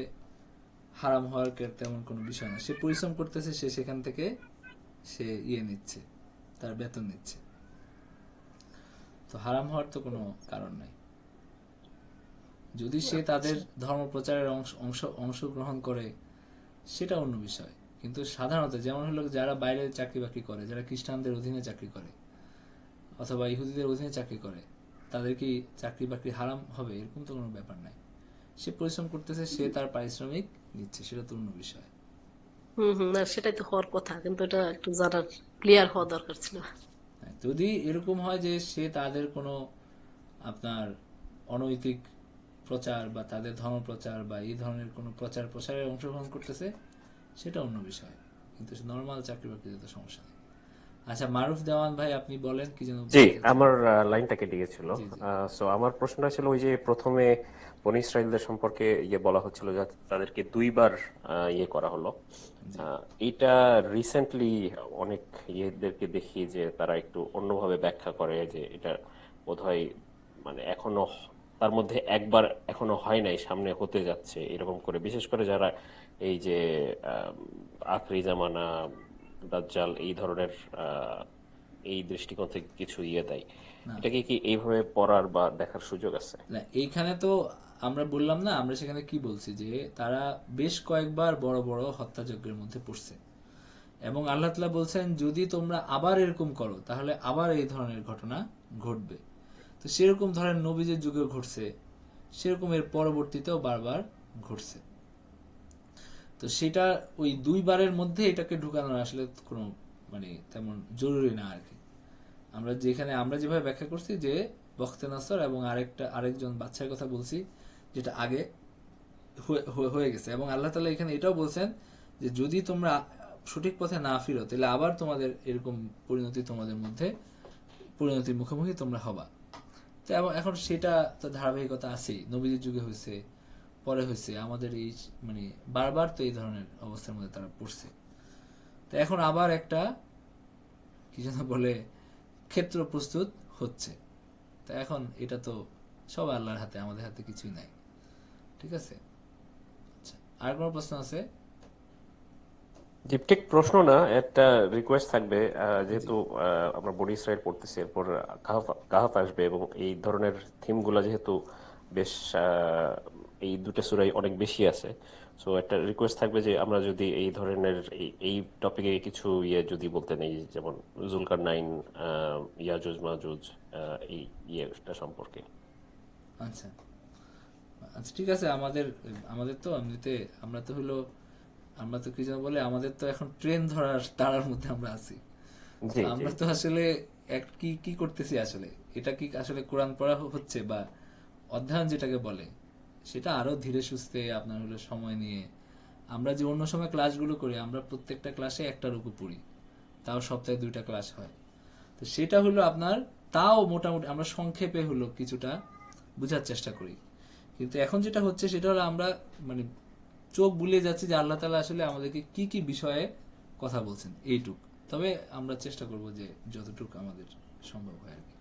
হারাম হওয়ার তেমন কোনো বিষয় না। সে পরিশ্রম করতেছে, সে সেখান থেকে সে নিচ্ছে, তার বেতন নিচ্ছে। তো হারাম হওয়ার তো কোনো কারণ নাই। যদি সে তাদের আচ্ছা। ধর্ম প্রচারের অংশগ্রহণ করে, সেটা অন্য বিষয়। কিন্তু সাধারণত যেমন হলো যারা বাইরে চাকরি বাকরি করে, যারা খ্রিস্টানদের অধীনে চাকরি করে অথবা ইহুদিদের অধীনে চাকরি করে, তাদের কি চাকরি বাকরি হারাম হবে এরকম তো কোনো ব্যাপার নাই। সে পরিশ্রম করতেছে, সে তার পারিশ্রমিক নিচ্ছে, সেটা তো অন্য বিষয়। হুম, না সেটাই তো হওয়ার কথা, কিন্তু এটা একটু জানার ক্লিয়ার হওয়া দরকার ছিল। হ্যাঁ, যদি এরকম হয় যে সে তাদের কোনো আপনার অনৈতিক প্রচার বা তাদের ধর্ম প্রচার বা এই ধরনের কোনো প্রচার প্রসারে অংশগ্রহণ করতেছে, সেটা অন্য বিষয়। কিন্তু নর্মাল চাকরি বাকরিতে তো সমস্যা নেই। আচ্ছা, মারুফ দেওয়ান ভাই, আপনি বলেন কি যেন জি, বলতে চাচ্ছিলেন। আমার লাইনটা কেটে গেছিল। জি জি। সো আমার প্রশ্নটা ছিল ওই যে প্রথমে বনি ইসরায়েলদের সম্পর্কে বলা হচ্ছিল যে তাদেরকে দুইবার ইয়ে করা হলো। জি। এইটা রিসেন্টলি অনেক ইয়েদেরকে দেখি যে তারা একটু অন্যভাবে ব্যাখ্যা করে যে এটা বোধহয় মানে এখনো তার মধ্যে একবার এখনো হয় নাই, সামনে হতে যাচ্ছে এরকম করে, বিশেষ করে যারা এই যে আম, আখরি জামানা, দাজ্জাল এই ধরনের আহ, এই দৃষ্টিকোণ থেকে কিছু দেয়। না এটাকে কি এইভাবে পড়ার বা দেখার সুযোগ আছে? না, এইখানে তো আমরা বললাম না, আমরা সেখানে কি বলছি যে তারা বেশ কয়েকবার বড় বড় হত্যাযজ্ঞের মধ্যে পড়ছে, এবং আল্লাহ তাআলা বলছেন যদি তোমরা আবার এরকম করো তাহলে আবার এই ধরনের ঘটনা ঘটবে। তো সেরকম ধরেন নবীজের যুগে ঘটছে, সেরকম এর পরবর্তীতেও বারবার ঘটছে। তো সেটা ওই দুইবারের মধ্যে এটাকে ঢুকানোর আসলে কোনো মানে তেমন জরুরি না আর কি। আমরা যেভাবে ব্যাখ্যা করছি যে বখতে নাসর এবং আরেকজন বাচ্চার কথা বলছি, যেটা আগে হয়ে গেছে, এবং আল্লাহ তাআলা এখানে এটাও বলছেন যে যদি তোমরা সঠিক পথে না ফিরো তাহলে আবার তোমাদের এরকম তোমাদের মধ্যে পরিণতির মুখোমুখি তোমরা হবা। তো এখন সেটা তো ধারাবাহিকতা আছেই, নবীদের যুগে হয়েছে, পরে হয়েছে, আমাদের এই মানে বারবার তো এই ধরনের অবস্থার মধ্যে তারা পড়ছে। তো এখন আবার একটা কি যেন বলে ক্ষেত্র প্রস্তুত হচ্ছে। তো এখন এটা তো সব আল্লাহর হাতে, আমাদের হাতে কিছুই নাই। ঠিক আছে। আচ্ছা, আর কোনো প্রশ্ন আছে? জি, ঠিক প্রশ্ন না, একটা রিকোয়েস্ট থাকবে। জি যেহেতু আমরা বনি ইসরায়েল পড়তেছি, এরপর কাহাফ কাহাফ আসবে, এবং এই ধরনের থিমগুলো যেহেতু বেশ এই দুটো সূরায় অনেক বেশি আছে, সো একটা রিকোয়েস্ট থাকবে যে আমরা যদি এই ধরনের এই টপিকে কিছু যদি বলতে নেই, যেমন জুলকারনাইন, ইয়াজুজ মাজুজ, এই ইয়েটা সম্পর্কে। আচ্ছা। আচ্ছা ঠিক আছে, আমাদের আমাদের তো এমনিতে আমরা তো হলো আমরা তো কি যেন বলে আমাদের তো এখন ট্রেন ধরার তাড়ার মধ্যে আমরা আছি। তো জি জি আমরা তো জি। আসলে কি কি করতেছি আসলে, এটা কি আসলে কোরআন পড়া হচ্ছে বা অধ্যয়ন যেটাকে বলে, সেটা আরো ধীরে সুস্থে আপনার হলো সময় নিয়ে। আমরা যে অন্য সময় ক্লাসগুলো করি, আমরা প্রত্যেকটা ক্লাসে একটা রুকু পড়ি, তাও সপ্তাহে 2টা ক্লাস হয়। তো সেটা হলো আপনার, তাও মোটামুটি আমরা সংক্ষেপে হলো কিছুটা বোঝার চেষ্টা করি। কিন্তু এখন যেটা হচ্ছে সেটা হলো আমরা মানে চোখ বুলিয়ে যাচ্ছি যে আল্লাহ তাআলা আসলে আমাদেরকে কি কি বিষয়ে কথা বলছেন এইটুক। তবে আমরা চেষ্টা করব যে যতটুকু আমাদের সম্ভব হয় আর কি।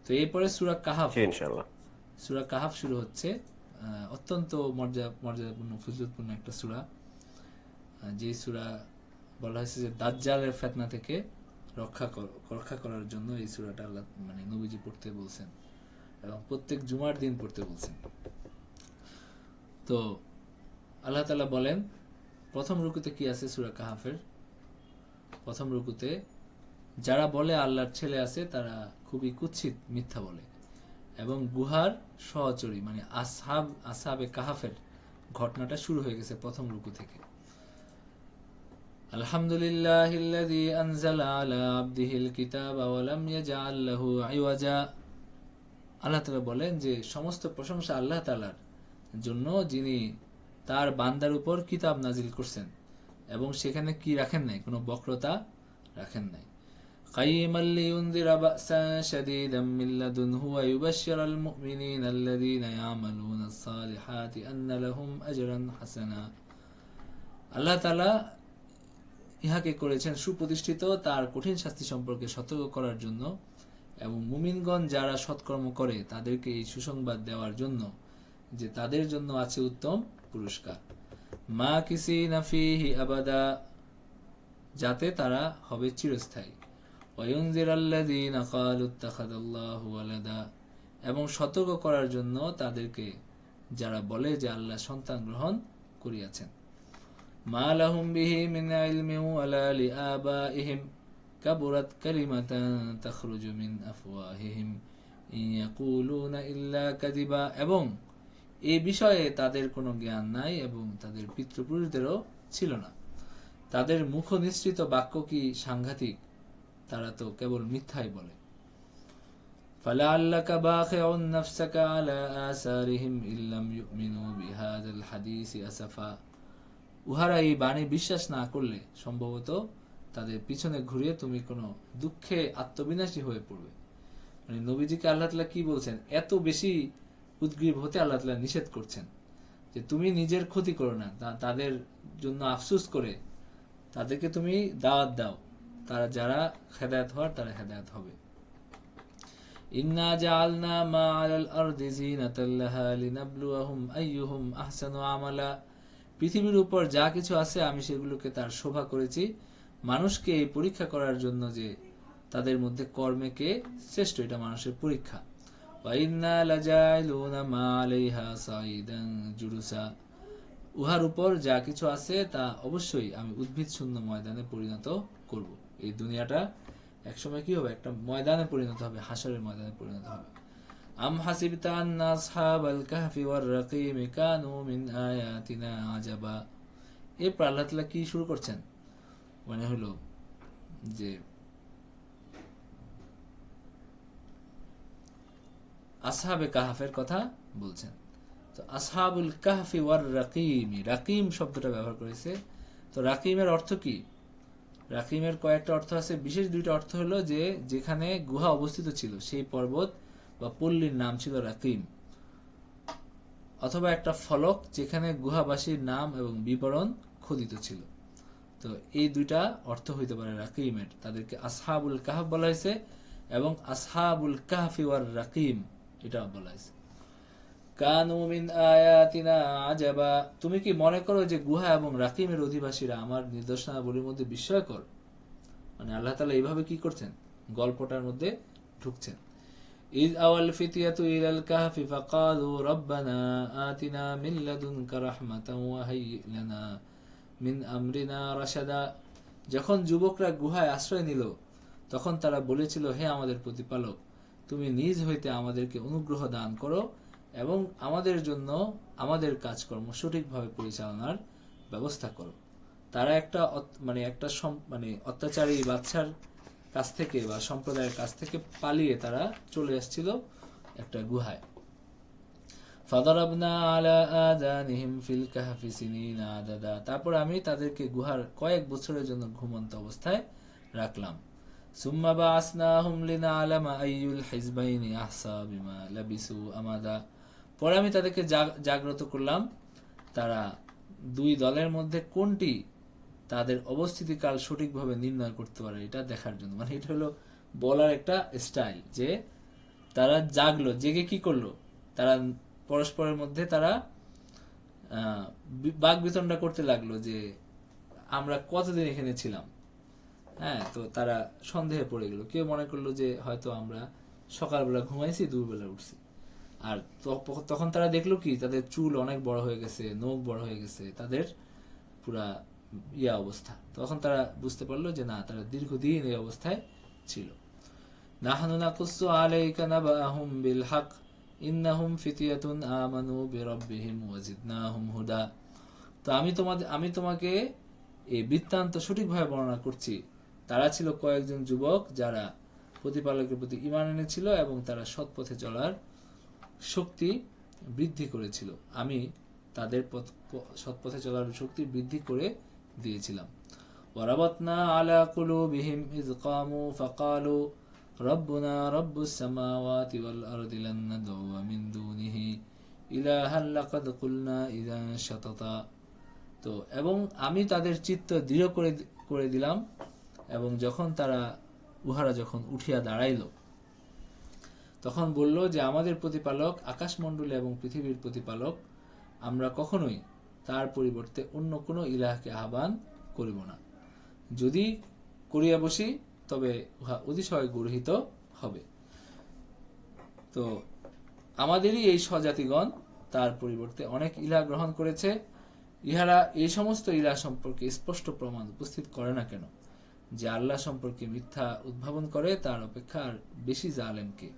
তো এরপরে সূরা কাহাফ, জি ইনশাল্লাহ। শুরু হচ্ছে। অত্যন্ত মর্যাদাপূর্ণ ফজিলতপূর্ণ একটা সূরা। যে সূরা বলা হয়েছে যে দাজ্জালের ফিতনা থেকে রক্ষা করার জন্য এই সূরাটা আল্লাহ মানে নবীজি পড়তে বলছেন, এবং প্রত্যেক জুমার দিন পড়তে বলছেন। তো আল্লাহ তাআলা বলেন প্রথম রুকুতে কি আছে সূরা কাহাফের প্রথম রুকুতে, যারা বলে আল্লাহর ছেলে আছে তারা খুবই কুৎসিত মিথ্যা বলে, এবং গুহার সহচরী মানে আসহাবে কাহাফের ঘটনাটা শুরু হয়ে গেছে প্রথম রুকু থেকে। আলহামদুলিল্লাহিল্লাযী আনজালা আলা আবদিহিল কিতাবা ওয়া লাম ইয়াজআল লাহু ইওয়াজা। আল্লাহ তাআলা বলেন যে সমস্ত প্রশংসা আল্লাহ তাআলার জন্য, যিনি তার বান্দার উপর কিতাব নাজিল করছেন এবং সেখানে কি রাখেন নাই, কোনো বক্রতা রাখেন নাই। কাইয়িমান লিয়ুনযিরা বা'সান শাদীদাম মিন লাদুনহু ওয়া ইউবাশশিরাল মুমিনিনা আল্লাযীনা ইয়া'মালুনাস সালিহাতি আন্না লাহুম আজরান হাসানা। আল্লাহ তাআলা ইহাকে করেছেন সুপ্রতিষ্ঠিত তার কঠিন শাস্তি সম্পর্কে সতর্ক করার জন্য এবং মুমিনগণ যারা সৎকর্ম করে তাদেরকে এই সুসংবাদ দেওয়ার জন্য যে তাদের জন্য আছে উত্তম পুরস্কার। মা কিসিনা ফীহি আবাদা, যাতে তারা হবে চিরস্থায়ী। ওয়ায়ুনযিরাল্লাযীনা ক্বালু ইত্তাখাযাল্লাহু ওয়ালাদা, এবং সতর্ক করার জন্য তাদেরকে যারা বলে যে আল্লাহ সন্তান গ্রহণ করিয়াছেন। মা লাহুম বিহি মিন ইলমিন ওয়ালা লিআবাইহিম কাবুরাত কালিমাতান তাখরুজু মিন আফওয়াহিহিম ইন ইয়াকুলুনা ইল্লা কাযিবা, এবং এই বিষয়ে তাদের কোনো জ্ঞান নাই এবং তাদের পিতৃপুরুষদেরও ছিল না। তাদের মুখ নিঃসৃত বাক্য কি সাংঘাতিক, তারা তো কেবল মিথ্যাই বলে। ফালাআল্লাকা বাখিউন নাফসাকা আলা আসারিহিম ইল্লাম ইউমিনু বিহাযাল হাদীসি আসাফা। উহারা এই বাণী বিশ্বাস না করলে সম্ভবত তাদের পিছনে ঘুরিয়ে তুমি কোনো দুঃখে আত্মবিনাশী হয়ে পড়বে। মানে নবীজিকে আল্লাহ তাআলা কি বলছেন, এত বেশি উদ্গ্রীব হতে আল্লাহ তাআলা নিষেধ করছেন যে তুমি নিজের ক্ষতি করো না, তাদের জন্য আফসোস করে তাদেরকে তুমি দাওয়াত দাও, তারা যারা হেদায়েত হওয়ার তারা হেদায়েত হবে। ইন্না জাআলনা মা আলাল আরদি যিনাতাল লাহা লিনাবলুয়াহুম আইয়ুহুম আহসানু আমালা। পৃথিবীর উপর যা কিছু আছে আমি সেগুলোকে তার শোভা করেছি মানুষকে এই পরীক্ষা করার জন্য যে তাদের মধ্যে কর্মে কে শ্রেষ্ঠ, এটা মানুষের পরীক্ষা। ওয়া ইন্না লাজাইলুনা মা আলাইহা সাইদান জুরুসা। উহার উপর যা কিছু আছে তা অবশ্যই আমি উদ্ভিদ শূন্য ময়দানে পরিণত করব। এই দুনিয়াটা একসময় কি হবে, একটা ময়দানে পরিণত হবে, হাসরের ময়দানে পরিণত হবে। আম হাসিবতা আন্না আসহাবাল কাহফি ওয়ার রাকিম কানু মিন আয়াতিনা আজাবা। এরপর আল্লাহ তাআলা কি শুরু করছেন, মানে হলো যে আসহাবে কাহফের কথা বলছেন। তো আসহাবুল কাহফি ওয়ার রাকিম, রাকিম শব্দটা ব্যবহার করেছে। তো রাকিমের অর্থ কি? রাকিমের কয়েকটা অর্থ আছে, বিশেষ দুইটা অর্থ হলো যে যেখানে গুহা অবস্থিত ছিল সেই পর্বত বা পল্লীর নাম ছিল রাকিম, অথবা একটা ফলক যেখানে গুহাবাসীর নাম এবং বিবরণ খোদিত ছিল। তো এই দুইটা অর্থ হইতে পারে রাকিমের। তাদেরকে আসহাবুল কাহফ বলা হয়েছে এবং আসহাবুল কাহফি ওয়ার রাকিম এটা বলা হয়েছে। কানু মিন আয়াতিনা আজাবা। তুমি কি মনে করো যে গুহা এবং রাকিমের অধিবাসীরা আমার নিদর্শনাবলীর মধ্যে বিস্ময়কর? মানে আল্লাহ তাআলা এইভাবে কি করছেন, গল্পটার মধ্যে ঢুকছেন। ইয আওয়াল ফিতিয়াতু ইলাল কাহফি ফাকালু রাব্বানা আতিনা মিন লাদুনকা রাহমাতান ওয়া হাইয়্ লানা মিন আমরিনা রাশাদা। যখন যুবকরা গুহায় আশ্রয় নিল তখন তারা বলেছিল, হে আমাদের প্রতিপালক, তুমি নিজ হইতে আমাদেরকে অনুগ্রহ দান করো এবং আমাদের জন্য আমাদের কাজকর্ম সঠিকভাবে পরিচালনার ব্যবস্থা করো। তারা একটা অত্যাচারী বাদশার কাছ থেকে বা সম্প্রদায়ের কাছ থেকে পালিয়ে তারা চলে আসছিল একটা গুহায়। ফাদারাবনা আলা আযানিহিম ফিল কাহফি সিনিনা আদাদা। তারপর আমি তাদেরকে গুহার কয়েক বছরের জন্য ঘুমন্ত অবস্থায় রাখলাম। সুম্মা বাআসনাহুম লিনা'লামা আইয়ুল হিজবাইনি আহসা বিমা লাবিসু আমাদা। পরে আমি তাদেরকে জাগ্রত করলাম, তারা দুই দলের মধ্যে কোনটি তাদের অবস্থিতিকাল সঠিকভাবে নির্ণয় করতে পারে এটা দেখার জন্য। মানে এটা হলো বলার একটা স্টাইল যে তারা জাগলো, জেগে কি করলো, তারা পরস্পরের মধ্যে তারা বাকবিতণ্ডা করতে লাগলো যে আমরা কতদিন এখানে ছিলাম। হ্যাঁ, তো তারা সন্দেহে পড়ে গেল। কেউ মনে করলো যে হয়তো আমরা সকালবেলা ঘুমাইছি, দুপুরবেলা উঠছি। আর তখন তারা দেখলো কি, তাদের চুল অনেক বড় হয়ে গেছে, নখ বড় হয়ে গেছে, তাদের পুরা অবস্থা। তখন তারা বুঝতে পারলো যে না, তারা দীর্ঘদিন এই অবস্থায় ছিল। নাহনু নাকুসু আলাইকা নাবাহুম বিল হক ইন্নাহুম ফিতিয়াতুন আমানু বিরাব্বিহিম ওয়া জিদনাহুম হুদা। তো আমি তোমাকে এই বৃত্তান্ত সঠিকভাবে বর্ণনা করছি। তারা ছিল কয়েকজন যুবক যারা প্রতিপালকের প্রতি ঈমান এনেছিল এবং তারা সৎ পথে চলার শক্তি বৃদ্ধি করেছিল। আমি তাদের সৎ পথে চলার শক্তি বৃদ্ধি করে দিয়েছিলাম। ওয়ারাবাতনা আলা কুলুবিহিম ইয কামু ফাকালু রব্বুনা রব্বুস সামাওয়াতি ওয়াল আরদি লান নাদউয়া মিন দুনিহি ইলাহান লাকাদ কুলনা ইযান শাতাতা। তো এবং আমি তাদের চিত্ত দৃঢ় করে দিলাম, এবং উহারা যখন উঠিয়া দাঁড়াইল তখন বলল যে আমাদের প্রতিপালক আকাশমণ্ডলী এবং পৃথিবীর প্রতিপালক, আমরা কখনোই তার পরিবর্তে অন্য কোনো ইলাহকে আহ্বান করিব না। যদি করিয়া বসি তবে উহা অতিশয় গর্হিত হবে। তো আমাদেরই এই স্বজাতিগণ তার পরিবর্তে অনেক ইলাহ গ্রহণ করেছে। ইহারা এই সমস্ত ইলাহ সম্পর্কে স্পষ্ট প্রমাণ উপস্থিত করে না কেন? যে আল্লাহ সম্পর্কে মিথ্যা উদ্ভাবন করে তার অপেক্ষা আর বেশি জালেম কে?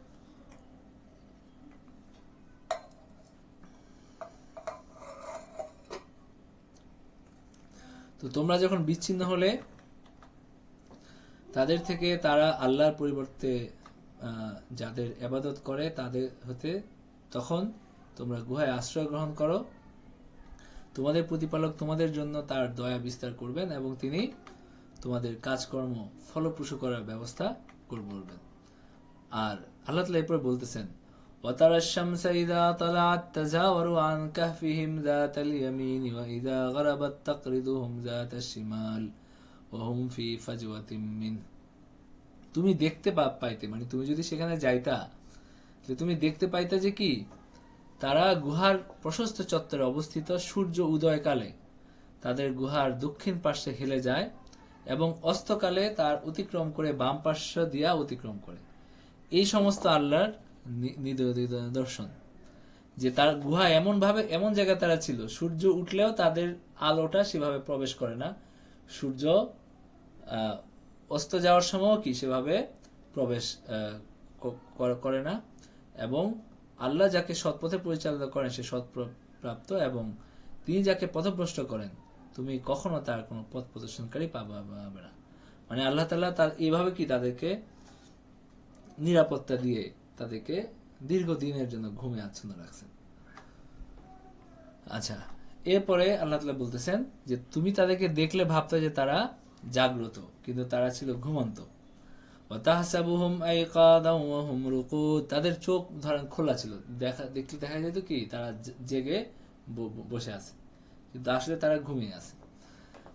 তো তোমরা যখন বিচ্ছিন্ন হলে তাদের থেকে, তারা আল্লাহর পরিবর্তে যাদের ইবাদত করে তাদের হতে, তখন তোমরা গুহায় আশ্রয় গ্রহণ করো। তোমাদের প্রতিপালক তোমাদের জন্য তার দয়া বিস্তার করবেন এবং তিনি তোমাদের কাজকর্ম ফলপ্রসূ করার ব্যবস্থা করবেন। আর আল্লাহ তাআলা এরপর বলতেছেন, وَتَرَى الشَّمْسَ إِذَا طَلَعَتْ تَزَاوَرُ عَنْ كَهْفِهِمْ ذَاتَ الْيَمِينِ وَإِذَا غَرَبَتْ تَقْرِضُهُمْ ذَاتَ الشِّمَالِ وَهُمْ فِي فَجْوَةٍ مِّنْهُ। তুমি দেখতে পাইতে, মানে তুমি যদি সেখানে যাইতা, তুমি দেখতে পাইতা যে কি তারা গুহার প্রশস্ত চত্বরে অবস্থিত সূর্য উদয়কালে তাদের গুহার দক্ষিণ পার্শ্বে হেলে যায় এবং অস্তকালে তার অতিক্রম করে বাম পার্শ্ব দিয়া অতিক্রম করে। এই সমস্ত আল্লাহর নিদর্শন যে তার গুহা এমন জায়গায় তারা ছিল, সূর্য উঠলেও তাদের আলোটা সেভাবে প্রবেশ করে না, সূর্য অস্ত যাওয়ার সময়ও কি সেভাবে প্রবেশ করে না, এবং আল্লাহ যাকে সৎপথে পরিচালিত করেন সে সৎপ্রাপ্ত, এবং তিনি যাকে পথভ্রষ্ট করেন তুমি কখনো তার কোনো পথ প্রদর্শনকারী পাবে না। মানে আল্লাহ তাআলা এইভাবে কি তাদেরকে নিরাপত্তা দিয়ে তাদেরকে দীর্ঘদিনের জন্য ঘুমে আচ্ছন্ন রাখছেন। আচ্ছা, এরপরে আল্লাহ তাআলা বলতেছেন যে তুমি তাদেরকে দেখলে ভাবতে যে তারা জাগ্রত, কিন্তু তারা ছিল ঘুমন্ত। ওয়াতাহসাবুহুম আইকাদাও ওয়া হুম রুকুদ, তাদের চোখ ধরেন খোলা ছিল, দেখলে দেখা যেত কি তারা জেগে বসে আছে, কিন্তু আসলে তারা ঘুমিয়ে আছে।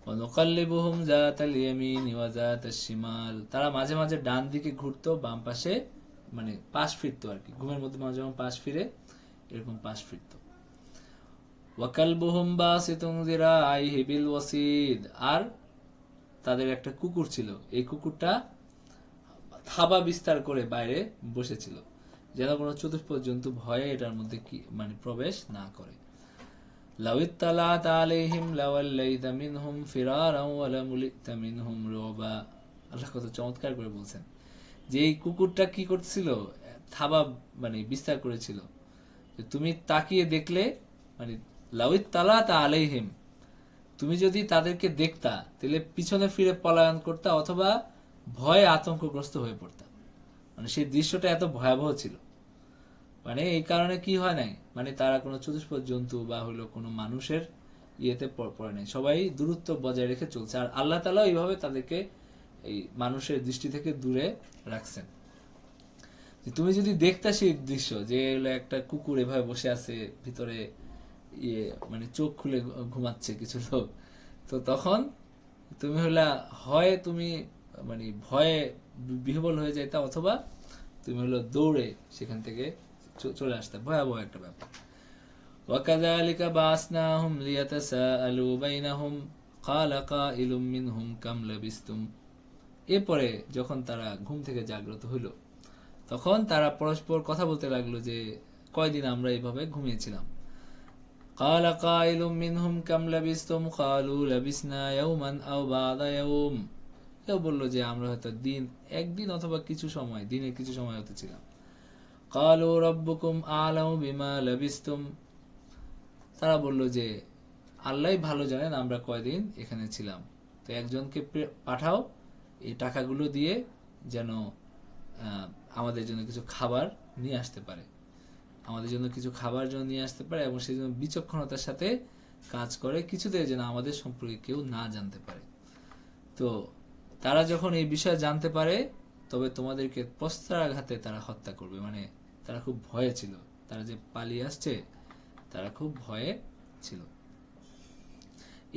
ওয়া নুকাল্লিবুহুম যাতাল ইয়ামিনি ওয়া যাতাশ শিমাল, তারা মাঝে মাঝে ডান দিকে ঘুরতো, বাম পাশে, মানে পাশ ফিরতো আর কি, ঘুমের মধ্যে মাঝে মাঝে পাশ ফিরে এরকম পাশ ফিরতো। ওয়া কালবুহুম বাসিতুন যিরাইহি বিল ওয়াসিদ, আর তাদের একটা কুকুর ছিল, এই কুকুরটা থাবা বিস্তার করে বাইরে বসেছিল, যেন কোনো চতুষ্পদ জন্তু ভয়ে এটার মধ্যে কি মানে প্রবেশ না করে। লাউইত্তালাত আলাইহিম লাওয়াল্লাইতা মিনহুম ফিরারাও ওয়া লামুলিতা মিনহুম রুবা। আল্লাহ কত চমৎকার করে বলছেন যে এই কুকুরটা কি করছিল, থাবা মানে বিস্তার করেছিল, যে তুমি তাকিয়ে দেখলে, মানে লাউইত্তালাত আলাইহিম, তুমি যদি তাদেরকে দেখতা তাহলে পিছনে ফিরে পলায়ন করতা অথবা ভয়ে আতঙ্কগ্রস্ত হয়ে পড়তাম। মানে সেই দৃশ্যটা এত ভয়াবহ ছিল, মানে এই কারণে কি হয় নাই, মানে তারা কোনো চতুষ্পদ জন্তু বা হলো কোনো মানুষের ইয়েতে পড়ে নাই, সবাই দূরত্ব বজায় রেখে চলছে। আর আল্লাহ তাআলা এইভাবে তাদেরকে এই মানুষের দৃষ্টি থেকে দূরে রাখছেন। তুমি যদি দেখতা সেই দৃশ্য যে একটা কুকুর এভাবে বসে আছে ভিতরে, মানে চোখ খুলে ঘুমাচ্ছে কিছু লোক, তো তখন তুমি হলা হয় তুমি মানে ভয়ে বিহ্বল হয়ে যাইতা, অথবা তুমি হলো দৌড়ে সেখান থেকে চলে আসতে। ভয়াবহ একটা ব্যাপার। ওয়াকাযালিকা বাসনাহুম লিয়াতাসাআলু বাইনাহুম ক্বালা কাইলুম মিনহুম কাম লাবিসতুম। এরপরে যখন তারা ঘুম থেকে জাগ্রত হইল তখন তারা পরস্পর কথা বলতে লাগলো যে কয়দিন আমরা এইভাবে ঘুমিয়েছিলাম। ক্বালা কাইলুম মিনহুম কাম লাবিসতুম ক্বালু লাবিসনা ইয়াওমান আও বা'দা ইয়াওম। কেউ বলল যে আমরা হয়তো একদিন অথবা কিছু সময়, দিনের কিছু সময় হতে ছিলাম। ক্বালু রাব্বুকুম আ'লামু বিমা লাবিসতুম, তারা বলল যে আল্লাহই ভালো জানেন আমরা কয়দিন এখানে ছিলাম। একজনকে পাঠাও এই টাকাগুলো দিয়ে, যেন আমাদের জন্য কিছু খাবার নিয়ে আসতে পারে, আমাদের জন্য কিছু খাবার জন্য নিয়ে আসতে পারে, এবং সেই জন্য বিচক্ষণতার সাথে কাজ করে, কিছুতেই যেন আমাদের সম্পর্কে কেউ না জানতে পারে। তো তারা যখন এই বিষয়ে জানতে পারে, তবে তোমাদেরকে প্রস্তরাঘাতে তারা হত্যা করবে। মানে তারা খুব ভয়ে ছিল, তারা যে পালিয়ে আসছে তারা খুব ভয়ে ছিল।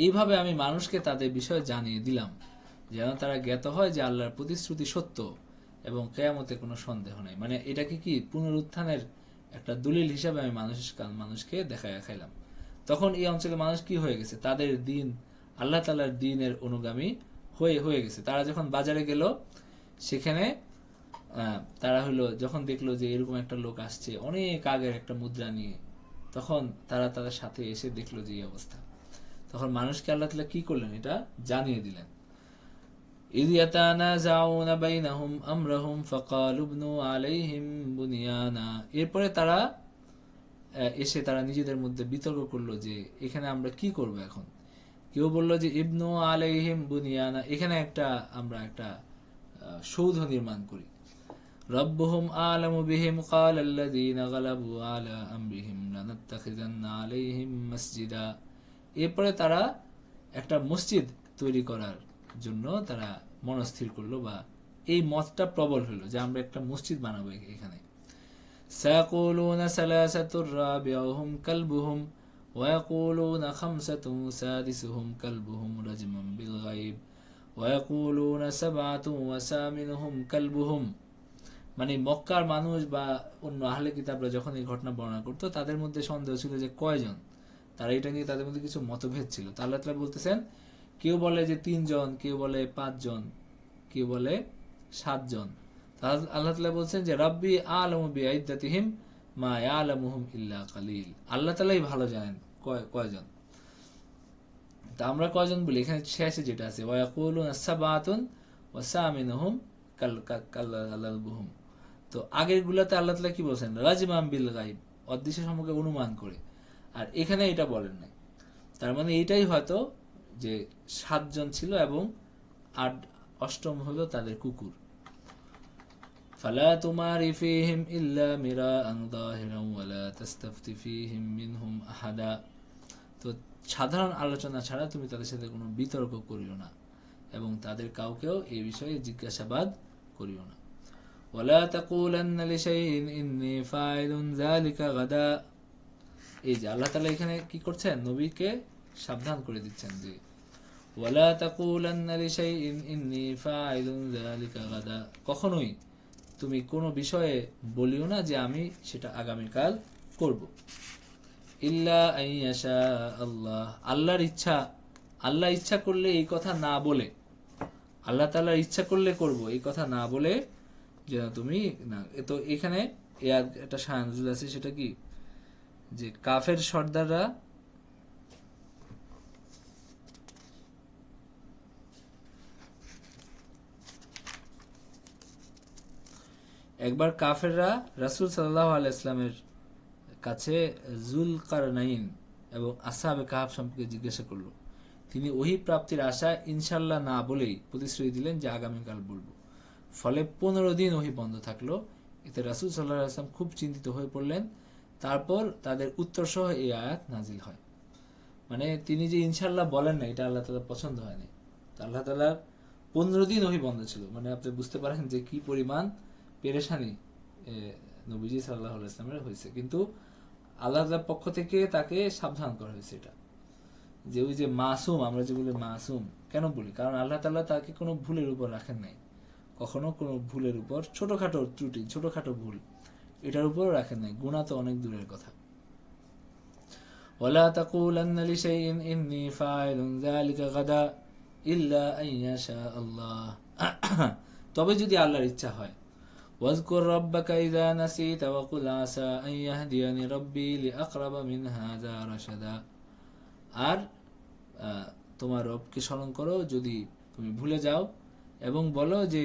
এইভাবে আমি মানুষকে তাদের বিষয়ে জানিয়ে দিলাম, যেন তারা জ্ঞাত হয় যে আল্লাহর প্রতিশ্রুতি সত্য এবং কিয়ামতে কোনো সন্দেহ নাই। মানে এটাকে কি পুনরুত্থানের একটা দলিল হিসাবে আমি মানুষকে দেখাইলাম। তখন এই অঞ্চলের মানুষ কি হয়ে গেছে, তাদের দিন আল্লাহ তাআলার দ্বীনের অনুগামী হয়ে গেছে। তারা যখন বাজারে গেল, সেখানে তারা হলো যখন দেখলো যে এরকম একটা লোক আসছে অনেক আগের একটা মুদ্রা নিয়ে, তখন তারা তাদের সাথে এসে দেখলো যে এই অবস্থা। তখন মানুষকে আল্লাহ তাআলা কি করলেন, এটা জানিয়ে দিলেন। إذ يتنازعون بينهم أمرهم فقالوا ابنوا عليهم بنيانا। এরপরে তারা এসে তারা নিজেদের মধ্যে বিতর্ক করলো যে এখানে আমরা কি করব এখন। কেউ বললো যে ইবনু আলাইহিম বুনিয়ানা, এখানে আমরা একটা সৌধ নির্মাণ করি। রব্বুহুম আলামু বিহিম ক্বালাল্লাযীনা গালাবু আলা আমরিহিম লানাত্তাখিযান্না আলাইহিম মাসজিদা। এরপরে তারা একটা মসজিদ তৈরি করার জন্য তারা মনস্থির করলো, বা এই মতটা প্রবল হলো যে আমরা একটা মসজিদ বানাবো এখানে। সায়াকুলুনা সালাসাতুর রাবিউহুম কালবুহুম ওয়া ইয়াকুলুনা খামসাতুন সাদিসুহুম কালবুহুম রাজমান বিল গায়ব ওয়া ইয়াকুলুনা সাবআতুন ওয়া সামিনুহুম কালবুহুম। মানে মক্কার মানুষ বা অন্য আহলে কিতাবরা যখন এই ঘটনা বর্ণনা করতো, তাদের মধ্যে সন্দেহ ছিল যে কয়জন, তারা এটা নিয়ে তাদের মধ্যে কিছু মতভেদ ছিল। তা আল্লাহ তাআলা বলতেছেন, কেউ বলে যে 3 জন, কেউ বলে 5 জন, কেউ বলে 7 জন। আল্লাহ তাআলা বলছেন যে রাব্বি আ'লামু বিইদ্দাতিহিম মা ইয়ালামুহুম ইল্লা কালিল। আল্লাহ তাআলাই ভালো জানেন কয়জন। তা আমরা কয়জন বলি, এখানে শেষে যেটা আছে ওয়া ইয়াকুলুনা সাবআতুন ওয়া সামিনুহুম কালবুহুম। তো আগের গুলাতে আল্লাহ তাআলা কি বলছেন, রাজমান বিল গায়ব, অদৃশ্য সম্পর্কে অনুমান করে। আর এখানে এটা বলেন নাই। তার মানে এইটাই হয়তো যে 7 জন ছিল এবং 8ম হলো তাদের কুকুর। ফালা তুমারি ফীহিম ইল্লা মিরাআন যাহিরান ওয়া লা তাস্তাফতি ফীহিম মিনহুম আহাদা। তো সাধারণ আলোচনা ছাড়া তুমি তাদের সাথে কোনো বিতর্ক করিও না, এবং তাদের কাউকেও এই বিষয়ে জিজ্ঞাসাবাদ করিও না। ওয়ালা তাকুলান্না লিশাইইন ইন্নী ফাইলুন যালিকা গাদা। এই যে আল্লাহ তাআলা এখানে কি করছেন, নবীকে সাবধান করে দিচ্ছেন যে ওয়ালা তাকুলান্না লিশাইইন ইন্নী ফাইলুন যালিকা গাদা, কখনোই তুমি কোনো বিষয়ে বলিও না যে আমি সেটা আগামীকাল করব। ইল্লা আইয়াশা আল্লাহ, আল্লাহ ইচ্ছা করলে এই কথা না বলে, আল্লাহ তাআলার ইচ্ছা করলে করব এই কথা না বলে যেন তুমি না। তো এখানে একটা শায়ানুজুল আছে, সেটা কি যে কাফের সর্দাররা একবার কাফেররা রাসূল সাল্লাল্লাহু আলাইহি ওয়াসাল্লামের কাছে যুলকারনাইন এবং আসহাবে কাহফ সম্পর্কে জিজ্ঞাসা করলো। তিনি ওহী প্রাপ্তির আশায় ইনশাআল্লাহ না বলেই প্রতিশ্রুতি দিলেন যে আগামীকাল বলবো। ফলে 15 দিন ওহী বন্ধ থাকলো। এতে রাসূল সাল্লাল্লাহু আলাইহি ওয়াসাল্লাম খুব চিন্তিত হয়ে পড়লেন। তারপর তাদের উত্তর সহ এই আয়াত নাজিল হয়। মানে তিনি যে ইনশাআল্লাহ বলেন না, এটা আল্লাহ তাআলার পছন্দ হয়নি। আল্লাহ তাআলার 15 দিন ওহী বন্ধ ছিল। মানে আপনি বুঝতে পারেন যে কি পরিমাণ পেরেশানি নবীজি সাল্লাল্লাহু আলাইহি ওয়াসাল্লামের হয়েছে। কিন্তু আল্লাহ তাআলার পক্ষ থেকে তাকে সাবধান করা হয়েছে, এটা যে ওই যে মাসুম, আমরা যে বলি মাসুম কেন বলি, কারণ আল্লাহ তাআলা তাকে কোনো ভুলের উপর রাখেন নাই। কখনো কোনো ভুলের উপর, ছোটখাটো ত্রুটি, ছোটখাটো ভুল, এটার উপর রাখেন নাই। গুনাহ তো অনেক দূরের কথা। ওয়ালা তাকুলান্না লিশাইইন ইন্নী ফাইলুন যালিকা গাদা ইল্লা আইয়াশা আল্লাহ। তবে যদি আল্লাহর ইচ্ছা হয়। واذكر ربك إذا نسيت وقل عسى أن يهديني ربي لأقرب من هذا رشدا। আর তোমার রবকে স্মরণ করো যদি তুমি ভুলে যাও, এবং বলো যে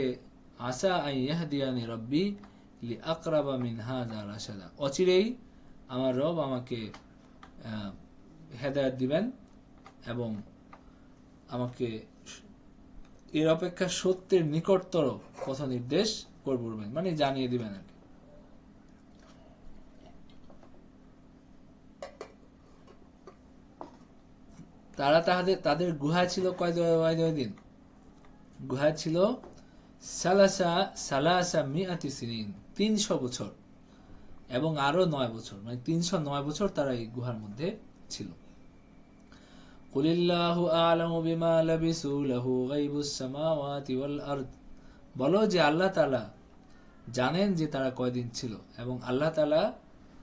আসা আন ইয়াহদিয়ানি রব্বি লিআকরাবা মিন হাযা রাশাদা, অচিরেই আমার রব আমাকে হেদায়েত দিবেন এবং আমাকে এর অপেক্ষা সত্যের নিকটতর পথ নির্দেশ করবেন, মানে জানিয়ে দিবেন আর কি। তারা তাদের গুহায় ছিল কয় দিন? গুহায় ছিল সালাসা মিআতি সিনিন, 300 বছর এবং আরো 9 বছর, মানে 309 বছর তারা এই গুহার মধ্যে ছিল। কুলিল্লাহু আ'লামু বিমা লাবিসু লাহু গায়বুস সামাওয়াতি ওয়াল আরদ, বলো যে আল্লাহ তাআলা জানেন যে তারা কয়দিন ছিল, এবং আল্লাহ তাআলা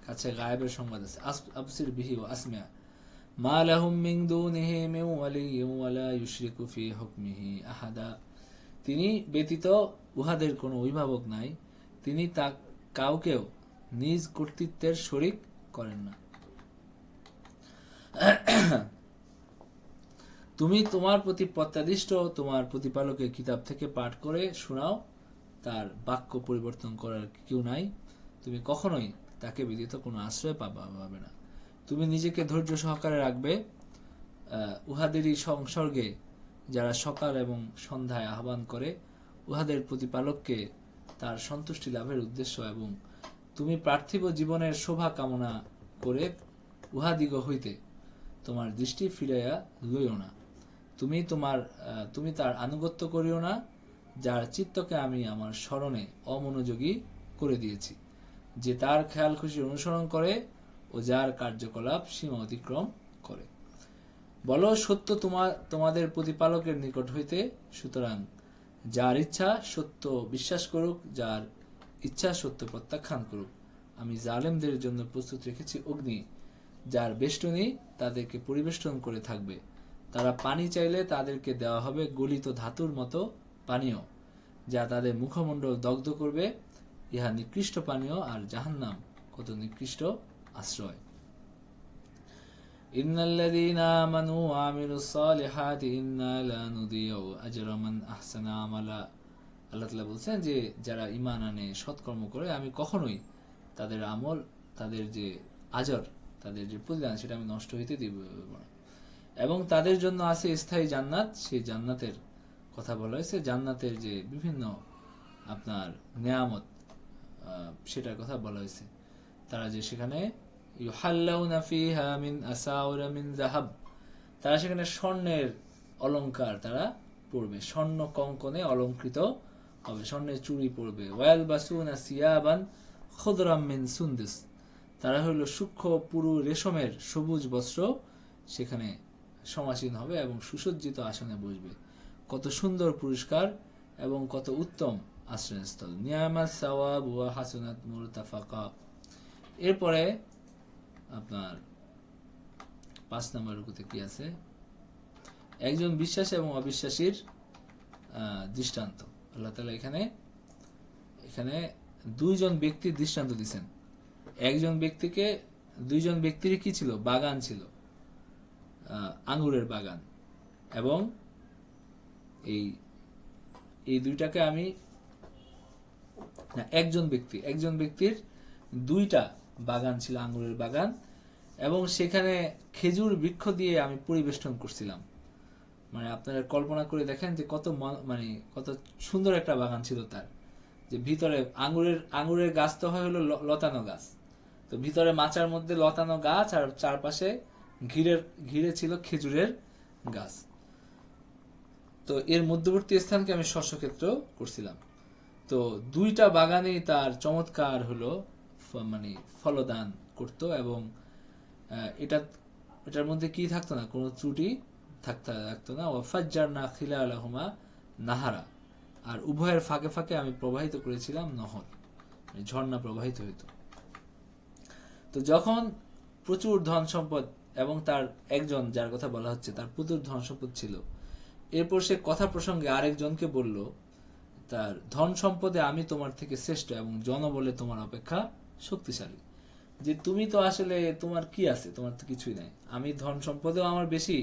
কাছে গায়েবের সংবাদ আছে। আবসির বিহি ওয়া আসমিয়া মা লাহুম মিন দুনিহি মিন ওয়ালিয়্যিন ওয়া লা ইউশরিকু ফি হুকমিহি আহাদা, তিনি ব্যতীত উহাদের কোনো অভিভাবক নাই, তিনি তা কাউকেও নিজ কর্তৃত্বের শরীক করেন না। তুমি তোমার প্রতি প্রত্যাদিষ্ট তোমার প্রতিপালকের কিতাব থেকে পাঠ করে শোনাও, তার বাক্য পরিবর্তন করার কেউ নাই, তুমি কখনোই তাকে ব্যতীত কোনো আশ্রয় পাবে না। তুমি নিজেকে ধৈর্য সহকারে রাখবে, উহাদেরই সংসর্গে যারা সকাল এবং সন্ধ্যায় আহ্বান করে উহাদের প্রতিপালককে তার সন্তুষ্টি লাভের উদ্দেশ্য, এবং তুমি পার্থিব জীবনের শোভা কামনা করে উহাদিগ হইতে তোমার দৃষ্টি ফিরাইয়া লইও না। তুমি তার আনুগত্য করিও না, যার চিত্তকে আমি আমার স্মরণে অমনোযোগী করে দিয়েছি, যে তার খেয়াল খুশি অনুসরণ করে ও যার কার্যকলাপ সীমা অতিক্রম করে। বলো, সত্য তোমাদের প্রতিপালকের নিকট হইতে, সুতরাং যার ইচ্ছা সত্য বিশ্বাস করুক, যার ইচ্ছা সত্য প্রত্যাখ্যান করুক। আমি জালেমদের জন্য প্রস্তুত রেখেছি অগ্নি, যার বেষ্টনী তাদেরকে পরিবেষ্টন করে থাকবে। তারা পানি চাইলে তাদেরকে দেওয়া হবে গলিত ধাতুর মতো পানীয়, যা তাদের মুখমণ্ডল দগ্ধ করবে। ইহা নিকৃষ্ট পানীয়, আর জাহান্নাম কত নিকৃষ্ট আশ্রয়। ইন্নাল্লাযীনা আমানু ওয়া আমিলুস সালিহাতি ইন্না লা নুদিয়ু আজরা মান আহসানা আমালা, আল্লাহ তাআলা বলছেন যে যারা ঈমান আনে, সৎকর্ম করে, আমি কখনোই তাদের আমল, তাদের যে আজর, তাদের যে প্রতিদান, সেটা আমি নষ্ট হইতে দিব না। এবং তাদের জন্য আছে স্থায়ী জান্নাত, সেই জান্নাতের কথা বলা হয়েছে, জান্নাতের যে বিভিন্ন আপনার নেয়ামত, সেটার কথা বলা হয়েছে। তারা যে সেখানে ইউহাল্লাউনা ফিহা মিন আসাউরা মিন যাহাব, তারা সেখানে স্বর্ণের অলংকার তারা পরবে, স্বর্ণ কঙ্কনে অলংকৃত হবে, স্বর্ণের চুড়ি পরবে। ওয়ালবাসুনা সিয়াবান খুদরাম মিন সুন্দুস, তারা হইল সূক্ষ্ম পুরু রেশমের সবুজ বস্ত্র সেখানে সমাসীন হবে এবং সুসজ্জিত আসনে বসবে। কত সুন্দর পুরস্কার এবং কত উত্তম আশ্রয়স্থল। নিয়ামাত সাওয়াব ওয়া হাসনাত মুরতাফাকা। এরপরে আপনার 5 নম্বর রুকুতে কি আছে? একজন বিশ্বাসী এবং অবিশ্বাসীর দৃষ্টান্ত। আল্লাহ তাআলা এখানে দুইজন ব্যক্তির দৃষ্টান্ত দিচ্ছেন। দুইজন ব্যক্তির কি ছিল? বাগান ছিল, আঙ্গুরের বাগান। এবং এই দুইটাকে আমি একজন ব্যক্তির 2টা বাগান ছিল, আঙ্গুরের বাগান, এবং সেখানে খেজুর বৃক্ষ দিয়ে আমি পরিবেষ্টন করছিলাম। মানে আপনারা কল্পনা করে দেখেন যে কত সুন্দর একটা বাগান ছিল তার, যে ভিতরে আঙ্গুরের গাছ তো হয় হলো লতানো গাছ, তো ভিতরে মাচার মধ্যে লতানো গাছ, আর চারপাশে ঘিরে ছিল খেজুরের গাছ। তো এর মধ্যবর্তী স্থানকে আমি শস্যক্ষেত্র করছিলাম। তো 2টা বাগানেই তার চমৎকার হলো ফলদান করত, এবং এটার মধ্যে কি থাকতো না, কোনো ত্রুটি থাকতো না। ওয়াফাজ্জারনা খিলালাহুমা নাহারা, আর উভয়ের ফাঁকে ফাঁকে আমি প্রবাহিত করেছিলাম নহর, ঝর্ণা প্রবাহিত হইত। তো যখন প্রচুর ধন সম্পদ, এবং তার একজন যার কথা বলা হচ্ছে তার প্রচুর ধন সম্পদ ছিল, এরপর সে কথা প্রসঙ্গে আরেকজনকে বলল, তার ধন সম্পদে আমি তোমার থেকে শ্রেষ্ঠ এবং জনবলে তোমার অপেক্ষা শক্তিশালী। যে তুমি তো আসলে, তোমার কি আছে? তোমার তো কিছুই নাই। আমি ধন সম্পদেও আমার বেশি,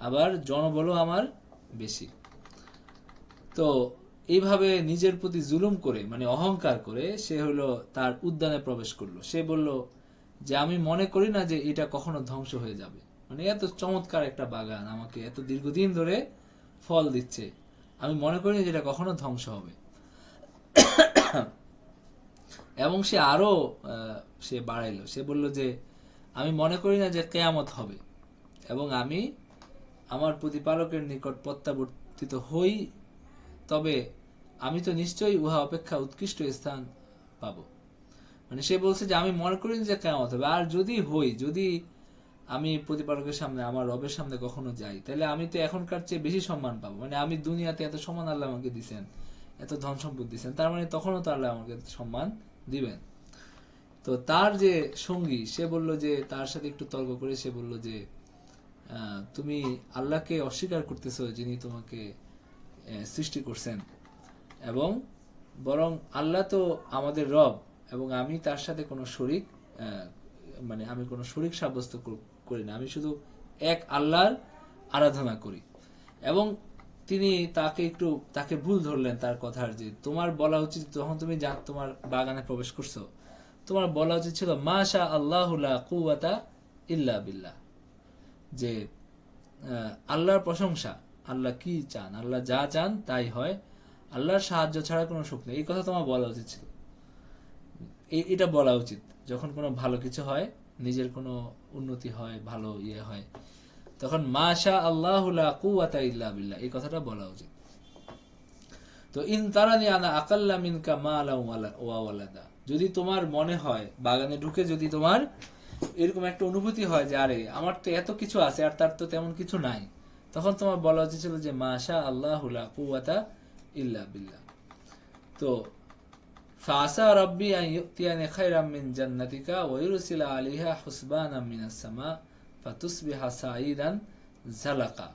আবার জনবলও আমার বেশি। তো এইভাবে নিজের প্রতি জুলুম করে, অহংকার করে, সে হলো তার উদ্যানে প্রবেশ করলো। সে বলল যে আমি মনে করি না যে এটা কখনো ধ্বংস হয়ে যাবে। এত চমৎকার একটা বাগান, আমাকে এত দীর্ঘদিন ধরে ফল দিচ্ছে, আমি মনে করি যে এটা কখনো ধ্বংস হবে। এবং সে আরো সে বাড়াইলো, সে বলল যে আমি মনে করি না যে কেয়ামত হবে, এবং আমি আমার প্রতিপালকের নিকট প্রত্যাবর্তিত হই, তবে আমি তো নিশ্চয়ই উহা অপেক্ষা উৎকৃষ্ট স্থান পাবো। মানে সে বলছে যে আমি মনে করি না যে কেয়ামত হবে, আর যদি হই, যদি আমি প্রতিপালকের সামনে, আমার রবের সামনে কখনো যাই, তাহলে আমি তো এখনকার চেয়ে বেশি সম্মান পাবো। মানে আমি দুনিয়াতে এত সম্মান আল্লাহ আমাকে দিচ্ছেন, এত ধন সম্পদ দিচ্ছেন, তার মানে তখনও তো আল্লাহ আমাকে সম্মান দিবেন। তো তার যে সঙ্গী, সে বলল যে, তার সাথে একটু তর্ক করে সে বলল যে তুমি আল্লাহকে অস্বীকার করতেছো, যিনি তোমাকে সৃষ্টি করছেন, এবং বরং আল্লাহ তো আমাদের রব, এবং আমি তার সাথে কোনো শরিক, মানে আমি কোনো শরিক সাব্যস্ত করি না, আমি শুধু এক আল্লাহর আরাধনা করি। এবং তিনি তাকে ভুল ধরলেন তার কথার, যে তোমার বলা উচিত, যখন তুমি তোমার বাগানে প্রবেশ করছো, তোমার বলা উচিত ছিল মাশা আল্লাহু লা কুওয়াতা ইল্লা বিল্লাহ, যে আল্লাহর প্রশংসা, আল্লাহ কি চান, আল্লাহ যা চান তাই হয়, আল্লাহর সাহায্য ছাড়া কোনো সুখ নেই। এই কথা তোমার বলা উচিত ছিল, এটা বলা উচিত যখন কোনো ভালো কিছু হয়, নিজের কোনো উন্নতি হয়, ভালো ইয়ে হয়, তখন মাশা আল্লাহু লা কুওয়াতা ইল্লা বিল্লাহ এই কথাটা বলা উচিত। তো ইন তারানি আনা আকাল্লা মিনকা মালান ওয়া ওয়ালাদা, যদি তোমার মনে হয়, বাগানে ঢুকে যদি তোমার এরকম একটা অনুভূতি হয় যে আরে আমার তো এত কিছু আছে আর তার তো তেমন কিছু নাই, তখন তোমার বলা উচিত ছিল যে মাশা আল্লাহু লা কুওয়াতা ইল্লা বিল্লাহ। তো ফাসা রাব্বি আন ইউতিয়ানি খায়রাম মিন জান্নাতিকা ওয়া ইউরসিলা আলাইহা হুসবানাম মিনাস সামা ফাতুসবিহা সাঈদান জালাকা,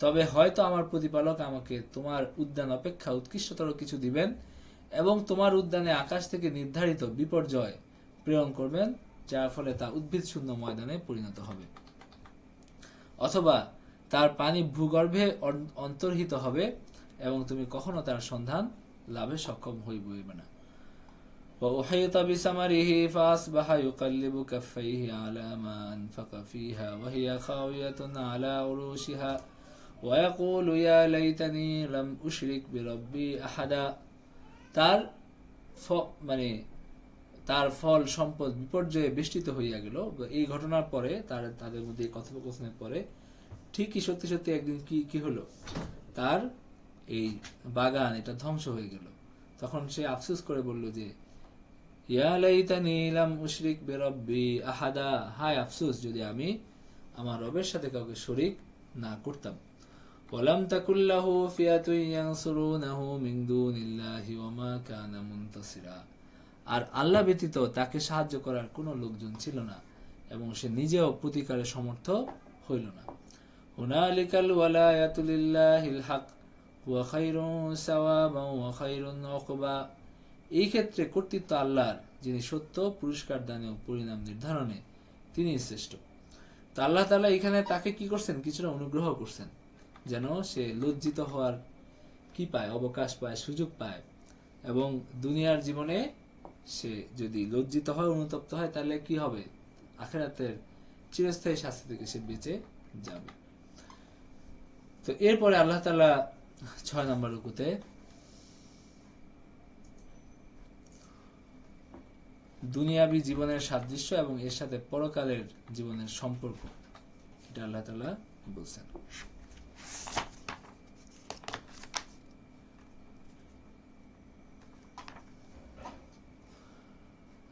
তবে হয়তো আমার প্রতিপালক আমাকে তোমার উদ্যান অপেক্ষা উৎকৃষ্টতর কিছু দিবেন, এবং তোমার উদ্যানে আকাশ থেকে নির্ধারিত বিপর্যয় প্রেরণ করবেন, যার ফলে তা উদ্ভিদ শূন্য ময়দানে পরিণত হবে, অথবা তার পানি ভূগর্ভে অন্তর্হিত হবে, এবং তুমি কখনো তার সন্ধান লাভে সক্ষম হইবে না। وأحيط بثمره فأصبح يقلب كفيه على ما أنفق فيها وهي خاوية على عروشها ويقول يا ليتني لم أشرك بربي أحدا। তার মানে তার ফল সম্পদ বিপর্যয়ে বেষ্টিত হইয়া গেল। এই ঘটনার পরে, তাদের মধ্যে কথোপকথনের পরে ঠিকই সত্যি সত্যি একদিন কি হলো, তার এই বাগান এটা ধ্বংস হয়ে গেল। তখন সে আফসোস করে বলল যে ইয়া লাইতানি লাম উশরিক বিরাব্বি আহাদা, হায় আফসোস যদি আমি আমার রবের সাথে কাউকে শরীক না করতাম। ওয়ালাম তাকুল লাহু ফিয়াতুন ইয়ানসুরুনাহু মিন দুনিল্লাহি ওয়া মা কানা মুনতাসিরা, আর আল্লাহ ব্যতীত তাকে সাহায্য করার কোনো লোকজন ছিল না, এবং সে নিজেও প্রতিকারে সমর্থ হইল না। হুনালিকাল ওয়ালায়াতু লিল্লাহিল হক ওয়া খায়রুন সাওয়াবান ওয়া খায়রুন উকবা, এই ক্ষেত্রে কর্তৃত্ব আল্লাহর, যিনি সত্য পুরস্কার দানে ও পরিণাম নির্ধারণে তিনি শ্রেষ্ঠ। তো আল্লাহ তাআলা এখানে তাকে কি করছেন, কিছুটা অনুগ্রহ করছেন, যেন সে লজ্জিত হওয়ার কি পায়, অবকাশ পায়, সুযোগ পায়, এবং দুনিয়ার জীবনে সে যদি লজ্জিত হয়, অনুতপ্ত হয়, তাহলে কি হবে, আখিরাতের চিরস্থায়ী শাস্তি থেকে সে বেঁচে যাবে। তো এরপরে আল্লাহ তাআলা 6 নম্বর রুকুতে দুনিয়াবী জীবনের সাদৃশ্য এবং এর সাথে পরকালের জীবনের সম্পর্ক, এটা আল্লাহ তাআলা বলছেন।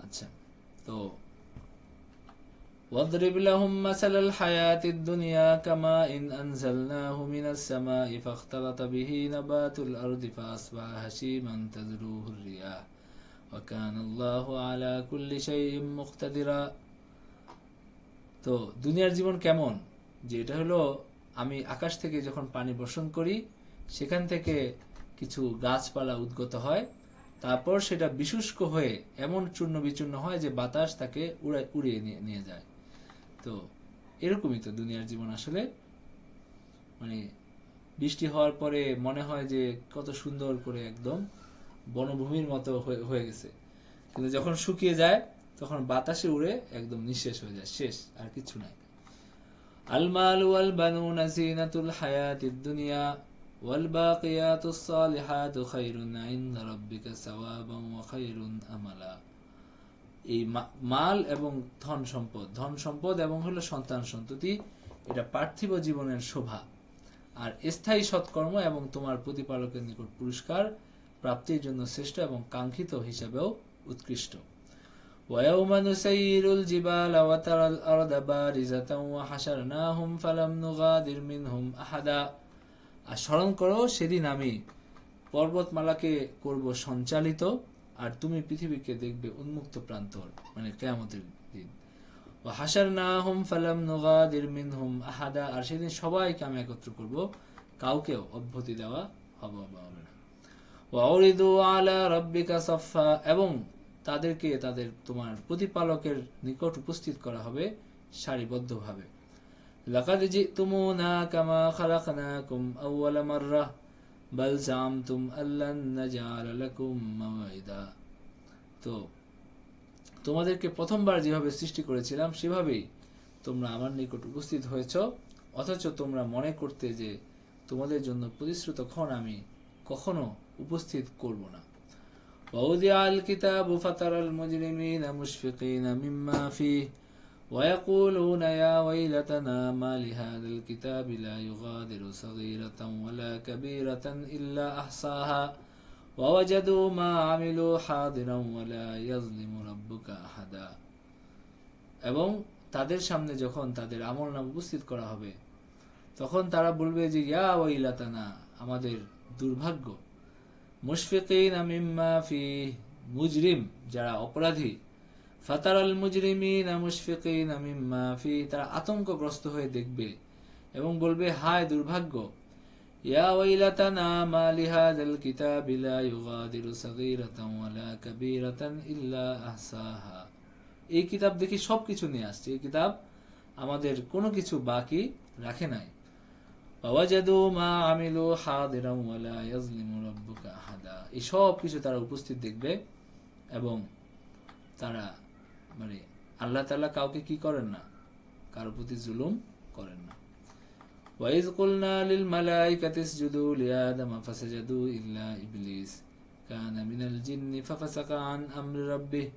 আচ্ছা, তো واضرب لهم مثل الحياة الدنيا كماء أنزلناه من السماء فاختلط به نبات الأرض فأصبح هشيما تذروه الرياح وكان الله على كل شيء مقتدرا। তো দুনিয়ার জীবন কেমন, যে এটা হলো আমি আকাশ থেকে যখন পানি বর্ষণ করি, সেখান থেকে কিছু গাছপালা উদ্গত হয়, তারপর সেটা বিশুষ্ক হয়ে এমন চূর্ণ বিচূর্ণ হয় যে বাতাস তাকে উড়িয়ে নিয়ে যায়। তো এরকমই তো দুনিয়ার জীবন আসলে, মানে বৃষ্টি হওয়ার পরে মনে হয় যে কত সুন্দর করে একদম বনভূমির মতো হয়ে গেছে, কিন্তু যখন শুকিয়ে যায় তখন বাতাসে উড়ে একদম নিঃশেষ হয়ে যায়, শেষ, আর কিছু নাই। আল মাল ওয়াল বানুনা জিনাতুল হায়াতিদ দুনিয়া, والباقيات الصالحات خير عند ربك ثوابا وخير املا। এই মাল এবং ধন সম্পদ এবং হলো সন্তান সন্ততি, এটা পার্থিব জীবনের শোভা, আর স্থায়ী সৎকর্ম এবং তোমার প্রতিপালকের নিকট পুরস্কার প্রাপ্তির জন্য শ্রেষ্ঠ এবং কাঙ্ক্ষিত হিসাবেও উৎকৃষ্ট। وَيَوْمَ نُسَيِّرُ الْجِبَالَ وَتَرَى الْأَرْضَ بَارِزَةً وَحَشَرْنَاهُمْ فَلَمْ نُغَادِرْ مِنْهُمْ أَحَدًا। আর স্মরণ করো, সেদিন আমি পর্বতমালাকে করব সঞ্চালিত, আর তুমি পৃথিবীকে দেখবে উন্মুক্ত প্রান্তর, মানে কিয়ামতের দিন। وَحَشَرْنَاهُمْ فَلَمْ نُغَادِرْ مِنْهُمْ أَحَدًا। আর সেদিন সবাইকে আমি একত্র করব, কাউকেও অব্যাহতি দেওয়া হবে না। وَعُرِضُوا عَلَى رَبِّكَ صَفًّا। এবং তাদেরকে তোমার প্রতিপালকের নিকট উপস্থিত করা হবে সারিবদ্ধভাবে। لَقَدْ جِئْتُمُونَا كَمَا خَلَقْنَاكُمْ أَوَّلَ مَرَّةٍ بَلْ زَعَمْتُمْ أَن لَّن نَّجْعَلَ لَكُم مَّوْعِدًا। তো তোমাদেরকে প্রথমবার যেভাবে সৃষ্টি করেছিলাম সেভাবেই তোমরা আমার নিকট উপস্থিত হয়েছ, অথচ তোমরা মনে করতে যে তোমাদের জন্য প্রতিশ্রুত ক্ষণ আমি কখনো উপস্থিত করব না। وَوُضِعَ الْكِتَابُ فَتَرَى الْمُجْرِمِينَ مُشْفِقِينَ مِمَّا فِيهِ وَيَقُولُونَ يَا وَيْلَتَنَا مَا لِهَذَا الْكِتَابِ لَا يُغَادِرُ صَغِيرَةً وَلَا كَبِيرَةً إِلَّا أَحْصَاهَا وَوَجَدُوا مَا عَمِلُوا حَاضِرًا وَلَا يَظْلِمُ رَبُّكَ أَحَدًا। এবং তাদের সামনে যখন তাদের আমলনামা উপস্থিত করা হবে, তখন তারা বলবে যে ইয়া ওয়াইলাতানা, আমাদের দুর্ভাগ্য। মুশফিকিনা মিম্মা ফিহ, মুজরিম যারা অপরাধী, ফাতারাল মুজরিমিনা মুশফিকিনা মিম্মা ফিহ, তারা আতঙ্কগ্রস্ত হয়ে দেখবে এবং বলবে হায় দুর্ভাগ্য। ইয়া ওয়াইলাতানা মা লিহাযাল কিতাবি লা ইউগাদিরু সাগীরাতান ওয়ালা কাবীরাতান ইল্লা আহসাহা। এই কিতাব দেখি সবকিছু নিয়ে আসছে, এই কিতাব আমাদের কোনো কিছু বাকি রাখে নাই। ওয়াজাদু মা আমিলু হাদিরান ওয়ালা ইয়াজলিমু রাব্বুকা আহাদা। এই সব কিছু তারা উপস্থিত দেখবে এবং তারা মানে আল্লাহ তাআলা কাউকে কি করেন না, কারো প্রতি জুলুম করেন না। ওয়াইজ কুলনা লিল মালাইকাতি ইসজুদু লিআদামা ফাসাজাদু ইল্লা ইবলিস কানা মিনাল জিন্নি ফাফাসাকা আন আমরি রাব্বিহি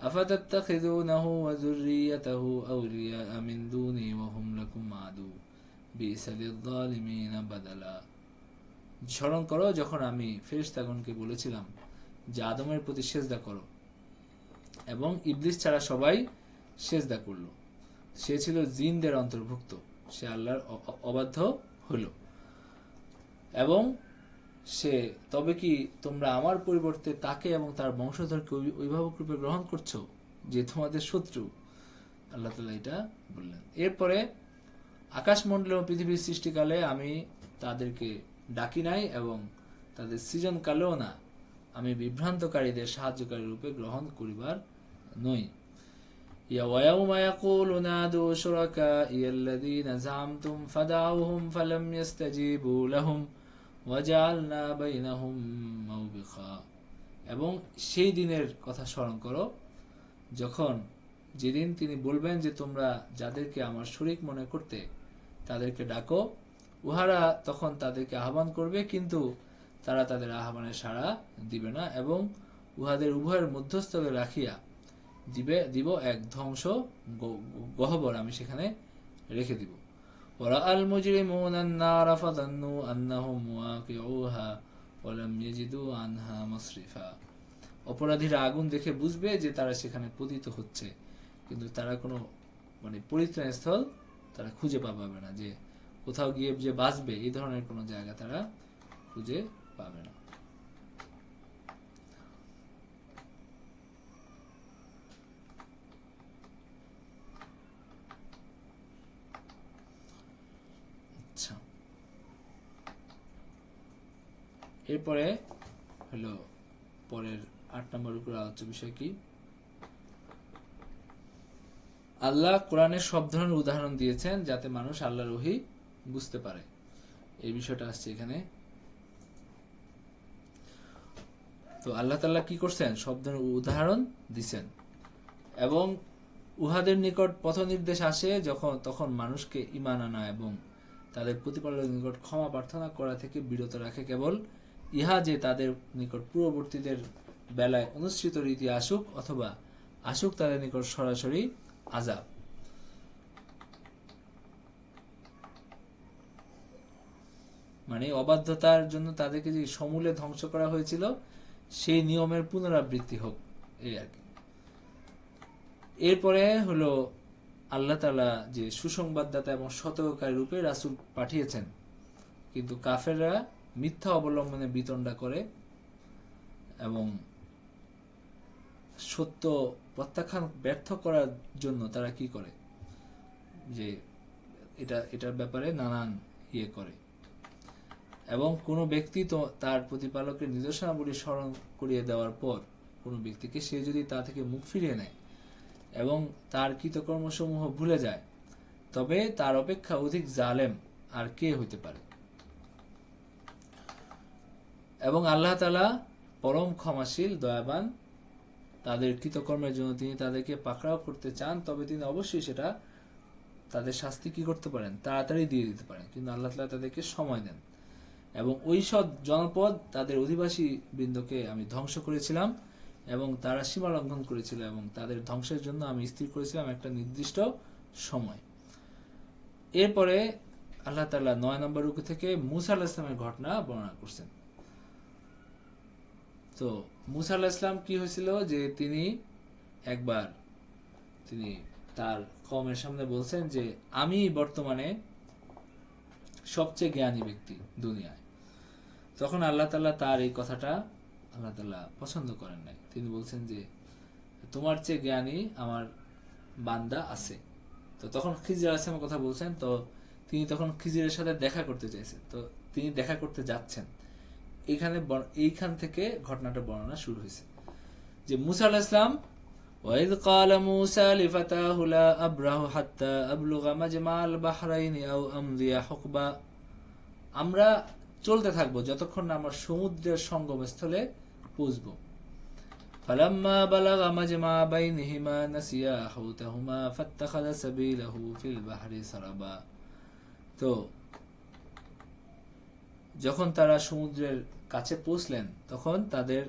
আফাতাত্তাখিযুনাহু ওয়া যুররিয়াতাহু আওলিয়া মিন দুনি ওয়া হুম লাকুম আদু বি'সা লিয-যালিমিনা বাদালা। স্মরণ করো যখন আমি ফেরেশতাগণকে বলেছিলাম যে আদমের প্রতি সিজদা করো, এবং ইবলিস ছাড়া সবাই সিজদা করলো। সে ছিল জিনদের অন্তর্ভুক্ত, সে আল্লাহর অবাধ্য হলো। এবং সে তবে কি তোমরা আমার পরিবর্তে তাকে এবং তার বংশধরকে অভিভাবক রূপে গ্রহণ করছো, যে তোমাদের শত্রু? আল্লাহ তাআলা এটা বললেন। এরপরে আকাশমণ্ডল ও পৃথিবীর সৃষ্টিকালে আমি তাদেরকে ডাকি নাই, এবং তাদের সৃজনকালেও না আমি বিভ্রান্তকারীদের সাহায্যকারী রূপে গ্রহণ করিবার নই। ওয়ায়াউমা ইয়াকুলু নাদু শুরাকাইয়া আল্লাযীনা যা'আমতুম ফাদআউহুম ফালাম ইস্তাজীবু লাহুম ওয়াজআলনা বাইনাহুম মাওবিখা। এবং সেই দিনের কথা স্মরণ করো যখন, যেদিন তিনি বলবেন যে তোমরা যাদেরকে আমার শরীক মনে করতে তাদেরকে ডাকো, উহারা তখন তাদেরকে আহ্বান করবে, কিন্তু তারা তাদের আহ্বানে সাড়া দিবে না, এবং উহাদের উভয়ের মধ্যস্থলে রাখিয়া দিব এক ধ্বংস গহ্বর আমি সেখানে রেখে দিব। ওয়ারাআল মুজরিমুনা আন-নারা ফাযান্নু আন্নাহুম ওয়াকিউহা ওয়া লাম ইয়াজিদু আনহা মাসরিফা। অপরাধীরা আগুন দেখে বুঝবে যে তারা সেখানে পতিত হচ্ছে, কিন্তু তারা কোনো মানে পরিত্রাণ স্থল তারা খুঁজে পাবে না, যে কোথাও গিয়ে যে বাঁচবে এই ধরনের কোনো জায়গা তারা খুঁজে পাবে না। আচ্ছা, এরপরে হলো পরের 8 নম্বর উপর আলোচ্য বিষয় কি? আল্লাহ কোরআনের সব ধরনের উদাহরণ দিয়েছেন যাতে মানুষ আল্লাহর ওহী বুঝতে পারে। এই বিষয়টা আসছে এখানে। তো আল্লাহ তাআলা কি করছেন? সব ধরনের উদাহরণ দিছেন, এবং উহাদের নিকট পথ নির্দেশ আসে তখন মানুষকে ঈমান আনা এবং তাদের প্রতিপালকের নিকট ক্ষমা প্রার্থনা করা থেকে বিরত রাখে কেবল ইহা যে তাদের নিকট পূর্ববর্তীদের বেলায় অনুসৃত রীতি আসুক অথবা আসুক তাদের নিকট সরাসরি আযাব। মানে অবাধ্যতার জন্য তাদেরকে যে সমূলে ধ্বংস করা হয়েছিল সেই নিয়মের পুনরাবৃত্তি হোক, এই আর কি। এরপরে হলো আল্লাহ তাআলা যে সুসংবাদদাতা এবং সতর্ককারী রূপে রাসূল পাঠিয়েছেন, কিন্তু কাফেররা মিথ্যা অবলম্বনে বিতণ্ডা করে এবং সত্য প্রত্যাখ্যান ব্যর্থ করার জন্য তারা কি করে, যে এটার ব্যাপারে নানান ইয়ে করে। এবং কোনো ব্যক্তি তো তার প্রতিপালকের নির্দেশনাবলী স্মরণ করিয়ে দেওয়ার পর কোনো ব্যক্তিকে সে যদি তা থেকে মুখ ফিরিয়ে নেয় এবং তার কৃতকর্মসমূহ ভুলে যায়, তবে তার অপেক্ষা অধিক জালেম আর কে হইতে পারে। এবং আল্লাহ তাআলা পরম ক্ষমাশীল, দয়াবান। তাদের কৃতকর্মের জন্য তিনি তাদেরকে পাকড়াও করতে চান, তবে তিনি অবশ্যই সেটা তাদের শাস্তি কি করতে পারেন, তাড়াতাড়ি দিয়ে দিতে পারেন, কিন্তু আল্লাহ তাআলা তাদেরকে সময় দেন। এবং ওই সব জনপদ তাদের অধিবাসী বৃন্দকে আমি ধ্বংস করেছিলাম এবং তারা সীমা লঙ্ঘন করেছিল এবং তাদের ধ্বংসের জন্য আমি স্থির করেছিলাম একটা নির্দিষ্ট সময়। এরপরে আল্লাহ তাআলা 9 নম্বর রুকু থেকে মূসা আলাইহিস সালামের ঘটনা বর্ণনা করছেন। তো মূসা আলাইহিস সালাম কি হয়েছিল, যে তিনি একবার তিনি তার কওমের সামনে বলছেন যে আমি বর্তমানে সবচেয়ে জ্ঞানী ব্যক্তি দুনিয়ায়। তখন আল্লাহ তাআলা তার এই কথাটা আল্লাহ তাআলা পছন্দ করেন নাই। তিনি বলছেন যে তোমার চেয়ে জ্ঞানী আমার বান্দা আছে। তো তখন খিজির আলাইহিস সালামের কথা বলছেন। তো তিনি তখন খিজিরের সাথে দেখা করতে চাইছেন, তো তিনি দেখা করতে যাচ্ছেন। এইখান থেকে ঘটনাটা বর্ণনা শুরু হয়েছে যে মূসা আলাইহিস সালাম وَإِذْ قَالَ مُوسَى لِفَتَاهُ لَا أَبْرَحُ حَتَّى أَبْلُغَ مَجْمَعَ الْبَحْرَيْنِ أَوْ أَمْضِيَ حُقْبًا। আমরা চলতে থাকবো যতক্ষণ না আমরা সমুদ্রের সঙ্গমস্থলে পৌঁছবো। فَلَمَّا بَلَغَ مَجْمَعَ بَيْنِهِمَا نَسِيَا حُوتَهُمَا فَاتَّخَذَ سَبِيلَهُ فِي الْبَحْرِ سَرَبًا। তো যখন তারা সমুদ্রের কাছে পৌঁছলেন তখন তাদের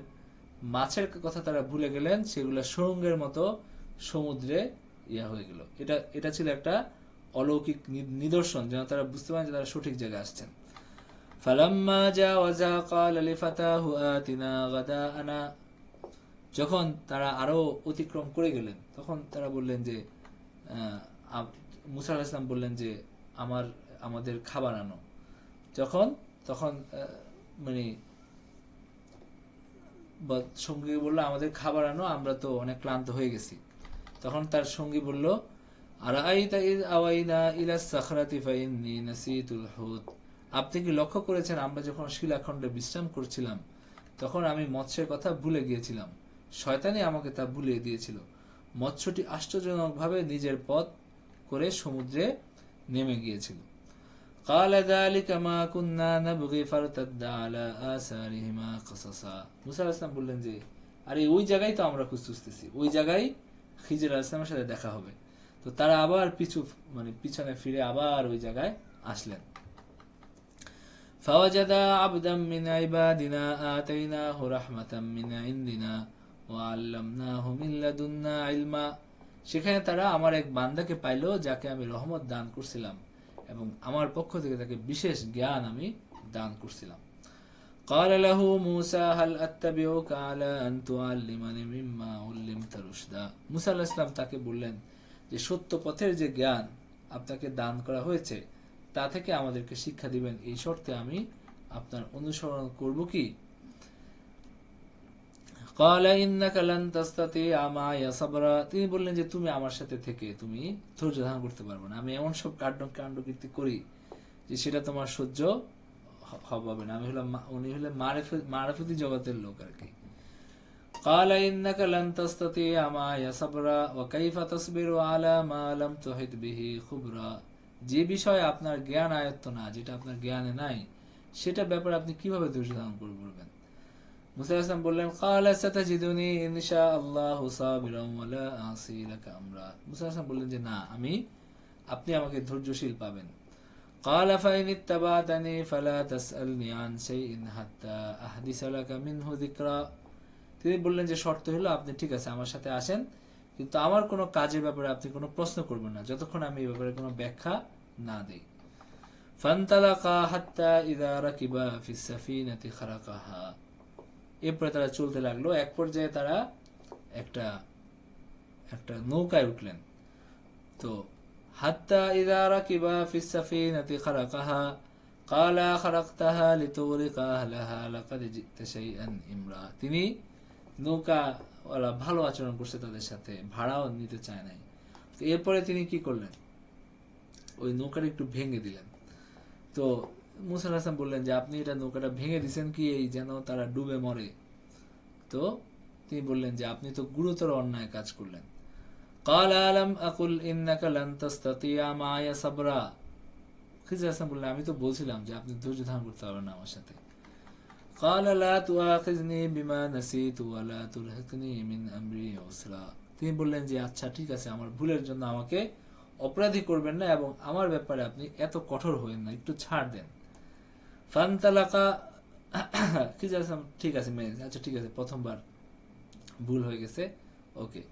মাছের কথা তারা ভুলে গেলেন, সেগুলো সুড়ঙ্গের মতো সমুদ্রে হয়ে গেল। এটা ছিল একটা অলৌকিক নিদর্শন, যেন তারা বুঝতে পারেন যে তারা সঠিক জায়গায় আসছেন। ফালাম্মা জাওয়াজা ক্বালা লিফাতাহু আতিনা গাদাআনা। যখন তারা আরো অতিক্রম করে গেলেন তখন তারা বললেন যে মূসা আলাইহিস সালাম বললেন যে আমাদের খাবার আনো। তখন মানে সঙ্গী বলল আমাদের খাবার আনো, আমরা তো অনেক ক্লান্ত হয়ে গেছি। তখন তার সঙ্গী বলল আরাআইতা ইয আওয়াইনা ইলা সাখরাতি ফাইন্নী নাসিতুল হুত। আপনি কি লক্ষ্য করেছেন আমরা যখন শিলাখণ্ডে বিশ্রাম করছিলাম তখন আমি মৎস্যের কথা ভুলে গিয়েছিলাম, শয়তানি আমাকে তা ভুলিয়ে দিয়েছিল। মৎস্যটি আশ্চর্যজনকভাবে নিজের পথ করে সমুদ্রে নেমে গিয়েছিল। قال ذلك ما كنا نبغي فارتد على آثارهما قصصا। মুসা আলাইহিস সালাম বললেন যে আরে ওই জায়গায় তো আমরা খুঁজতেছি, ওই জায়গায় খিজির আলাইহিস সালামের সাথে দেখা হবে। তো তারা আবার পিছনে ফিরে আবার ওই জায়গায় আসলেন। فوجدا عبدا من عبادنا آتيناه رحمة من عندنا وعلمناه من لدنا علما। সেখানে তারা আমার এক বান্দাকে পাইলো যাকে আমি রহমত দান করছিলাম এবং আমার পক্ষ থেকে তাকে বিশেষ জ্ঞান আমি দান করছিলাম। قال له موسى هل أتبعك على أن تعلمني مما علمت رشدا। মুসা আলাইহিস সালাম তাকে বললেন যে সত্য পথের যে জ্ঞান আপনাকে দান করা হয়েছে তা থেকে আমাদেরকে শিক্ষা দিবেন, এই শর্তে আমি আপনার অনুসরণ করব কি? قال إنك لن تستطيع معي صبرا। তিনি বললেন যে তুমি আমার সাথে থেকে তুমি ধৈর্য ধারণ করতে পারবে না, আমি এমন সব কাণ্ডকীর্তি করি যে সেটা তোমার সহ্য হবে না। উনি হলেন মারফতি জগতের লোক আর কি। قال إنك لن تستطيع معي صبرا وكيف تصبر على ما لم تحط به خبرا। যে বিষয়ে আপনার জ্ঞান আয়ত্ত না, যেটা আপনার জ্ঞানে নাই, সেটা ব্যাপারে আপনি কিভাবে ধৈর্য ধারণ করবেন? মুসা আলাইহিস সালাম বললেন ক্বালা সাতাজিদুনি ইনশাআল্লাহু সাবিরান ওয়া লা আসি লাকা আমরা। মুসা আলাইহিস সালাম বললেন যে না, আপনি আমাকে ধৈর্যশীল পাবেন। قال فإن اتبعتني فلا تسألني عن شيء حتى أحدث لك منه ذكرا। তিনি বললেন যে শর্ত হলো আপনি ঠিক আছে আমার সাথে আসেন, কিন্তু আমার কোনো কাজের ব্যাপারে আপনি কোনো প্রশ্ন করবেন না যতক্ষণ আমি এই ব্যাপারে কোনো ব্যাখ্যা না দেই। فانطلقا حتى إذا ركبا في السفينة خرقها। এরপরে তারা চলতে লাগলো, এক পর্যায়ে তারা একটা একটা নৌকায় উঠলেন। তো হাত্তা ইযা রাকিবা ফিস সাফিনাতি খারাকাহা ক্বালা খারাকতাহা লিতুগরিকা আহলাহা লাকাদ জিতা শাইআন ইমরা। তিনি নৌকা ওয়ালা ভালো আচরণ করছে তাদের সাথে, ভাড়াও নিতে চায় নাই। তো এরপরে তিনি কি করলেন, ওই নৌকাটা একটু ভেঙে দিলেন। তো মুসা আলাইহিস সালাম বললেন যে আপনি এটা নৌকাটা ভেঙে দিছেন কি এই যেন তারা ডুবে মরে। তো তিনি বললেন যে আপনি তো গুরুতর অন্যায় কাজ করলেন। قال ألم أقل إنك لن تستطيع معي صبرا। খিজির আলাইহিস সালাম বললেন আমি তো বলছিলাম যে আপনি ধৈর্য ধারণ করতে পারবেন না আমার সাথে। قال لا تؤاخذني بما نسيت ولا ترهقني من أمري عسرا। তিনি বললেন যে আচ্ছা ঠিক আছে, আমার ভুলের জন্য আমাকে অপরাধী করবেন না এবং আমার ব্যাপারে আপনি এত কঠোর হবেন না, একটু ছাড় দেন। ফান্তালাকা খিজির আলাইহিস সালাম ঠিক আছে আচ্ছা ঠিক আছে, প্রথমবার ভুল হয়ে গেছে, ওকে।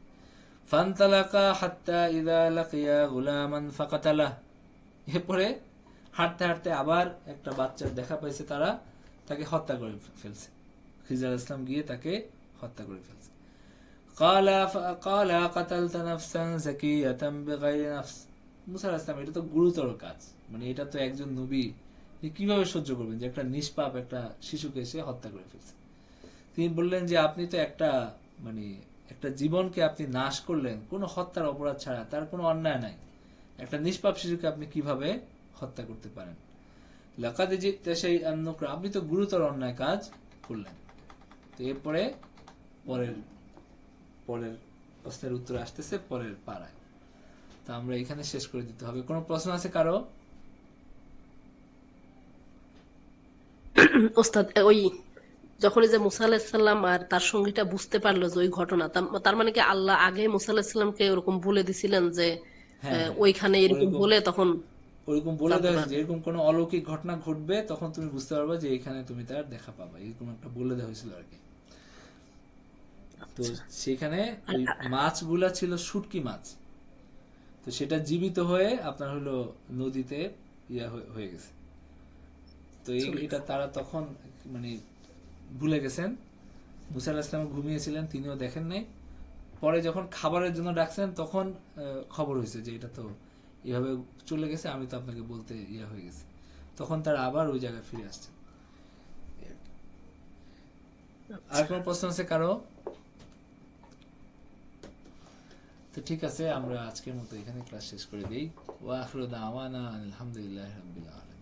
ফান্তালাকা হাত্তা ইযা লাকিয়া গুলামান ফাকাতালাহ। এরপরে হাঁটতে হাঁটতে আবার একটা বাচ্চার দেখা পাইছে, তারা তাকে হত্যা করে ফেলছে। খিজির আলাইহিস সালাম গিয়ে তাকে হত্যা করে ফেলছে। ক্বালা কাতালতা নাফসান যাকিয়াতান বিগাইরি নাফস। মুসা আলাইহিস সালাম এটা তো গুরুতর কাজ, মানে এটা তো একজন নবী কিভাবে সহ্য করবেন যে একটা নিষ্পাপ একটা শিশুকে এসে হত্যা করে ফেলছে। তিনি বললেন যে আপনি তো একটা মানে একটা জীবনকে আপনি নাশ করলেন কোনো হত্যার অপরাধ ছাড়া, তার কোনো অন্যায় নাই, একটা নিষ্পাপ শিশুকে আপনি কিভাবে হত্যা করতে পারেন। লাকাদ জিতা শাইআন নুকরা, আপনি তো গুরুতর অন্যায় কাজ করলেন। তো এরপরে পরের পরের প্রশ্নের উত্তর আসতেছে পরের পাড়ায়। তো আমরা এখানে শেষ করে দিতে হবে। কোনো প্রশ্ন আছে কারো? ওস্তাদ ওই যখন এই যে মুসা আলাহিসাল্লাম আর তার সঙ্গীটা বুঝতে পারলো যে ওই ঘটনা, তার মানে কি আল্লাহ আগে মুসা আলাহিসাল্লামকে ওরকম বলে দিছিলেন যে হ্যাঁ হ্যাঁ, ওইখানে এরকম ওরকম হলে তখন ওরকম বলে জানতে দেওয়া হয়েছে যে পারবে। এরকম কোনো অলৌকিক ঘটনা ঘটবে তখন তুমি বুঝতে পারবে যে এখানে তুমি তার দেখা পাবা, এরকম একটা বলে দেওয়া হয়েছিল আর কি। তো আচ্ছা। সেখানে আর ওই মাছগুলা ছিল শুটকি মাছ, তো সেটা জীবিত হয়ে আপনার হলো নদীতে হয়ে গেছে। তো এটা তারা তখন মানে ভুলে গেছেন। মুসা আলাইহিস সালাম ঘুমিয়েছিলেন, তিনিও দেখেন নাই। পরে যখন খাবারের জন্য ডাকছেন তখন খবর হয়েছে যে এটা তো এভাবে চলে গেছে, আমি তো আপনাকে বলতে হয়ে গেছে। তখন তারা আবার ওই জায়গায় ফিরে আসছে। আর কোনো প্রশ্ন আছে কারো? তো ঠিক আছে, আমরা আজকের মতো এখানে ক্লাস শেষ করে দিই। ওয়া আখিরু দাওয়ানা আলহামদুলিল্লাহি রাব্বিল আলামিন।